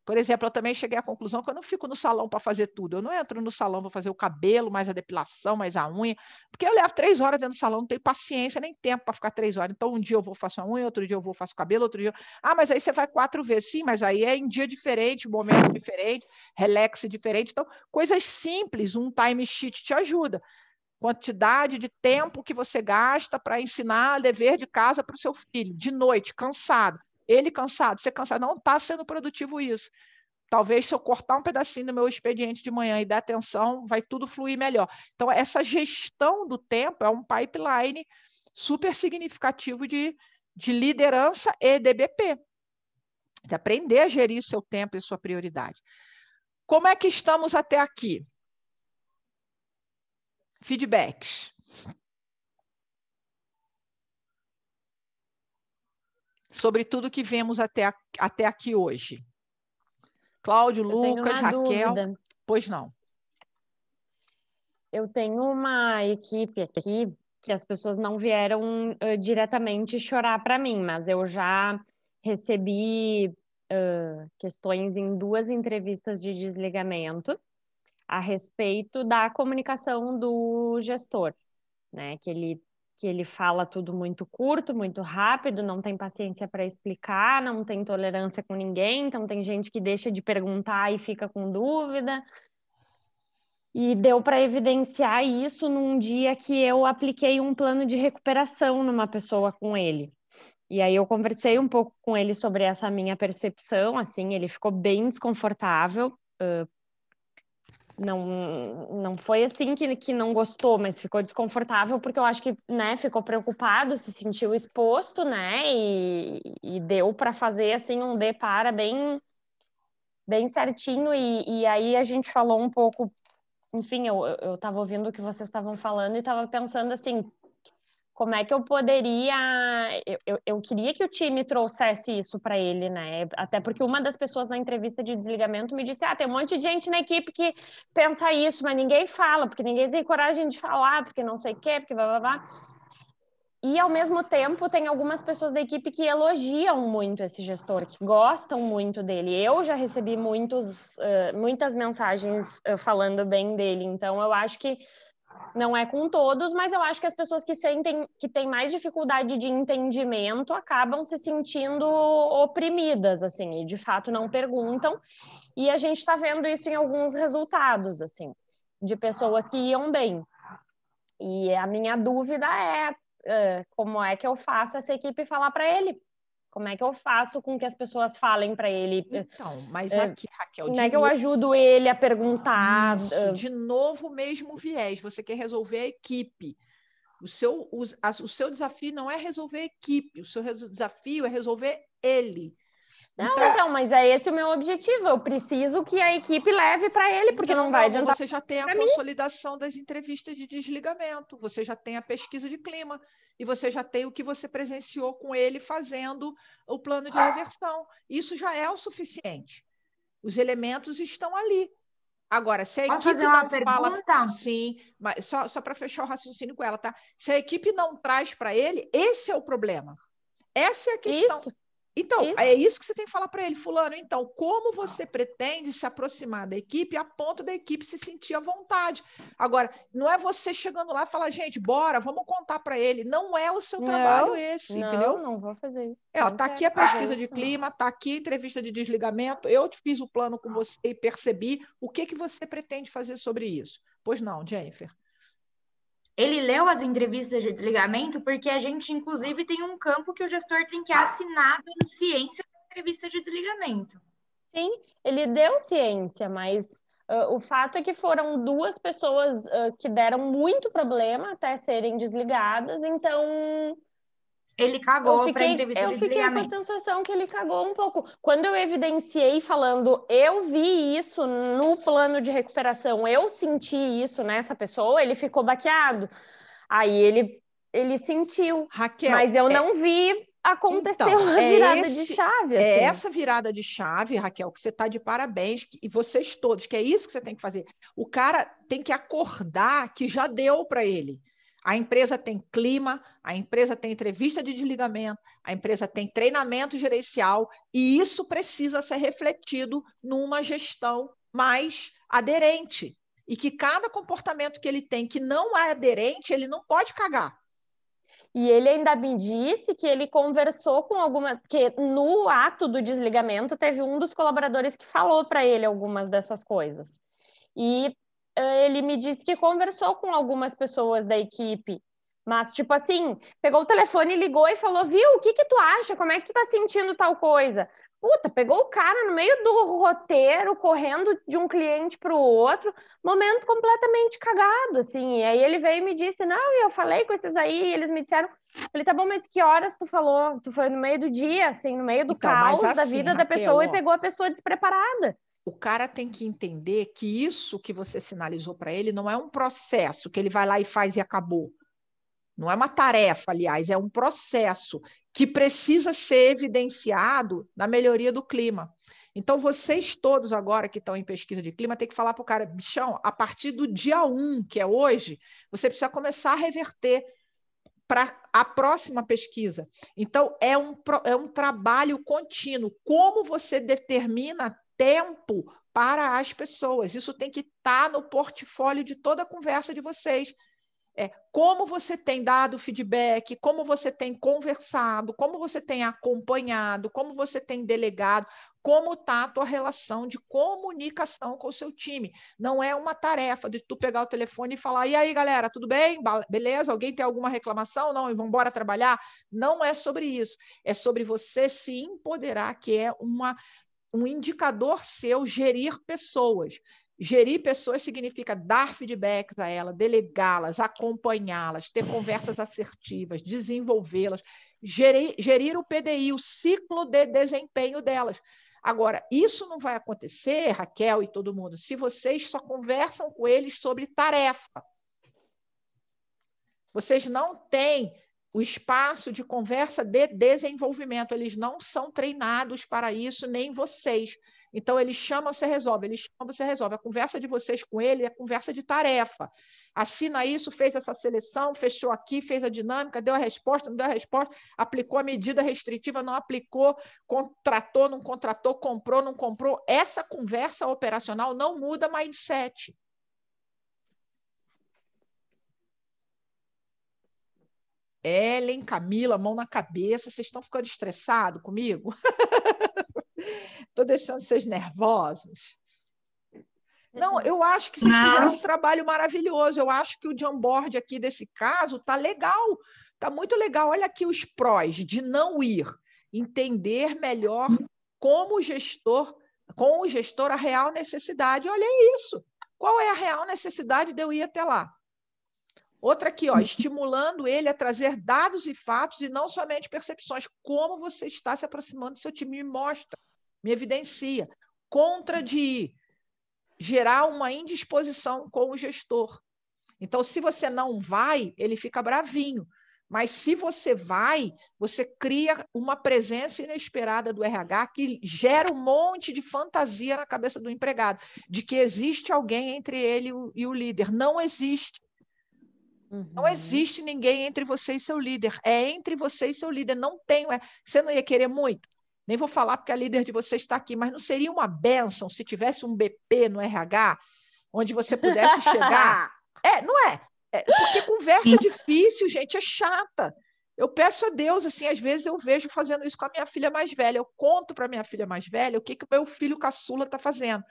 Por exemplo, eu também cheguei à conclusão que eu não fico no salão para fazer tudo. Eu não entro no salão para fazer o cabelo, mais a depilação, mais a unha, porque eu levo 3 horas dentro do salão, não tenho paciência nem tempo para ficar 3 horas. Então, um dia eu vou faço a unha, outro dia eu vou faço o cabelo, outro dia... mas aí você vai 4 vezes. Sim, mas aí é em dia diferente, momento diferente, relax diferente. Então, coisas simples, um time sheet te ajuda. Quantidade de tempo que você gasta para ensinar dever de casa para o seu filho, de noite, cansado. Ele cansado, você cansado, não está sendo produtivo isso. Talvez se eu cortar um pedacinho do meu expediente de manhã e dar atenção, vai tudo fluir melhor. Então, essa gestão do tempo é um pipeline super significativo de liderança e DBP. De aprender a gerir seu tempo e sua prioridade. Como é que estamos até aqui? Feedbacks. Sobre tudo que vemos até aqui hoje. Cláudio, Lucas, Raquel. Dúvida. Pois não. Eu tenho uma equipe aqui que as pessoas não vieram diretamente chorar para mim, mas eu já recebi questões em 2 entrevistas de desligamento a respeito da comunicação do gestor, né? Que ele fala tudo muito curto, muito rápido, não tem paciência para explicar, não tem tolerância com ninguém, então tem gente que deixa de perguntar e fica com dúvida. E deu para evidenciar isso num dia que eu apliquei um plano de recuperação numa pessoa com ele. E aí eu conversei um pouco com ele sobre essa minha percepção, assim, ele ficou bem desconfortável. Não foi assim que não gostou, mas ficou desconfortável porque eu acho que, né, ficou preocupado, se sentiu exposto, né, e deu para fazer, assim, um depara bem certinho, e aí a gente falou um pouco, enfim, eu estava ouvindo o que vocês estavam falando e estava pensando, assim, como é que eu poderia... Eu queria que o time trouxesse isso para ele, né? Até porque uma das pessoas na entrevista de desligamento me disse, tem um monte de gente na equipe que pensa isso, mas ninguém fala, porque ninguém tem coragem de falar, porque não sei o quê, porque blá, blá, blá. E, ao mesmo tempo, tem algumas pessoas da equipe que elogiam muito esse gestor, que gostam muito dele. Eu já recebi muitas mensagens falando bem dele, então eu acho que não é com todos, mas eu acho que as pessoas que sentem que têm mais dificuldade de entendimento acabam se sentindo oprimidas, assim, e de fato não perguntam. E a gente está vendo isso em alguns resultados, assim, de pessoas que iam bem. E a minha dúvida é como é que eu faço essa equipe falar para ele? Como é que eu faço com que as pessoas falem para ele? Então, mas aqui, Raquel... Como é que eu ajudo ele a perguntar? Isso, de novo o mesmo viés. Você quer resolver a equipe. O seu desafio não é resolver a equipe, o seu desafio é resolver ele. Então, mas é esse o meu objetivo. Eu preciso que a equipe leve para ele, porque não vai adiantar. Você já tem a consolidação das entrevistas de desligamento, você já tem a pesquisa de clima, e você já tem o que você presenciou com ele fazendo o plano de reversão. Isso já é o suficiente. Os elementos estão ali. Agora, se a equipe não fala... Sim, mas só para fechar o raciocínio com ela, tá? Se a equipe não traz para ele, esse é o problema. Essa é a questão. Então, é isso que você tem que falar para ele, fulano. Então, como você pretende se aproximar da equipe a ponto da equipe se sentir à vontade? Agora, não é você chegando lá e falar, gente, bora, vamos contar para ele. Não é o seu trabalho esse, entendeu? Não vou fazer isso. Tá aqui a pesquisa de clima, tá aqui a entrevista de desligamento, eu fiz o plano com você e percebi o que você pretende fazer sobre isso. Pois não, Jennifer? Ele leu as entrevistas de desligamento porque a gente, inclusive, tem um campo que o gestor tem que assinar dando ciência da entrevista de desligamento. Sim, ele deu ciência, mas o fato é que foram 2 pessoas que deram muito problema até serem desligadas, então... Ele cagou para a entrevista de desligamento. Eu fiquei com a sensação que ele cagou um pouco. Quando eu evidenciei falando, eu vi isso no plano de recuperação, eu senti isso nessa pessoa, ele ficou baqueado. Aí ele sentiu. Raquel, mas eu não vi acontecer uma virada de chave. Assim. É essa virada de chave, Raquel, que você está de parabéns, e vocês todos, que é isso que você tem que fazer. O cara tem que acordar que já deu para ele. A empresa tem clima, a empresa tem entrevista de desligamento, a empresa tem treinamento gerencial, e isso precisa ser refletido numa gestão mais aderente. E que cada comportamento que ele tem que não é aderente, ele não pode cagar. E ele ainda me disse que ele conversou com que no ato do desligamento teve um dos colaboradores que falou para ele algumas dessas coisas. E ele me disse que conversou com algumas pessoas da equipe, mas, tipo assim, pegou o telefone, ligou e falou, viu, o que tu acha? Como é que tu tá sentindo tal coisa? Puta, pegou o cara no meio do roteiro, correndo de um cliente para o outro, momento completamente cagado, assim. E aí ele veio e me disse, não, eu falei com esses aí, e eles me disseram, falei, tá bom, mas que horas tu falou? Tu foi no meio do dia, assim, no meio do caos da vida da pessoa, e pegou a pessoa despreparada. O cara tem que entender que isso que você sinalizou para ele não é um processo que ele vai lá e faz e acabou. Não é uma tarefa, aliás, é um processo que precisa ser evidenciado na melhoria do clima. Então, vocês todos agora que estão em pesquisa de clima, tem que falar para o cara, bichão, a partir do dia 1, que é hoje, você precisa começar a reverter para a próxima pesquisa. Então, é um trabalho contínuo. Como você determina tempo para as pessoas? Isso tem que estar no portfólio de toda a conversa de vocês. Como você tem dado feedback, como você tem conversado, como você tem acompanhado, como você tem delegado, como está a tua relação de comunicação com o seu time. Não é uma tarefa de tu pegar o telefone e falar, e aí, galera, tudo bem? Beleza? Alguém tem alguma reclamação? Não, e vamos embora trabalhar? Não é sobre isso. É sobre você se empoderar, que é um indicador seu gerir pessoas. Gerir pessoas significa dar feedbacks a elas, delegá-las, acompanhá-las, ter conversas assertivas, desenvolvê-las, gerir o PDI, o ciclo de desempenho delas. Agora, isso não vai acontecer, Raquel e todo mundo, se vocês só conversam com eles sobre tarefa. Vocês não têm o espaço de conversa de desenvolvimento, eles não são treinados para isso, nem vocês. Então, eles chamam, você resolve, eles chamam, você resolve. A conversa de vocês com ele é conversa de tarefa. Assina isso, fez essa seleção, fechou aqui, fez a dinâmica, deu a resposta, não deu a resposta, aplicou a medida restritiva, não aplicou, contratou, não contratou, comprou, não comprou. Essa conversa operacional não muda mindset. Ellen, Camila, mão na cabeça, vocês estão ficando estressados comigo? Estou deixando vocês nervosos. Não, eu acho que vocês fizeram um trabalho maravilhoso. Eu acho que o de onboard aqui desse caso está legal, está muito legal. Olha aqui os prós de não ir. Entender melhor com o gestor a real necessidade. Olha isso. Qual é a real necessidade de eu ir até lá? Outra aqui, ó, estimulando ele a trazer dados e fatos e não somente percepções. Como você está se aproximando do seu time? Me mostra, me evidencia. Contra de gerar uma indisposição com o gestor. Então, se você não vai, ele fica bravinho. Mas se você vai, você cria uma presença inesperada do RH que gera um monte de fantasia na cabeça do empregado, de que existe alguém entre ele e o líder. Não existe. Não existe ninguém entre você e seu líder. É entre você e seu líder. Não tem. Você não ia querer muito? Nem vou falar porque a líder de você está aqui, mas não seria uma bênção se tivesse um BP no RH, onde você pudesse chegar? Não é? Porque conversa difícil, gente, é chata. Eu peço a Deus, assim, às vezes eu vejo fazendo isso com a minha filha mais velha. Eu conto para a minha filha mais velha o que o meu filho caçula está fazendo.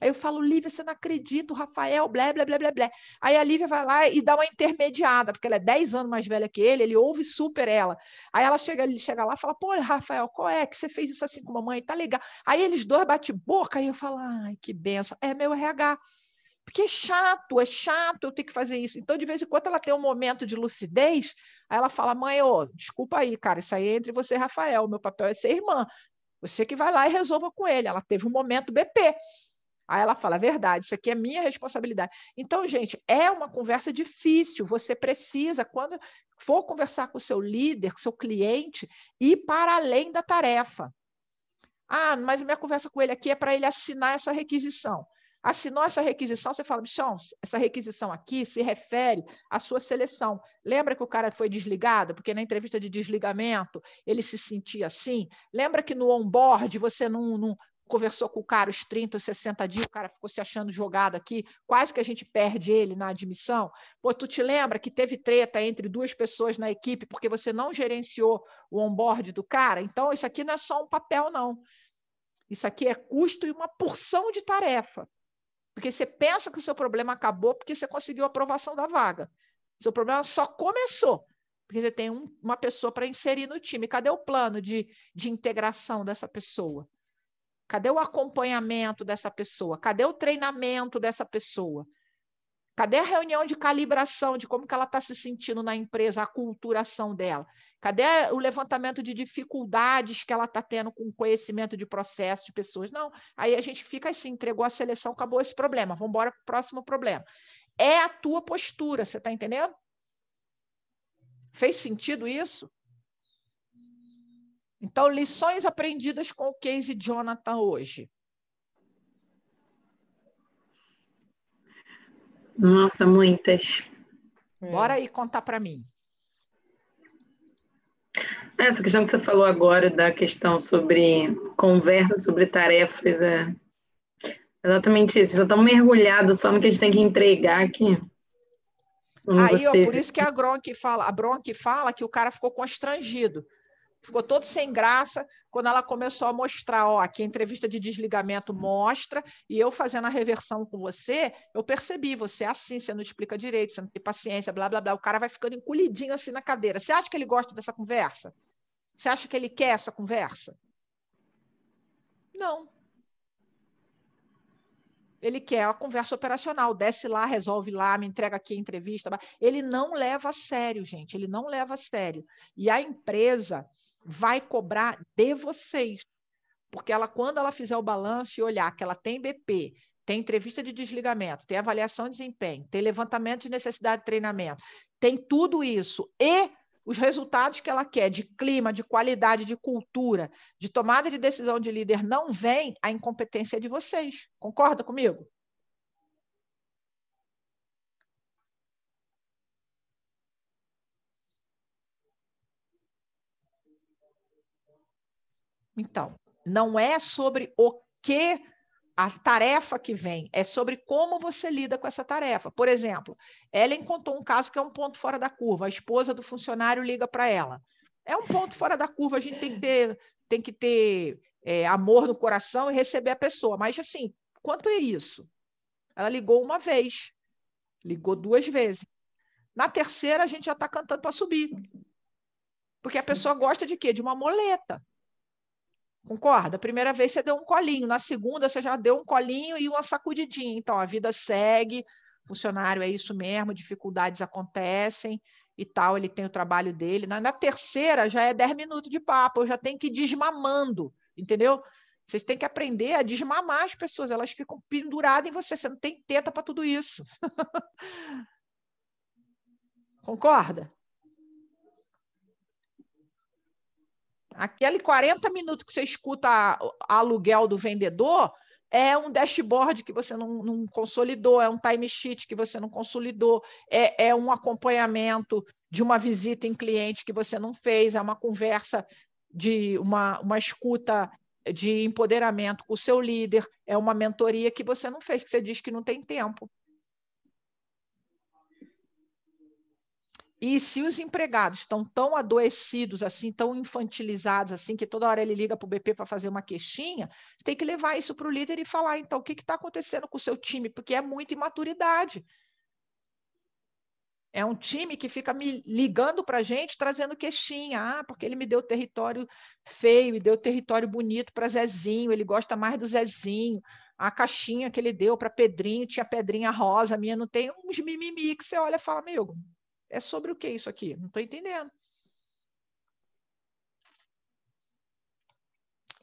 Aí eu falo, Lívia, você não acredita, o Rafael, blé, blé, blé, blé, blé. Aí a Lívia vai lá e dá uma intermediada, porque ela é 10 anos mais velha que ele ouve super ela. Aí ela chega lá e fala, pô, Rafael, qual é que você fez isso assim com a mamãe? Tá legal. Aí eles dois batem boca, aí eu falo, ai, que benção. É meu RH. Porque é chato eu ter que fazer isso. Então, de vez em quando, ela tem um momento de lucidez, aí ela fala, mãe, desculpa aí, cara, isso aí é entre você e Rafael, o meu papel é ser irmã. Você que vai lá e resolva com ele. Ela teve um momento BP. Aí ela fala, verdade, isso aqui é minha responsabilidade. Então, gente, é uma conversa difícil. Você precisa, quando for conversar com o seu líder, com o seu cliente, ir para além da tarefa. Ah, mas a minha conversa com ele aqui é para ele assinar essa requisição. Assinou essa requisição, você fala, bichão, essa requisição aqui se refere à sua seleção. Lembra que o cara foi desligado? Porque na entrevista de desligamento ele se sentia assim? Lembra que no onboard você não conversou com o cara os 30, os 60 dias, o cara ficou se achando jogado aqui, quase que a gente perde ele na admissão? Pô, tu te lembra que teve treta entre duas pessoas na equipe porque você não gerenciou o onboard do cara? Então, isso aqui não é só um papel, não. Isso aqui é custo e uma porção de tarefa. Porque você pensa que o seu problema acabou porque você conseguiu a aprovação da vaga. Seu problema só começou porque você tem uma pessoa para inserir no time. Cadê o plano de integração dessa pessoa? Cadê o acompanhamento dessa pessoa? Cadê o treinamento dessa pessoa? Cadê a reunião de calibração de como que ela está se sentindo na empresa, a aculturação dela? Cadê o levantamento de dificuldades que ela está tendo com conhecimento de processo de pessoas? Não, aí a gente fica assim, entregou a seleção, acabou esse problema, vamos embora para o próximo problema. É a tua postura, você está entendendo? Fez sentido isso? Então, lições aprendidas com o case Jonathan hoje. Nossa, muitas. Bora aí contar para mim. Essa questão que você falou agora da questão sobre conversa sobre tarefas, é exatamente isso. Já estão mergulhados só no que a gente tem que entregar aqui. Aí, por isso que a Bronk fala que o cara ficou constrangido. Ficou todo sem graça quando ela começou a mostrar, aqui a entrevista de desligamento mostra, e eu fazendo a reversão com você, eu percebi, você é assim, você não explica direito, você não tem paciência, blá, blá, blá, o cara vai ficando encolhidinho assim na cadeira. Você acha que ele gosta dessa conversa? Você acha que ele quer essa conversa? Não. Ele quer a conversa operacional, desce lá, resolve lá, me entrega aqui a entrevista. Ele não leva a sério, gente, ele não leva a sério. E a empresa vai cobrar de vocês, porque quando ela fizer o balanço e olhar que ela tem BP, tem entrevista de desligamento, tem avaliação de desempenho, tem levantamento de necessidade de treinamento, tem tudo isso e os resultados que ela quer de clima, de qualidade, de cultura, de tomada de decisão de líder não vem, a incompetência é de vocês. Concorda comigo? Então, não é sobre o que a tarefa que vem, é sobre como você lida com essa tarefa. Por exemplo, Ellen contou um caso que é um ponto fora da curva. A esposa do funcionário liga para ela. É um ponto fora da curva, a gente tem que ter amor no coração e receber a pessoa. Mas, assim, quanto é isso? Ela ligou uma vez, ligou 2 vezes. Na terceira, a gente já está cantando para subir. Porque a pessoa gosta de quê? De uma moleta. Concorda? A primeira vez você deu um colinho, na segunda você já deu um colinho e uma sacudidinha. Então, a vida segue, funcionário, é isso mesmo, dificuldades acontecem e tal, ele tem o trabalho dele. Na terceira, já é 10 minutos de papo, eu já tenho que ir desmamando, entendeu? Vocês têm que aprender a desmamar as pessoas, elas ficam penduradas em você, você não tem teta para tudo isso. Concorda? Aquele 40 minutos que você escuta aluguel do vendedor é um dashboard que você não consolidou, é um timesheet que você não consolidou, é um acompanhamento de uma visita em cliente que você não fez, é uma conversa de uma escuta de empoderamento com o seu líder, é uma mentoria que você não fez, que você diz que não tem tempo. E se os empregados estão tão adoecidos, assim, tão infantilizados, assim, que toda hora ele liga para o BP para fazer uma queixinha, você tem que levar isso para o líder e falar, então, o que está acontecendo com o seu time? Porque é muita imaturidade. É um time que fica me ligando para a gente, trazendo queixinha. Porque ele me deu território feio e deu território bonito para Zezinho, ele gosta mais do Zezinho. A caixinha que ele deu para Pedrinho tinha pedrinha rosa, a minha não tem, uns mimimi que você olha e fala, amigo, é sobre o que isso aqui? Não estou entendendo.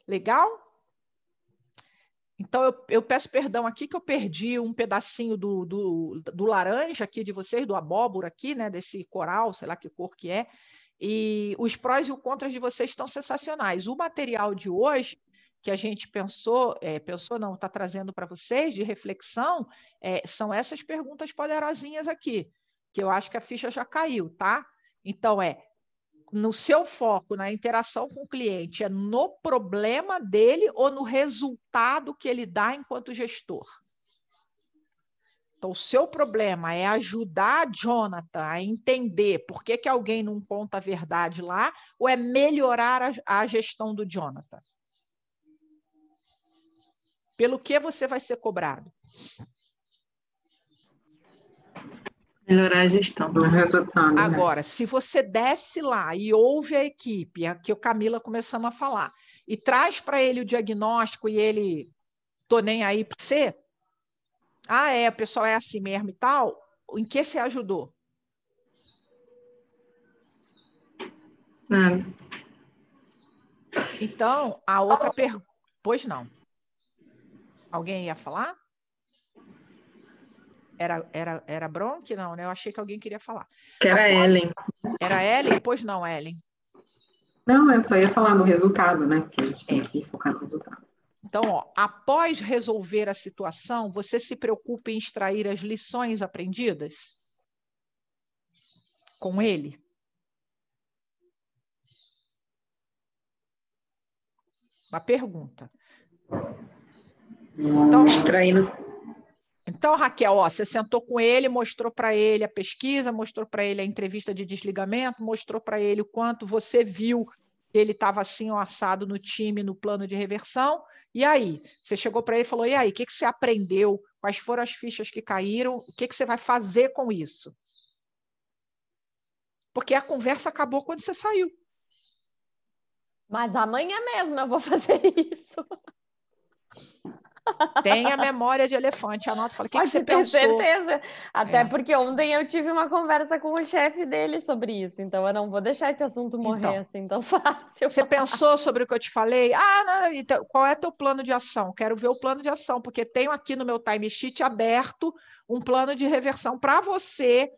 Legal? Então, eu peço perdão aqui que eu perdi um pedacinho do laranja aqui de vocês, do abóbora aqui, né? Desse coral, sei lá que cor que é. E os prós e os contras de vocês estão sensacionais. O material de hoje, que a gente pensou não, está trazendo para vocês de reflexão, são essas perguntas poderosinhas aqui, que eu acho que a ficha já caiu, tá? Então, no seu foco, na interação com o cliente, é no problema dele ou no resultado que ele dá enquanto gestor? Então, o seu problema é ajudar a Jonathan a entender por que alguém não conta a verdade lá, ou é melhorar a gestão do Jonathan? Pelo que você vai ser cobrado? Melhorar a gestão. Agora, se você desce lá e ouve a equipe, que o Camila começamos a falar, e traz para ele o diagnóstico e ele, tô nem aí para você, o pessoal é assim mesmo e tal, em que você ajudou? Nada. Então, a outra pergunta... Pois não. Alguém ia falar? Era Bronque? Não, né? Eu achei que alguém queria falar. Que era Ellen. Era Ellen? Pois não, Ellen. Não, eu só ia falar no resultado, né? Porque a gente tem que focar no resultado. Então, após resolver a situação, você se preocupa em extrair as lições aprendidas com ele? Uma pergunta. Então, Raquel, você sentou com ele, mostrou para ele a pesquisa, mostrou para ele a entrevista de desligamento, mostrou para ele o quanto você viu que ele estava assim, ó, assado no time, no plano de reversão. E aí? Você chegou para ele e falou, e aí, o que você aprendeu? Quais foram as fichas que caíram? O que você vai fazer com isso? Porque a conversa acabou quando você saiu. Mas amanhã mesmo eu vou fazer isso. Tenha memória de elefante, anota, fala, o que você pensou? Pode ter certeza. Até porque ontem eu tive uma conversa com o chefe dele sobre isso, então eu não vou deixar esse assunto morrer assim tão fácil. Você pensou sobre o que eu te falei? Não, então, qual é teu plano de ação? Quero ver o plano de ação, porque tenho aqui no meu timesheet aberto um plano de reversão para você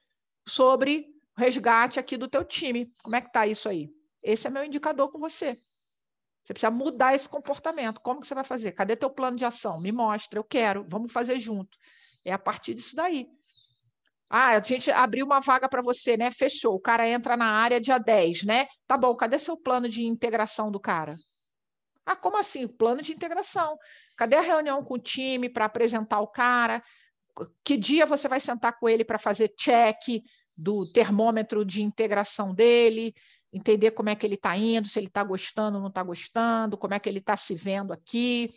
sobre o resgate aqui do teu time. Como é que tá isso aí? Esse é meu indicador com você. Você precisa mudar esse comportamento. Como que você vai fazer? Cadê teu plano de ação? Me mostra, eu quero, vamos fazer junto. É a partir disso daí. A gente abriu uma vaga para você, né? Fechou. O cara entra na área dia 10, né? Tá bom, cadê seu plano de integração do cara? Como assim? Plano de integração. Cadê a reunião com o time para apresentar o cara? Que dia você vai sentar com ele para fazer check do termômetro de integração dele? Entender como é que ele está indo, se ele está gostando ou não está gostando, como é que ele está se vendo aqui,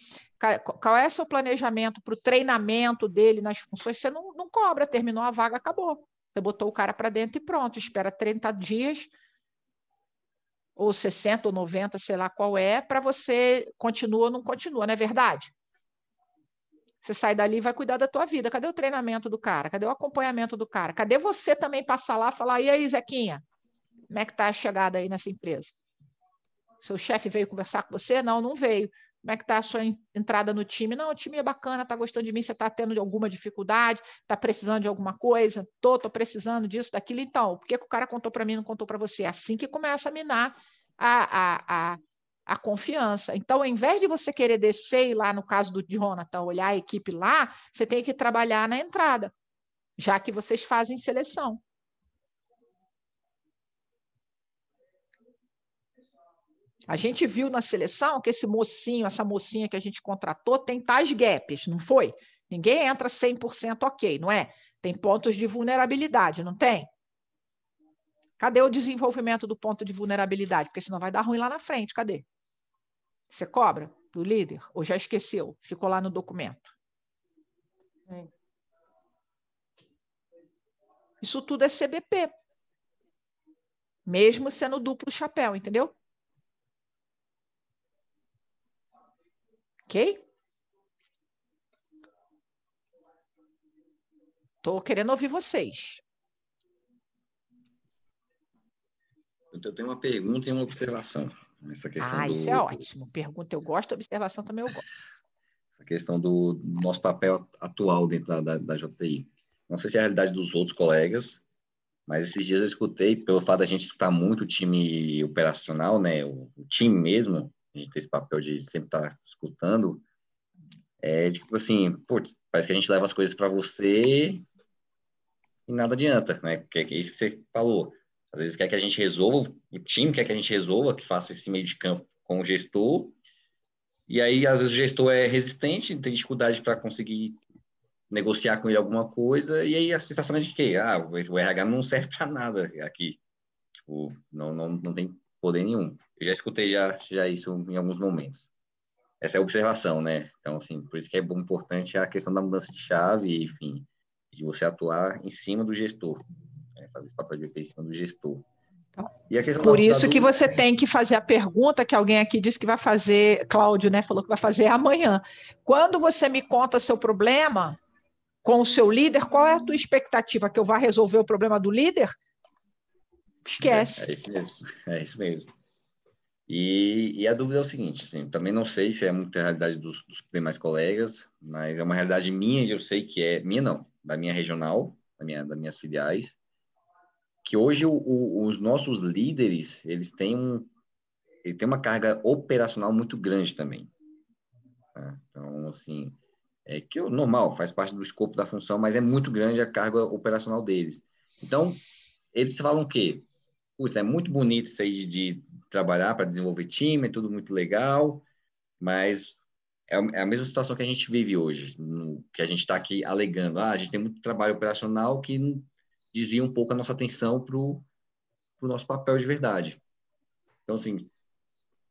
qual é o seu planejamento para o treinamento dele nas funções. Você não cobra, terminou a vaga, acabou. Você botou o cara para dentro e pronto, espera 30 dias, ou 60 ou 90, sei lá qual é, para você continua ou não continua, não é verdade? Você sai dali e vai cuidar da tua vida. Cadê o treinamento do cara? Cadê o acompanhamento do cara? Cadê você também passar lá e falar, e aí, Zequinha, como é que tá a chegada aí nessa empresa? Seu chefe veio conversar com você? Não, não veio. Como é que está a sua entrada no time? Não, o time é bacana, está gostando de mim, você está tendo alguma dificuldade, está precisando de alguma coisa? Estou precisando disso, daquilo. Então, por que o cara contou para mim e não contou para você? É assim que começa a minar a confiança. Então, ao invés de você querer descer e lá, no caso do Jonathan, olhar a equipe lá, você tem que trabalhar na entrada, já que vocês fazem seleção. A gente viu na seleção que esse mocinho, essa mocinha que a gente contratou tem tais gaps, não foi? Ninguém entra 100% ok, não é? Tem pontos de vulnerabilidade, não tem? Cadê o desenvolvimento do ponto de vulnerabilidade? Porque senão vai dar ruim lá na frente, cadê? Você cobra do líder? Ou já esqueceu? Ficou lá no documento. Isso tudo é CBP. Mesmo sendo duplo chapéu, entendeu? Ok? Estou querendo ouvir vocês. Eu tenho uma pergunta e uma observação. Essa questão isso é ótimo. Pergunta eu gosto, observação também eu gosto. Essa questão do nosso papel atual dentro da JTI. Não sei se é a realidade dos outros colegas, mas esses dias eu escutei, pelo fato da gente escutar muito o time operacional, né, o time mesmo, a gente tem esse papel de sempre estar escutando, tipo assim, putz, parece que a gente leva as coisas para você e nada adianta, né? Porque é isso que você falou. Às vezes quer que a gente resolva, o time quer que a gente resolva, que faça esse meio de campo com o gestor, e aí às vezes o gestor é resistente, tem dificuldade para conseguir negociar com ele alguma coisa, e aí a sensação é de que o RH não serve para nada aqui. Tipo, não tem poder nenhum. Eu já escutei já isso em alguns momentos. Essa é a observação, né? Então, assim, por isso que é importante a questão da mudança de chave, enfim, de você atuar em cima do gestor, fazer esse papel de VP em cima do gestor. E a questão por isso que você tem que fazer a pergunta que alguém aqui disse que vai fazer, Cláudio, né, falou que vai fazer amanhã. Quando você me conta seu problema com o seu líder, qual é a tua expectativa? Que eu vá resolver o problema do líder? Esquece. É isso mesmo, é isso mesmo. E a dúvida é o seguinte, assim, também não sei se é muita realidade dos demais colegas, mas é uma realidade minha e eu sei que é minha não, da minha regional, das minhas filiais, que hoje os nossos líderes, eles têm uma carga operacional muito grande também. Tá? Então, assim, é que o normal, faz parte do escopo da função, mas é muito grande a carga operacional deles. Então, eles falam o quê? Putz, é muito bonito isso aí de trabalhar para desenvolver time, é tudo muito legal, mas é a mesma situação que a gente vive hoje, que a gente está aqui alegando. A gente tem muito trabalho operacional que desvia um pouco a nossa atenção para o nosso papel de verdade. Então, assim,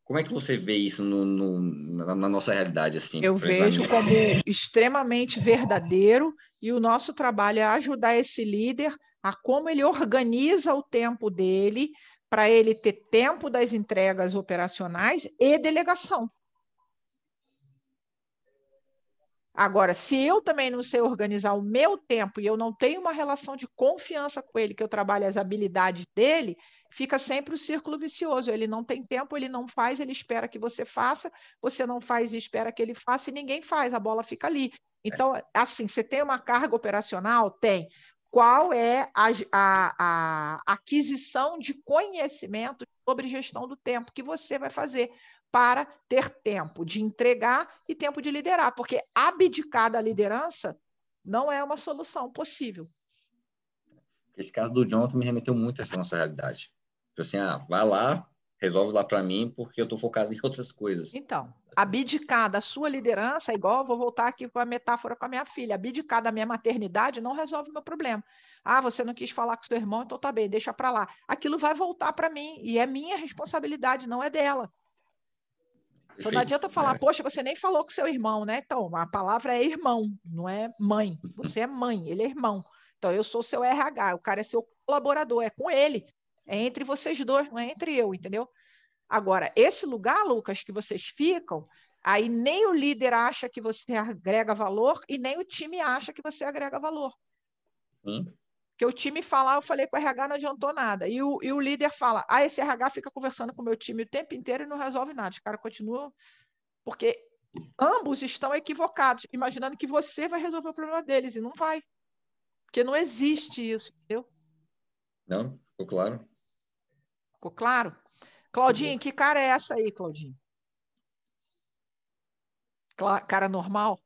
como é que você vê isso na nossa realidade? Assim, eu vejo como extremamente verdadeiro, e o nosso trabalho é ajudar esse líder a como ele organiza o tempo dele para ele ter tempo das entregas operacionais e delegação. Agora, se eu também não sei organizar o meu tempo e eu não tenho uma relação de confiança com ele, que eu trabalho as habilidades dele, fica sempre o círculo vicioso. Ele não tem tempo, ele não faz, ele espera que você faça, você não faz e espera que ele faça e ninguém faz, a bola fica ali. Então, assim, você tem uma carga operacional? Tem. Qual é a aquisição de conhecimento sobre gestão do tempo que você vai fazer para ter tempo de entregar e tempo de liderar? Porque abdicar da liderança não é uma solução possível. Esse caso do Jonathan me remeteu muito a essa nossa realidade. Tipo assim, vai lá, resolve lá para mim, porque eu estou focado em outras coisas. Então, abdicar da sua liderança é igual, vou voltar aqui com a metáfora com a minha filha, abdicar da minha maternidade não resolve o meu problema. Você não quis falar com seu irmão, então tá bem, deixa para lá. Aquilo vai voltar para mim, e é minha responsabilidade, não é dela. Então não adianta falar, poxa, você nem falou com seu irmão, né? Então, a palavra é irmão, não é mãe. Você é mãe, ele é irmão. Então, eu sou seu RH, o cara é seu colaborador, é com ele. É entre vocês dois, não é entre eu, entendeu? Agora, esse lugar, Lucas, que vocês ficam, Aí nem o líder acha que você agrega valor e nem o time acha que você agrega valor. Porque o time fala, eu falei com o RH, não adiantou nada. E o líder fala, esse RH fica conversando com o meu time o tempo inteiro e não resolve nada. Os caras continuam... Porque ambos estão equivocados, imaginando que você vai resolver o problema deles, e não vai. Porque não existe isso, entendeu? Não? Ficou claro? Ficou claro? Claudinho, que cara é essa aí, Claudinho? Cara normal?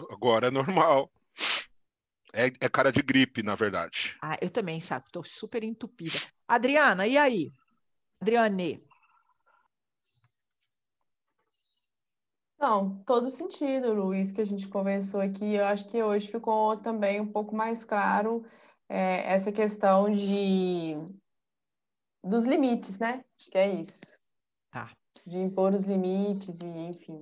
Agora é normal. É cara de gripe, na verdade. Eu também, sabe? Estou super entupida. Adriana, e aí? Adriane. Não, todo sentido, Luiz, que a gente conversou aqui. Eu acho que hoje ficou também um pouco mais claro essa questão dos limites, né? Acho que é isso. Tá. De impor os limites e, enfim,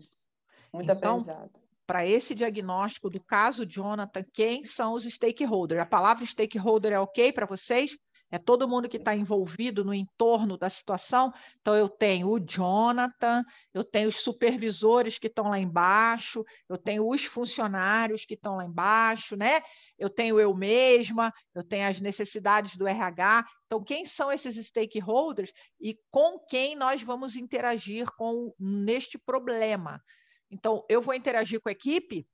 muito aprendizado. Para esse diagnóstico do caso Jonathan, quem são os stakeholders? A palavra stakeholder é ok para vocês? É todo mundo que está envolvido no entorno da situação? Então, eu tenho o Jonathan, eu tenho os supervisores que estão lá embaixo, eu tenho os funcionários que estão lá embaixo, né? Eu tenho eu mesma, eu tenho as necessidades do RH. Então, quem são esses stakeholders e com quem nós vamos interagir neste problema? Então, eu vou interagir com a equipe.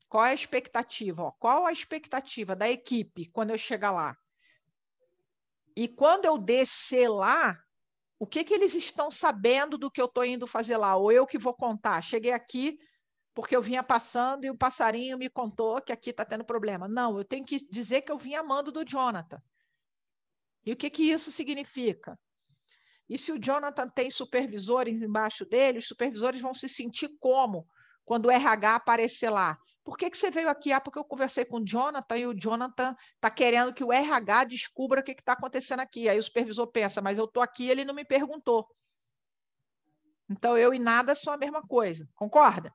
Qual é a expectativa? Qual a expectativa da equipe quando eu chegar lá? E quando eu descer lá, o que eles estão sabendo do que eu estou indo fazer lá? Ou eu que vou contar? Cheguei aqui porque eu vinha passando e o passarinho me contou que aqui está tendo problema. Não, eu tenho que dizer que eu vim amando do Jonathan. E o que isso significa? E se o Jonathan tem supervisores embaixo dele, os supervisores vão se sentir como quando o RH aparecer lá? Por que você veio aqui? Porque eu conversei com o Jonathan e o Jonathan está querendo que o RH descubra o que está acontecendo aqui. Aí o supervisor pensa, mas eu estou aqui e ele não me perguntou. Então, eu e nada são a mesma coisa. Concorda?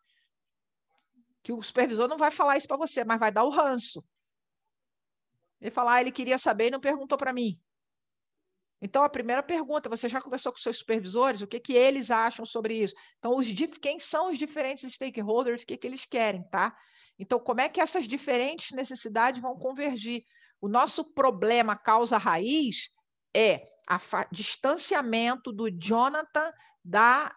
Que o supervisor não vai falar isso para você, mas vai dar o ranço. Ele fala, ele queria saber e não perguntou para mim. Então, a primeira pergunta, você já conversou com seus supervisores? O que eles acham sobre isso? Então, quem são os diferentes stakeholders? O que eles querem, tá? Então, como é que essas diferentes necessidades vão convergir? O nosso problema, causa raiz, é distanciamento do Jonathan da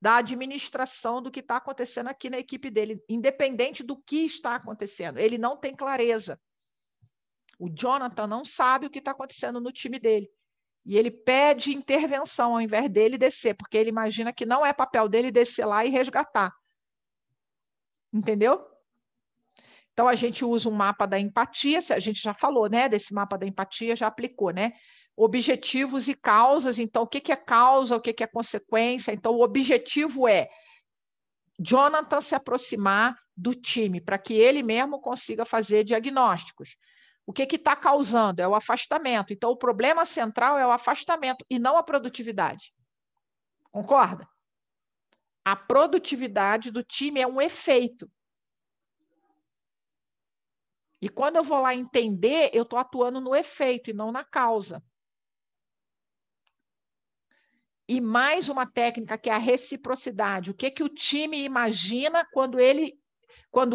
administração do que está acontecendo aqui na equipe dele, independente do que está acontecendo. Ele não tem clareza. O Jonathan não sabe o que está acontecendo no time dele. E ele pede intervenção ao invés dele descer, porque ele imagina que não é papel dele descer lá e resgatar. Entendeu? Então, a gente usa um mapa da empatia, a gente já falou, né? Desse mapa da empatia, já aplicou, né? Objetivos e causas. Então, o que é causa, o que é consequência? Então, o objetivo é Jonathan se aproximar do time, para que ele mesmo consiga fazer diagnósticos. O que está causando? É o afastamento. Então, o problema central é o afastamento e não a produtividade. Concorda? A produtividade do time é um efeito. E quando eu vou lá entender, eu estou atuando no efeito e não na causa. E mais uma técnica que é a reciprocidade. O que o time imagina quando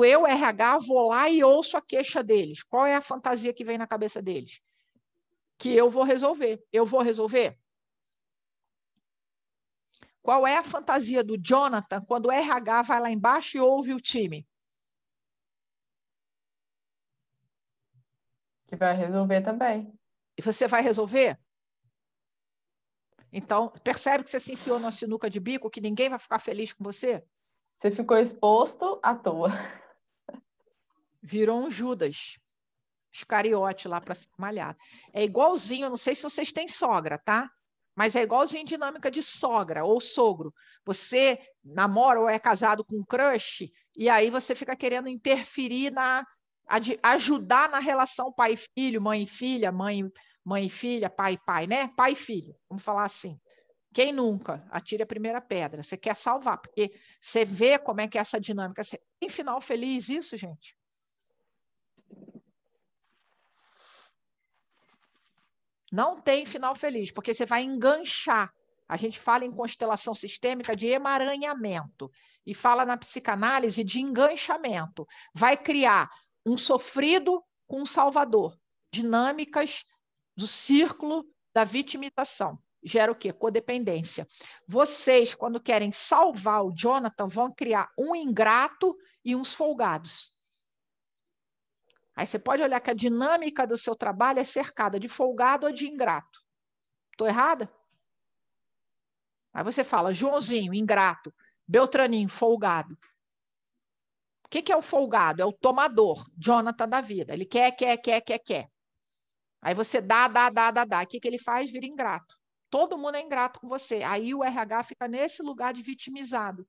eu, RH, vou lá e ouço a queixa deles? Qual é a fantasia que vem na cabeça deles? Que eu vou resolver. Eu vou resolver? Qual é a fantasia do Jonathan quando o RH vai lá embaixo e ouve o time? Que vai resolver também. E você vai resolver? Então, percebe que você se enfiou numa sinuca de bico, que ninguém vai ficar feliz com você? Você ficou exposto à toa. Virou um Judas Iscariote lá para ser malhado. É igualzinho, não sei se vocês têm sogra, tá? Mas é igualzinho dinâmica de sogra ou sogro. Você namora ou é casado com um crush, e aí você fica querendo interferir ajudar na relação pai e filho, mãe e filha, mãe e filha, pai e pai, né? Pai e filho, vamos falar assim. Quem nunca? Atire a primeira pedra. Você quer salvar, porque você vê como é que é essa dinâmica. Tem final feliz isso, gente? Não tem final feliz, porque você vai enganchar A gente fala em constelação sistêmica de emaranhamento e fala na psicanálise de enganchamento. Vai criar um sofrido com um salvador. Dinâmicas do círculo da vitimização. Gera o quê? Codependência. Vocês, quando querem salvar o Jonathan, vão criar um ingrato e uns folgados. Aí você pode olhar que a dinâmica do seu trabalho é cercada de folgado ou de ingrato. Estou errada? Aí você fala, Joãozinho, ingrato, Beltraninho, folgado. O que é o folgado? É o tomador, Jonathan da vida. Ele quer. Aí você dá. O que ele faz? Vira ingrato. Todo mundo é ingrato com você. Aí o RH fica nesse lugar de vitimizado.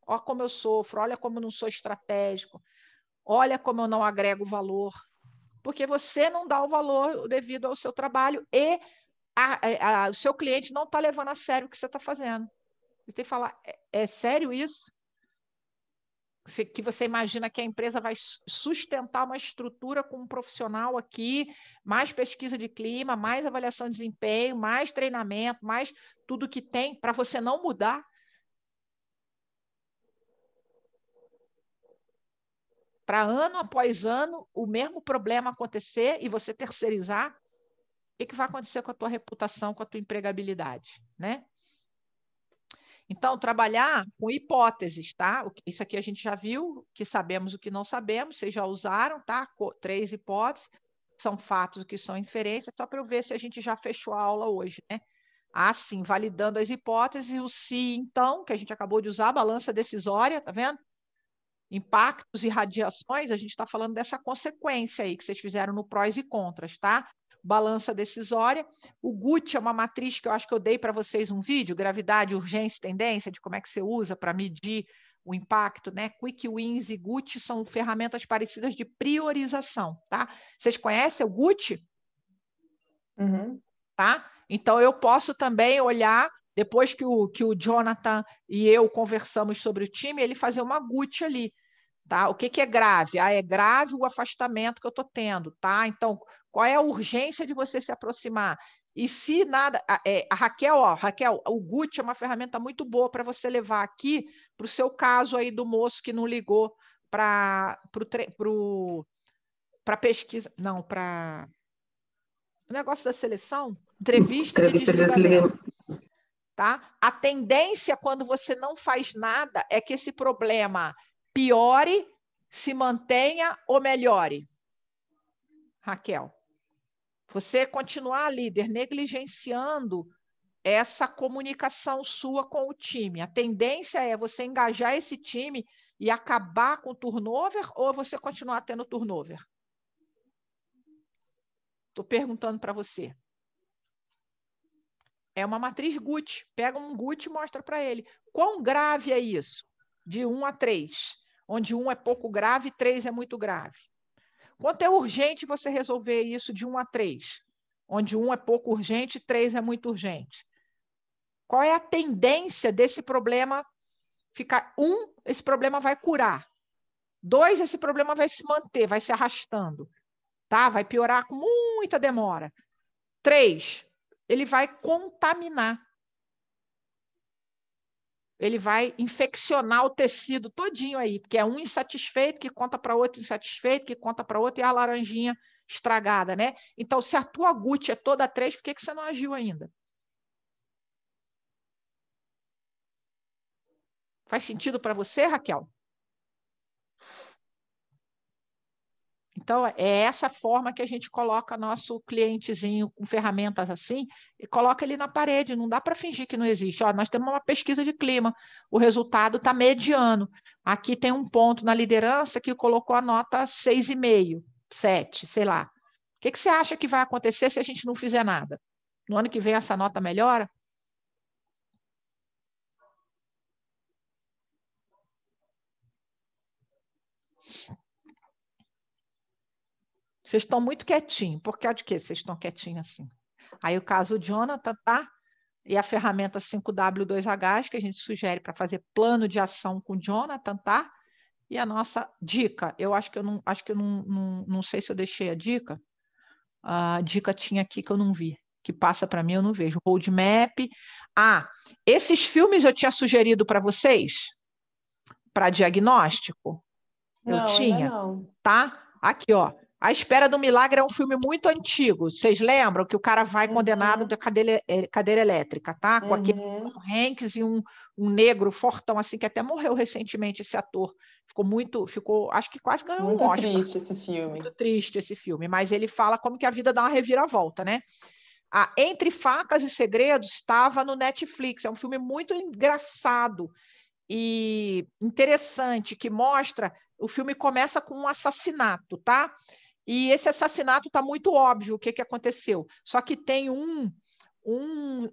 Olha como eu sofro, olha como eu não sou estratégico, olha como eu não agrego valor. Porque você não dá o valor devido ao seu trabalho e o seu cliente não está levando a sério o que você está fazendo. Você tem que falar, é sério isso? Que você imagina que a empresa vai sustentar uma estrutura com um profissional aqui, mais pesquisa de clima, mais avaliação de desempenho, mais treinamento, mais tudo que tem para você não mudar? Para ano após ano, o mesmo problema acontecer e você terceirizar, o que vai acontecer com a tua reputação, com a tua empregabilidade, né? Então, trabalhar com hipóteses, tá? Isso aqui a gente já viu, que sabemos o que não sabemos, vocês já usaram, tá? 3 hipóteses, são fatos, o que são inferências, só para eu ver se a gente já fechou a aula hoje, né? Sim, validando as hipóteses, o se, então, que a gente acabou de usar, balança decisória, tá vendo? Impactos e radiações, a gente está falando dessa consequência aí que vocês fizeram no prós e contras, tá? Balança decisória. O GUT é uma matriz que eu acho que eu dei para vocês um vídeo, gravidade, urgência e tendência, de como é que você usa para medir o impacto, né? Quick Wins e GUT são ferramentas parecidas de priorização, tá? Vocês conhecem o GUT? Uhum. Tá? Então, eu posso também olhar, depois que o Jonathan e eu conversamos sobre o time, ele fazer uma GUT ali. Tá? O que é grave? É grave o afastamento que eu estou tendo, tá? Então, qual é a urgência de você se aproximar? E se nada... a Raquel, o GUT é uma ferramenta muito boa para você levar aqui para o seu caso aí do moço que não ligou para pesquisa... Não, para o negócio da seleção, entrevista de desligamento. Tá? A tendência, quando você não faz nada, é que esse problema piore, se mantenha ou melhore. Raquel, você continuar líder negligenciando essa comunicação sua com o time. A tendência é você engajar esse time e acabar com o turnover ou você continuar tendo turnover? Estou perguntando para você. É uma matriz GUT. Pega um GUT e mostra para ele. Quão grave é isso? De 1 a 3. Onde 1 é pouco grave e 3 é muito grave. Quanto é urgente você resolver isso de 1 a 3? Onde 1 é pouco urgente e 3 é muito urgente. Qual é a tendência desse problema ficar? 1, esse problema vai curar. 2, esse problema vai se manter, vai se arrastando. Tá? Vai piorar com muita demora. 3, ele vai contaminar. Ele vai infeccionar o tecido todinho aí, porque é um insatisfeito que conta para outro insatisfeito, que conta para outro, e a laranjinha estragada, né? Então, se a tua GUT é toda 3, por que você não agiu ainda? Faz sentido para você, Raquel? Então, é essa forma que a gente coloca nosso clientezinho com ferramentas assim e coloca ele na parede. Não dá para fingir que não existe. Ó, nós temos uma pesquisa de clima, o resultado está mediano. Aqui tem um ponto na liderança que colocou a nota 6,5, 7, sei lá. O que você acha que vai acontecer se a gente não fizer nada? No ano que vem essa nota melhora? Vocês estão muito quietinhos. Por causa de que vocês estão quietinhos assim? Aí o caso do Jonathan, tá? E a ferramenta 5W2H, que a gente sugere para fazer plano de ação com o Jonathan, tá? E a nossa dica, eu não sei se eu deixei a dica. A dica tinha aqui que eu não vi. que passa para mim, eu não vejo. Roadmap. Esses filmes eu tinha sugerido para vocês, para diagnóstico. Não, eu tinha, ainda não. tá? Aqui, ó. A Espera do Milagre é um filme muito antigo. Vocês lembram que o cara vai condenado da cadeira elétrica, tá? Com aquele Tom Hanks e um negro fortão, assim, que até morreu recentemente esse ator. Acho que quase ganhou um Oscar. Muito triste esse filme. Muito triste esse filme, mas ele fala como que a vida dá uma reviravolta, né? Entre Facas e Segredos estava no Netflix. É um filme muito engraçado e interessante, que mostra... O filme começa com um assassinato, tá? E esse assassinato está muito óbvio o que aconteceu. Só que tem um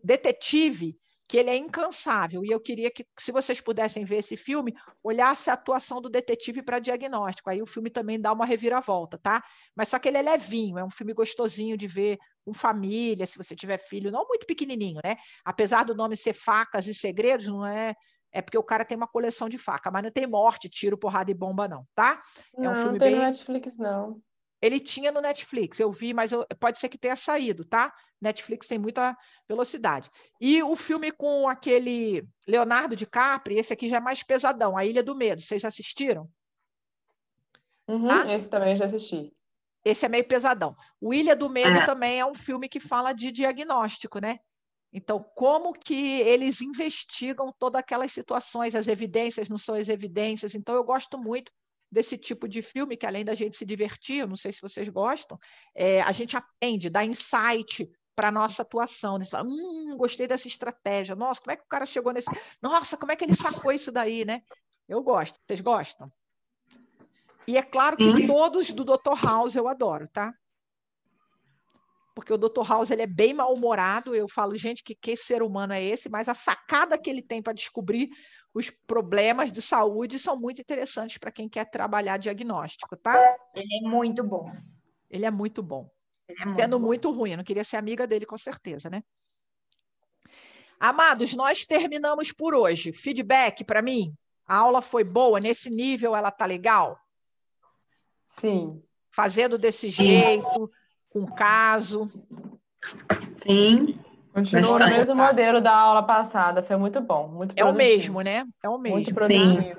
detetive que ele é incansável. E eu queria que, se vocês pudessem ver esse filme, olhasse a atuação do detetive para diagnóstico. Aí o filme também dá uma reviravolta, tá? Mas só que ele é levinho, é um filme gostosinho de ver com família, se você tiver filho, não muito pequenininho, né? Apesar do nome ser Facas e Segredos, não é... É porque o cara tem uma coleção de faca, mas não tem morte, tiro, porrada e bomba, não, tá? É um filme não tem no Netflix, não. Ele tinha no Netflix, eu vi, mas pode ser que tenha saído, tá? Netflix tem muita velocidade. E o filme com aquele Leonardo DiCaprio, esse aqui já é mais pesadão, A Ilha do Medo. Vocês assistiram? Esse também eu já assisti. Esse é meio pesadão. O Ilha do Medo também é um filme que fala de diagnóstico, né? Então, como que eles investigam todas aquelas situações, as evidências não são as evidências. Então, eu gosto muito desse tipo de filme, que além da gente se divertir, eu não sei se vocês gostam, a gente aprende, dá insight para a nossa atuação. Você fala, gostei dessa estratégia. Nossa, como é que o cara chegou nesse... Nossa, como é que ele sacou isso daí, né? Eu gosto. Vocês gostam? E é claro que todos do Dr. House eu adoro, tá? Porque o Dr. House ele é bem mal-humorado, eu falo, gente, que ser humano é esse? Mas a sacada que ele tem para descobrir os problemas de saúde são muito interessantes para quem quer trabalhar diagnóstico, tá? Ele é muito bom. Ele é muito bom. Sendo muito ruim, eu não queria ser amiga dele, com certeza, né? Amados, nós terminamos por hoje. Feedback para mim? A aula foi boa? Nesse nível ela tá legal? Sim. Fazendo desse jeito... com caso. Sim. Continua no mesmo modelo da aula passada, foi muito bom, muito produtivo. É o mesmo, né? É o mesmo. Muito produtivo.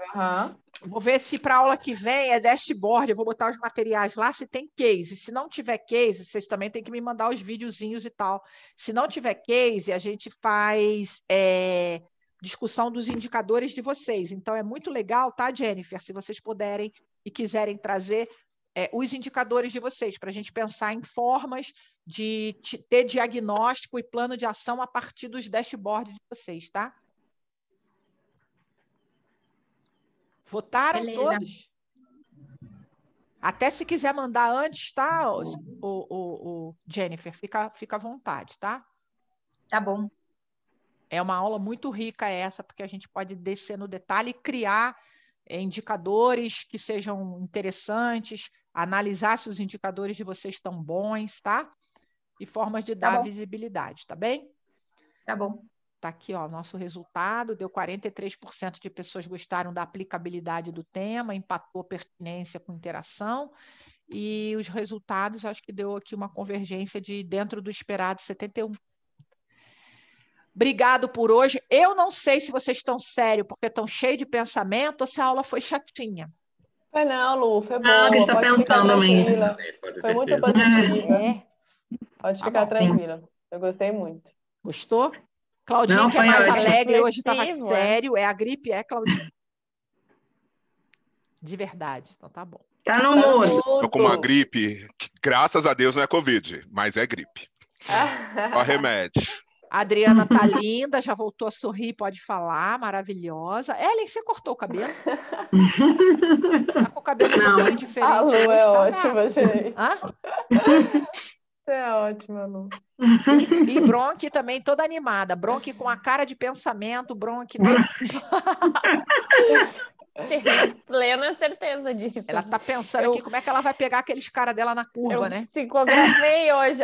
Vou ver se para a aula que vem é dashboard, eu vou botar os materiais lá, se tem case. Se não tiver case, vocês também têm que me mandar os videozinhos e tal. Se não tiver case, a gente faz discussão dos indicadores de vocês. Então, é muito legal, tá, Jennifer? Se vocês puderem e quiserem trazer os indicadores de vocês, para a gente pensar em formas de ter diagnóstico e plano de ação a partir dos dashboards de vocês, tá? Votaram todos? Até se quiser mandar antes, tá, o Jennifer? Fica à vontade, tá? Tá bom. É uma aula muito rica essa, porque a gente pode descer no detalhe e criar indicadores que sejam interessantes, analisar se os indicadores de vocês estão bons, tá? E formas de dar visibilidade, tá bem? Tá bom. Tá aqui, ó, nosso resultado, deu 43% de pessoas gostaram da aplicabilidade do tema, empatou pertinência com interação, e os resultados, acho que deu aqui uma convergência de dentro do esperado, 71%. Obrigado por hoje. Eu não sei se vocês estão sérios porque estão cheios de pensamento ou se a aula foi chatinha. Foi não, Lu, foi boa. Pode ficar tranquila. Foi muito positiva. Pode ficar bom. tranquila. Eu gostei muito. Gostou? Claudinho, Não, que é mais ótimo. alegre, hoje estava sério. É a gripe, Claudinho? De verdade. Então tá bom. Tá no mudo. Tô com uma gripe, que, graças a Deus não é Covid, mas é gripe. Só remédio. A Adriana tá linda, já voltou a sorrir, pode falar, maravilhosa. Ellen, você cortou o cabelo? Tá com o cabelo um pouquinho diferente. A Lu é ótima, gente. Hã? Você é ótima, Lu. E Bronque também toda animada. Bronque com a cara de pensamento, Bronque... Tenho plena certeza disso. Ela tá pensando aqui como é que ela vai pegar aqueles caras dela na curva, né? Psicografei hoje.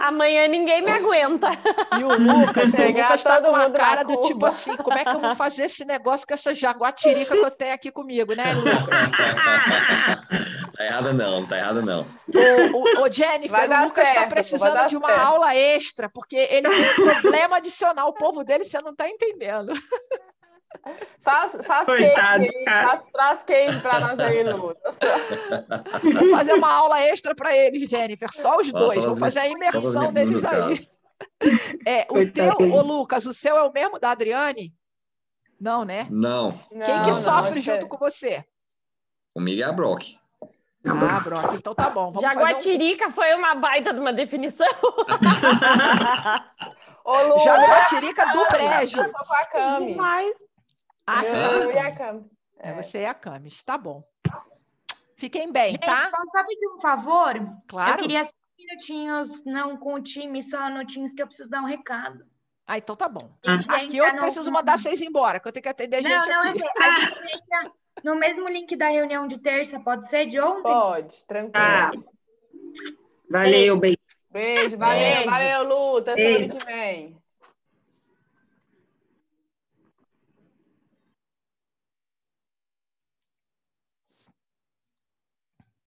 Amanhã ninguém me aguenta. E o Lucas tá com uma cara do tipo assim, como é que eu vou fazer esse negócio com essa jaguatirica que eu tenho aqui comigo, né, Lucas? Tá errada não, tá errada não. Ô, Jennifer, Vai o dar Lucas está certo, precisando vai dar de uma certo. aula extra, porque ele tem um problema adicional. O povo dele, você não está entendendo. Faz Coitado, case aí, cara. traz case para nós aí, Lucas. Vou fazer uma aula extra para eles, Jennifer. Só os dois. Vou Só fazer a para os imersão deles meninos, aí. cara. O teu, ô Lucas, o seu é o mesmo da Adriane? Não, né? Não, Quem que Não, sofre é junto com você? comigo é a Brock. Ah, Brock, então tá bom. Vamos fazer Jaguatirica foi uma baita de uma definição. Ô, Lu, Jaguatirica do Brejo. eu tô com a Cami. Demais. Ah, você Eu e é a Cami. você é a Camis. Tá bom. Fiquem bem, Gente, tá? posso só pedir um favor? Claro. Eu queria 5 minutinhos, não com o time, só no Teams, que eu preciso dar um recado. Ah, então tá bom. A gente Aqui entra eu preciso mandar vocês embora, que eu tenho que atender gente Não, aqui. eu sei. A gente entra no mesmo link da reunião de terça, pode ser? De ontem? Pode, tranquilo. Tá. Valeu, beijo. Beijo, Beijo. valeu, Lu. Até semana Beijo. que vem.